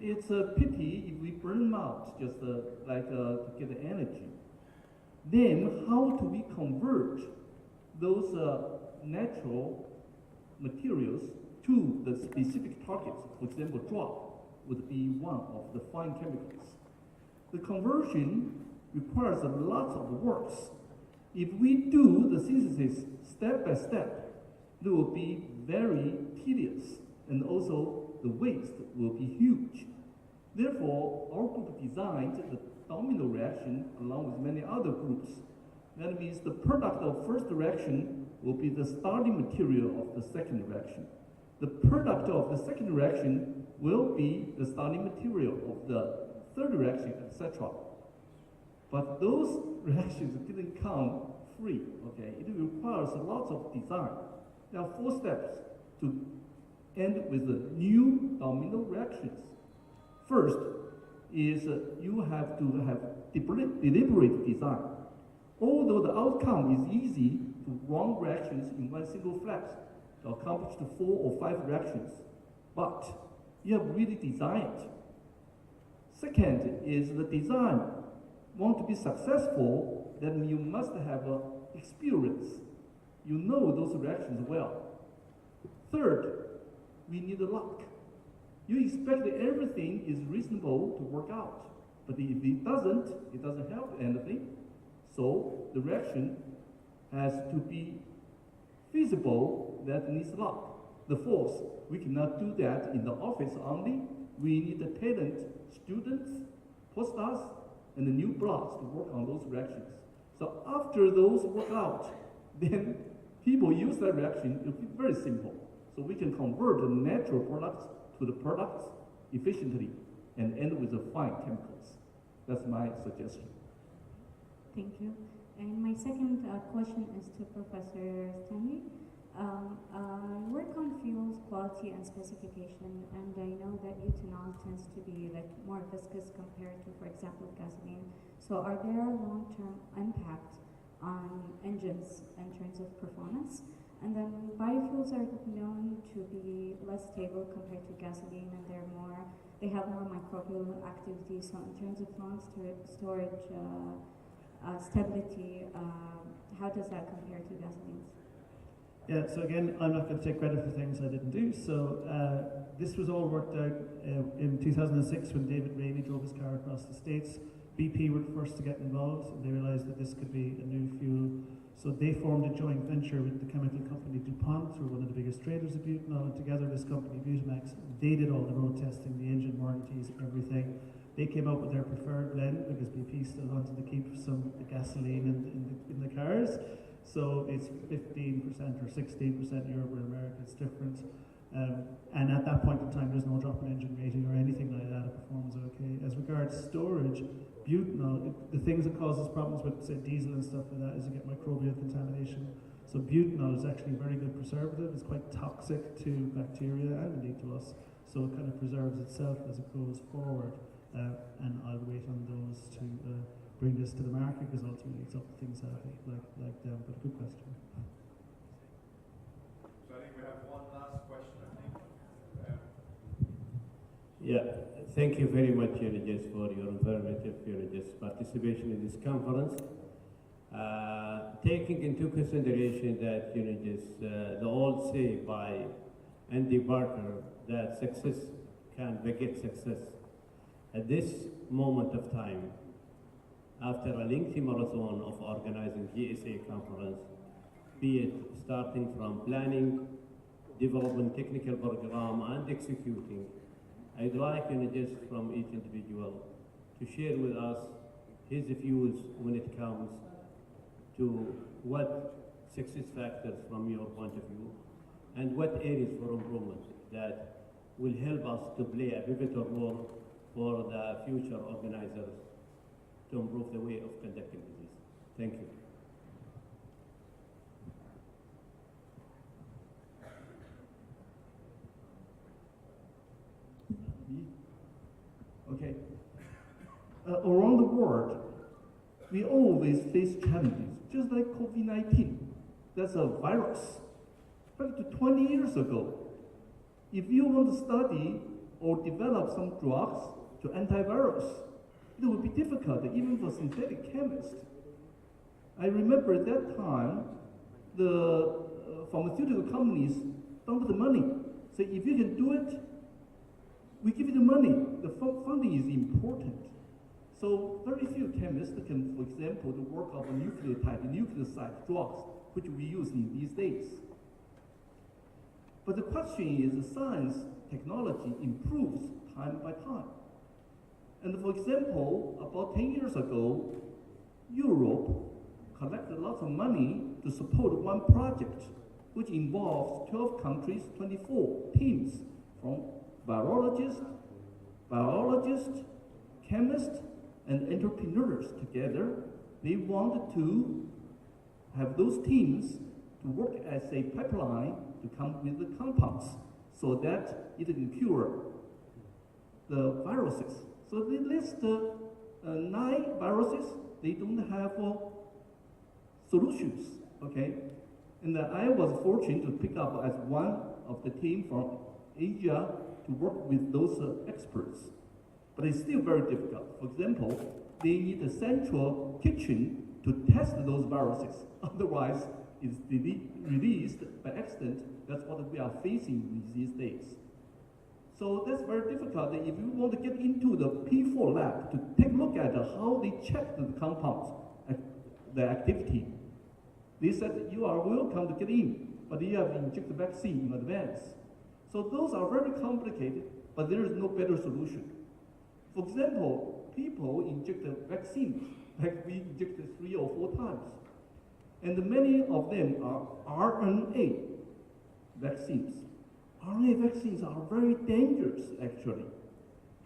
It's a pity if we burn them out just to get the energy. Then how do we convert those natural materials to the specific targets? For example, drug would be one of the fine chemicals. The conversion requires a lot of works. If we do the synthesis step by step, it will be very tedious, and also the waste will be huge. Therefore, our group designed the domino reaction along with many other groups. That means the product of first reaction will be the starting material of the second reaction. The product of the second reaction will be the starting material of the third reaction, etc. But those reactions didn't come free, okay? It requires a lot of design. There are 4 steps to end with the new domino reactions. First is you have to have deliberate design. Although the outcome is easy to run reactions in one single flash to accomplish the 4 or 5 reactions, but you have really designed it. Second is the design. Want to be successful, then you must have experience. You know those reactions well. Third, we need luck. You expect that everything is reasonable to work out, but if it doesn't help anything. So the reaction has to be feasible, that needs luck. The fourth, we cannot do that in the office only. We need the talent, students, postdocs, and the new blocks to work on those reactions. So after those work out, then people use that reaction. It'll be very simple. So we can convert the natural products to the products efficiently and end with the fine chemicals. That's my suggestion. Thank you. And my second question is to Professor Stanley. I work on fuels quality and specification, and I know that ethanol tends to be more viscous compared to, for example, gasoline. So are there long-term impacts on engines in terms of performance? And then biofuels are known to be less stable compared to gasoline, and they have more microbial activity. So in terms of long storage stability, how does that compare to gasolines? Yeah, so again, I'm not going to take credit for things I didn't do. So this was all worked out in 2006 when David Rainey drove his car across the States. BP were the first to get involved, and they realized that this could be a new fuel. So they formed a joint venture with the chemical company DuPont, who are one of the biggest traders of butanol, and together this company, Butamax, they did all the road testing, the engine warranties, everything. They came up with their preferred blend because BP still wanted to keep some of the gasoline in the cars. So it's 15% or 16% Europe or America, it's different. And at that point in time, there's no drop in engine rating or anything like that. It performs okay. As regards storage, butanol, the things that causes problems with, say, diesel and stuff like that is you get microbial contamination. So butanol is actually a very good preservative. It's quite toxic to bacteria and indeed to us. So it kind of preserves itself as it goes forward. And I'll wait on those to bring this to the market, because ultimately it's up to things like them. But good question. So I think we have one last question, I think. Yeah, thank you very much, Jess, for your informative participation in this conference. Taking into consideration that, the old say by Andy Barker that success can beget success. At this moment of time, after a lengthy marathon of organizing GCA conference, be it starting from planning, developing technical program, and executing, I'd like, just from each individual to share with us his views when it comes to what success factors from your point of view, and what areas for improvement that will help us to play a pivotal role for the future organizers to improve the way of conducting business. Thank you. Okay. Around the world, we always face challenges, just like COVID-19. That's a virus. Back to 20 years ago, if you want to study or develop some drugs to antivirus, it would be difficult, even for synthetic chemists. I remember at that time, the pharmaceutical companies dumped the money. Say, if you can do it, we give you the money. The funding is important. So very few chemists can, for example, to work on a nucleoside drugs, which we use in these days. But the question is, the science technology improves time by time. And for example, about 10 years ago, Europe collected lots of money to support one project, which involves 12 countries, 24 teams from biologists, chemists, and entrepreneurs together. They wanted to have those teams to work as a pipeline to come with the compounds so that it can cure the viruses. So they list 9 viruses. They don't have solutions, okay? And I was fortunate to pick up as one of the team from Asia to work with those experts. But it's still very difficult. For example, they need a central kitchen to test those viruses. Otherwise, it's released by accident. That's what we are facing these days. So that's very difficult. If you want to get into the P4 lab to take a look at how they check the compounds, the activity, they said you are welcome to get in, but you have to inject the vaccine in advance. So those are very complicated, but there is no better solution. For example, people inject the vaccines, like we injected 3 or 4 times. And many of them are RNA vaccines. RNA vaccines are very dangerous, actually.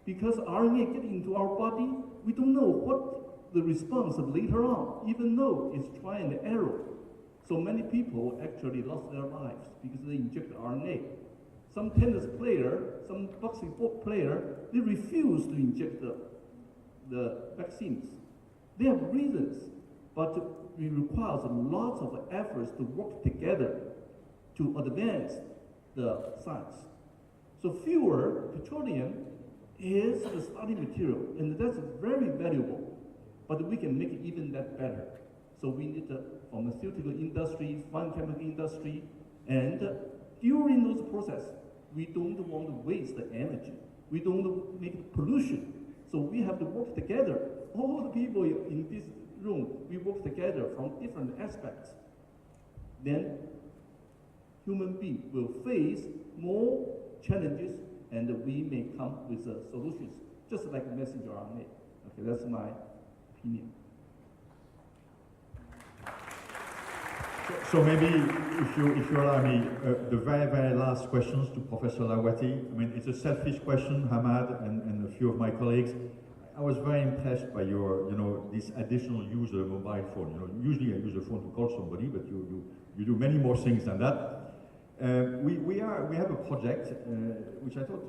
Because RNA gets into our body, we don't know what the response later on, even though it's try and error. So many people actually lost their lives because they inject RNA. Some tennis player, some boxing player, they refuse to inject the vaccines. They have reasons, but it requires lots of efforts to work together to advance the science. So fuel, petroleum, is the starting material, and that's very valuable, but we can make it even that better. So we need the pharmaceutical industry, fine chemical industry, and during those processes, we don't want to waste the energy. We don't want to make pollution. So we have to work together. All the people in this room, we work together from different aspects. Then human beings will face more challenges, and we may come with solutions, just like messenger RNA. Okay, that's my opinion. So maybe, if you allow me, the very last questions to Professor Lawati. I mean, it's a selfish question, Hamad and a few of my colleagues. I was very impressed by your, this additional use of a mobile phone. Usually I use a phone to call somebody, but you do many more things than that. We have a project which I thought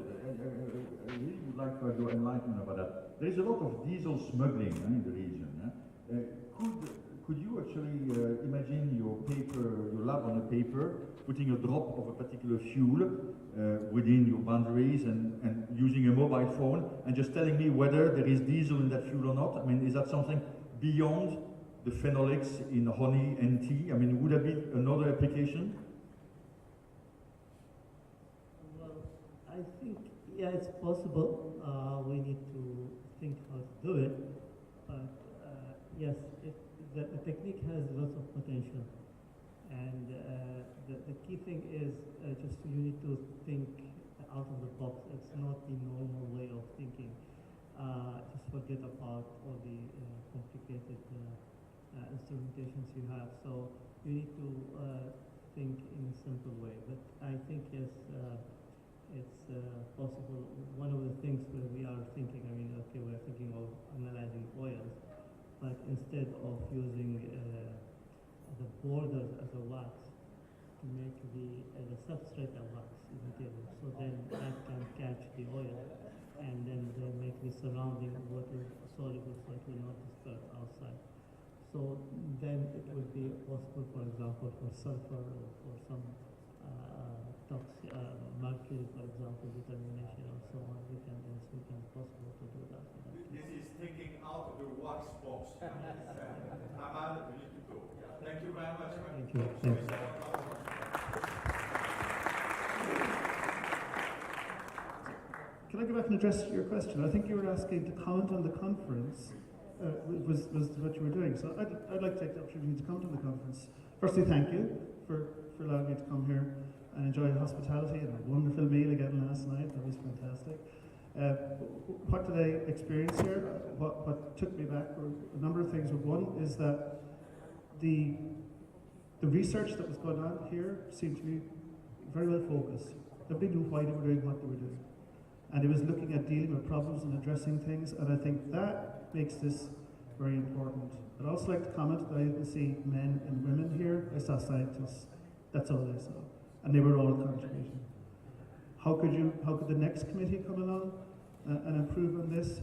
I really would like to have your enlightenment about that. There is a lot of diesel smuggling in the region. Could you actually imagine your lab on a paper, putting a drop of a particular fuel within your boundaries and using a mobile phone and just telling me whether there is diesel in that fuel or not? I mean, is that something beyond the phenolics in honey and tea? I mean, would that be another application? Well, I think, yeah, it's possible. We need to think how to do it. But yes, the technique has lots of potential. And the key thing is just you need to think out of the box. It's not the normal way of thinking. Just forget about all the complicated instrumentations you have. So you need to think in a simple way. But I think, yes, it's possible. One of the things where we are thinking, okay, we're thinking of analyzing oils, but instead of using the borders as a wax, to make the substrate a wax material. So then that can catch the oil and then they make the surrounding water soluble so it will not disperse outside. So then it would be possible, for example, for sulfur or for some mercury, for example, determination and so on. We can possible to do that. This is thinking out of the wax box. Hamad, we need to go. Thank you very much. Thank you. Thanks. Can I go back and address your question? I think you were asking to comment on the conference, was what you were doing. So I'd like to take the opportunity to come to the conference. Firstly, thank you for allowing me to come here and enjoy hospitality and a wonderful meal again last night. That was fantastic. What did I experience here? What took me back were a number of things. One is that the research that was going on here seemed to be very well focused. Everybody knew why they were doing what they were doing. And it was looking at dealing with problems and addressing things, and I think that makes this very important. I'd also like to comment that I didn't see men and women here. I saw scientists. That's all I saw. And they were all contributing. How could the next committee come along and improve on this?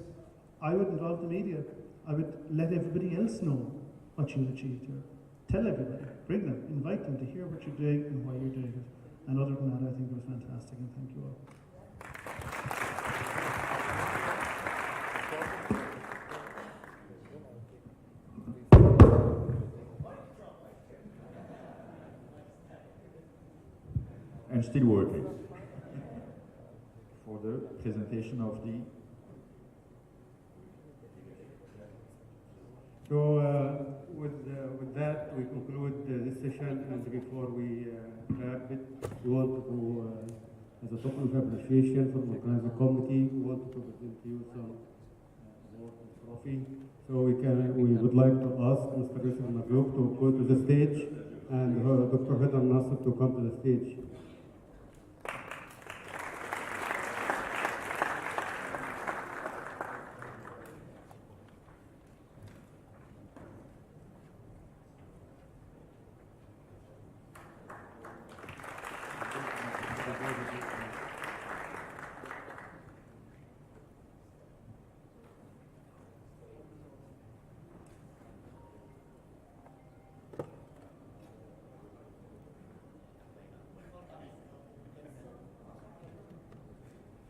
I would involve the media. I would let everybody else know what you've achieved here. Tell everybody, bring them, invite them to hear what you're doing and why you're doing it. And other than that, I think it was fantastic, and thank you all. And still working for the presentation of the. So with that, we conclude this session, and before we wrap it, we want to, as a token of appreciation from the organizing committee, we want to present to you some award and trophy. So we would like to ask Mr. Yusuf Magloub to go to the stage, and Dr. Haidar Nasser to come to the stage.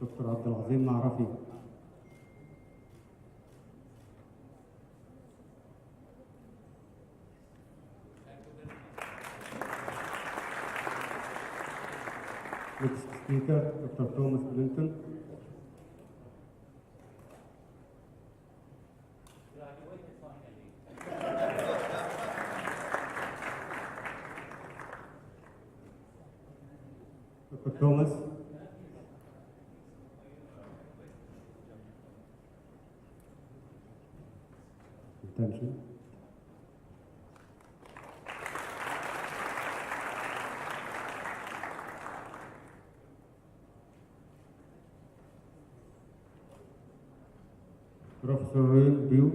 دكتور عبد العظيم معرفي. Next speaker, Dr. Thomas Blinton. Dr. Thomas. Attention. Professor Royal, view.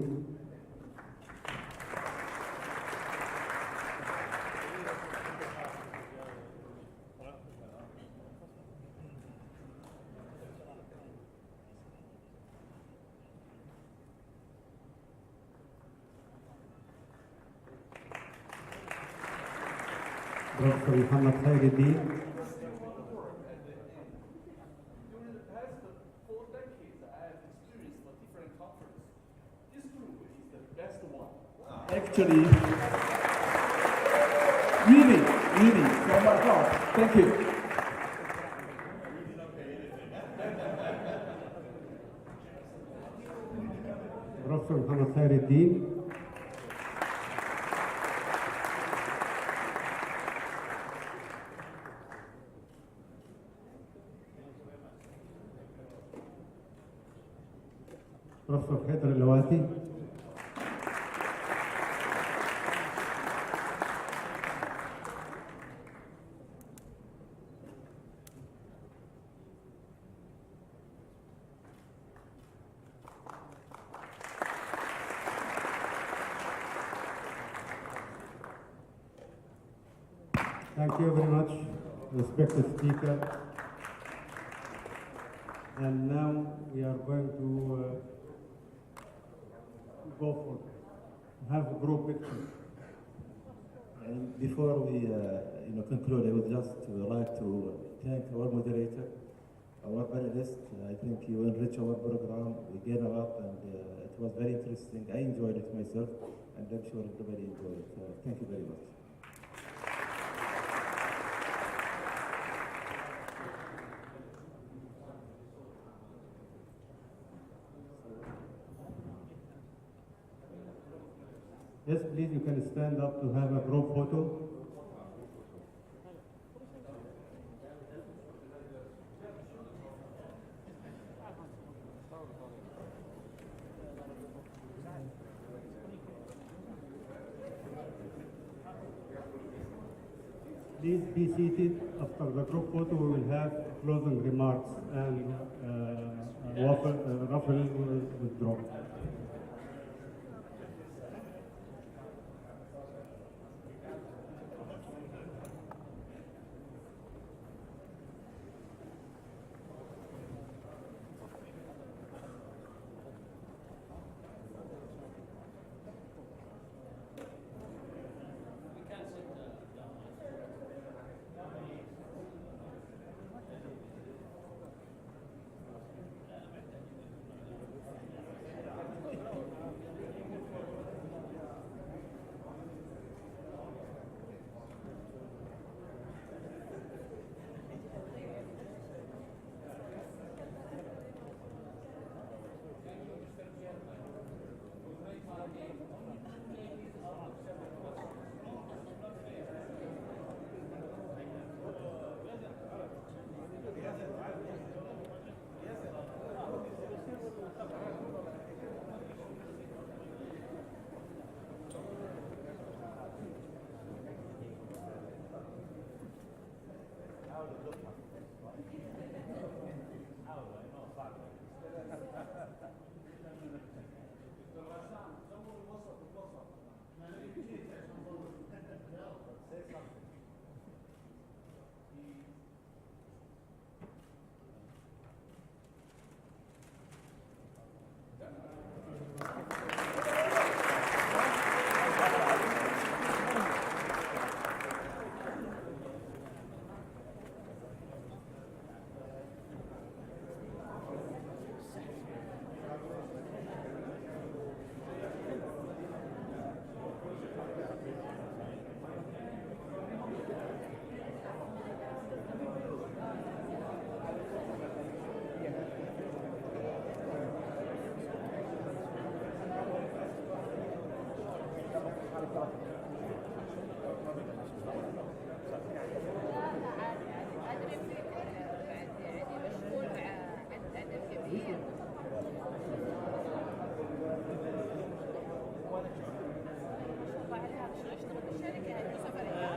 Professor Muhammad Khairuddin. During the past 4 decades, I have experienced a different conference. This group is the best one. Actually, really, from my heart. Thank you. Professor Muhammad Khairuddin. Professor Haider Lawati. Thank you very much, respected speaker. And now we are going to go for have a group picture. And before we conclude, I would just like to thank our moderator, our panelists. I think you enrich our program. We gain a lot, and it was very interesting. I enjoyed it myself, and I'm sure everybody enjoyed it. Thank you very much. Yes, please, you can stand up to have a group photo. Please be seated. After the group photo, we will have closing remarks and raffle withdraw.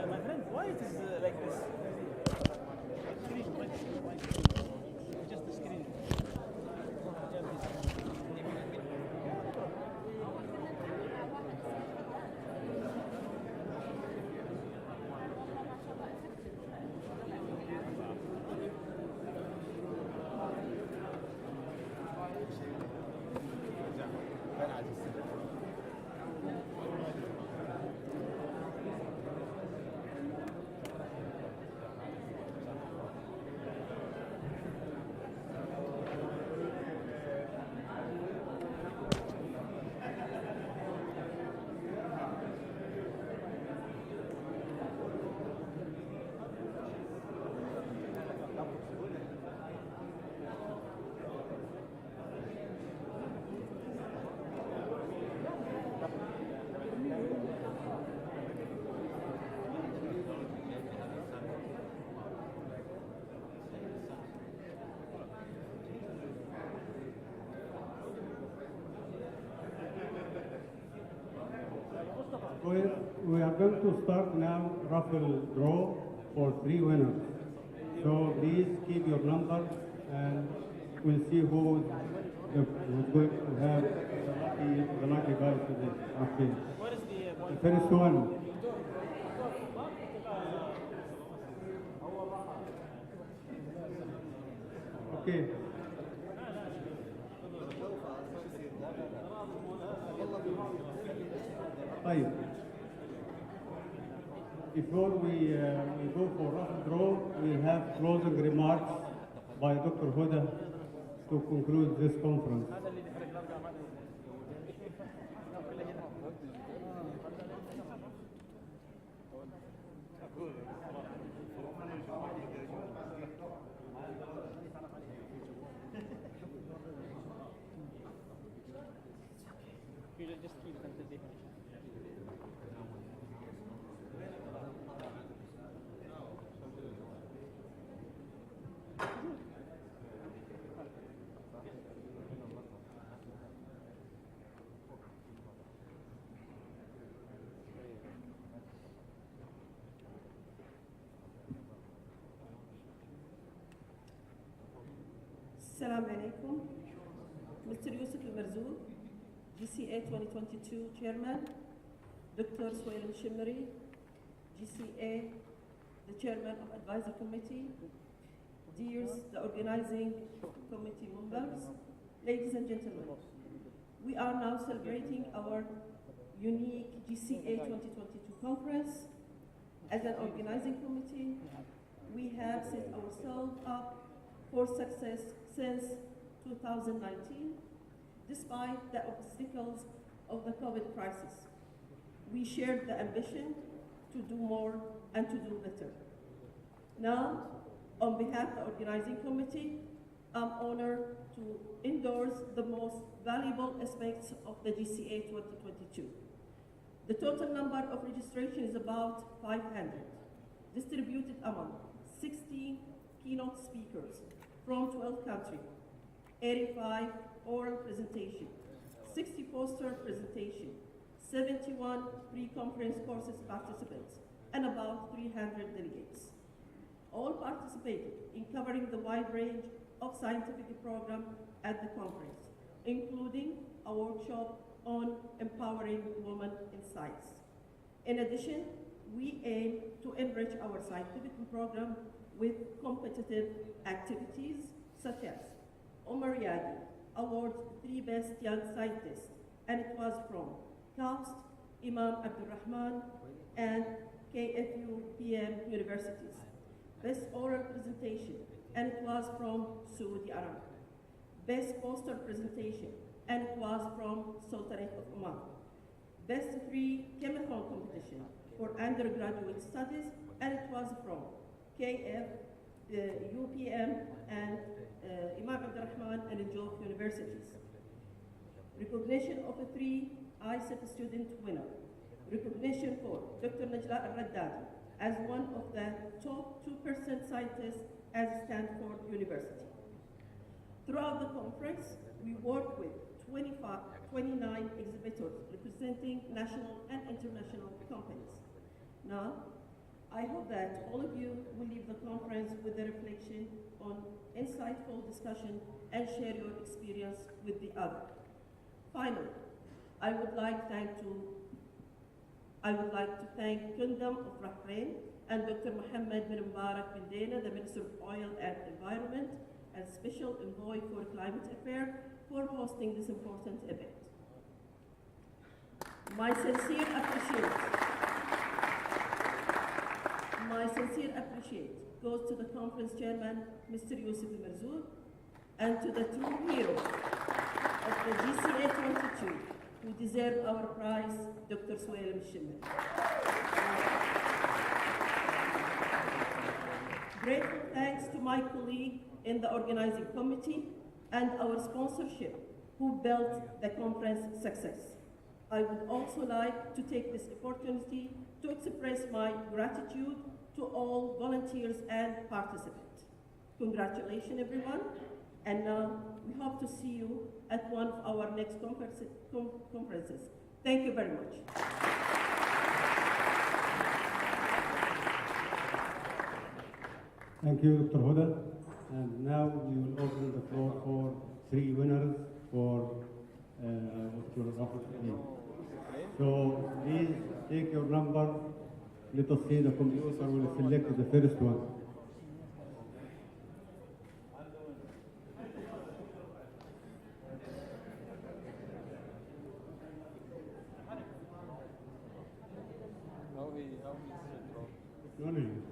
My friend, why it is like this? Screen, just the screen. are going to start now raffle draw for 3 winners. So please keep your number and we'll see who's going to have the lucky guy today. Okay. The first one. Okay. طيب. Before we go for raffle draw, we'll have closing remarks by Dr. Huda to conclude this conference. Assalamu alaikum. Mr. Yusuf Al-Marzouk, GCA 2022 Chairman, Dr. Suhail Al-Shimri, GCA, the Chairman of Advisory Committee, dears the organizing committee members, ladies and gentlemen, we are now celebrating our unique GCA 2022 conference. As an organizing committee, we have set ourselves up for success since 2019, despite the obstacles of the COVID crisis. We shared the ambition to do more and to do better. Now, on behalf of the organizing committee, I'm honored to endorse the most valuable aspects of the GCA 2022. The total number of registration is about 500, distributed among 16 keynote speakers from 12 countries, 85 oral presentation, 60 poster presentation, 71 pre-conference courses participants, and about 300 delegates. All participated in covering the wide range of scientific program at the conference, including a workshop on empowering women in science. In addition, we aim to enrich our scientific program with competitive activities such as Omar Yadi awards 3 best young scientists, and it was from KAUST, Imam Abdulrahman, and KFU PM universities. Best oral presentation, and it was from Saudi Arabia. Best poster presentation, and it was from Sultanate of Oman. Best 3 chemical competition for undergraduate studies, and it was from KF, UPM, and Imam Abdulrahman and Jof universities. Recognition of a 3 ISEP student winner. Recognition for Dr. Najla Al-Raddadi as one of the top 2% scientists at Stanford University. Throughout the conference, we worked with 29 exhibitors representing national and international companies. Now, I hope that all of you will leave the conference with a reflection on insightful discussion and share your experience with the other. Finally, I would like to thank Kingdom of Bahrain and Dr. Mohammed bin Mubarak bin Dena, the Minister of Oil and Environment and Special Envoy for Climate Affairs, for hosting this important event. My sincere appreciation goes to the conference chairman, Mr. Yusuf Al-Marzouk, and to the true heroes of the GCA 22 who deserve our prize, Dr. Suhail Al-Shimri. Grateful thanks to my colleague in the organizing committee and our sponsorship who built the conference success. I would also like to take this opportunity to express my gratitude to all volunteers and participants. Congratulations, everyone. And now we hope to see you at one of our next conferences. Thank you very much. Thank you, Dr. Huda. And now we will open the floor for 3 winners for Dr. Rahul. So please take your number. Let us see, the computer will select the first one. Technology.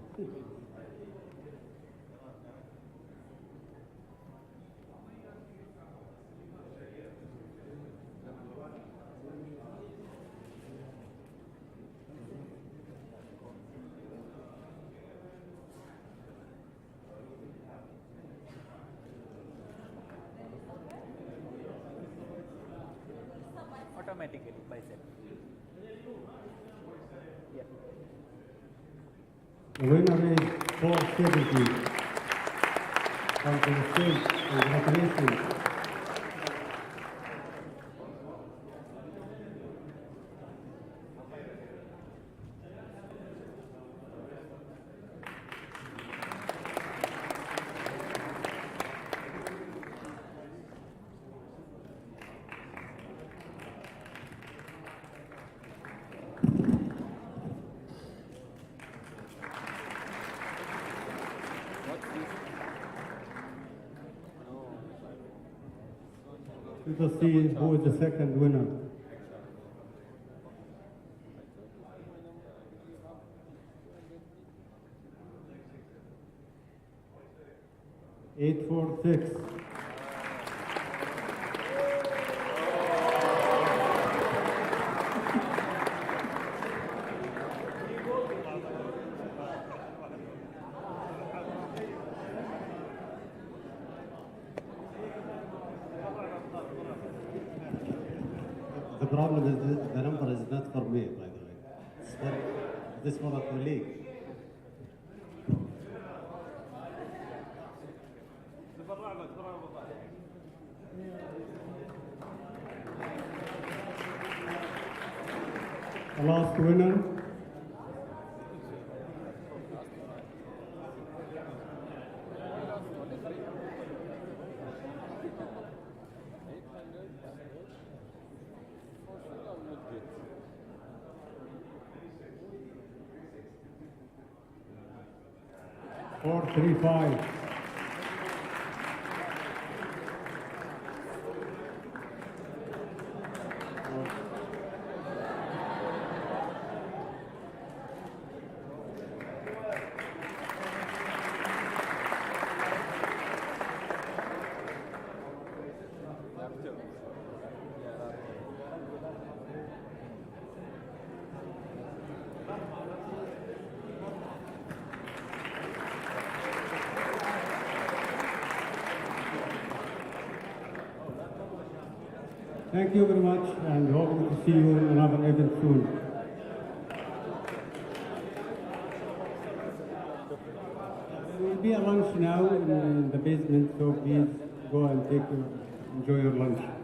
Automatically by itself. Yeah. The winner is 470. Come to the stage. Congratulations. Let us see who is the second winner. Eight, 4, 6. The problem is the number is not for me, by the way. It's for, this for a colleague. The last winner. Four, 3, 5. Thank you very much, and hoping to see you in another event soon. There will be a lunch now in the basement, so please go and enjoy your lunch.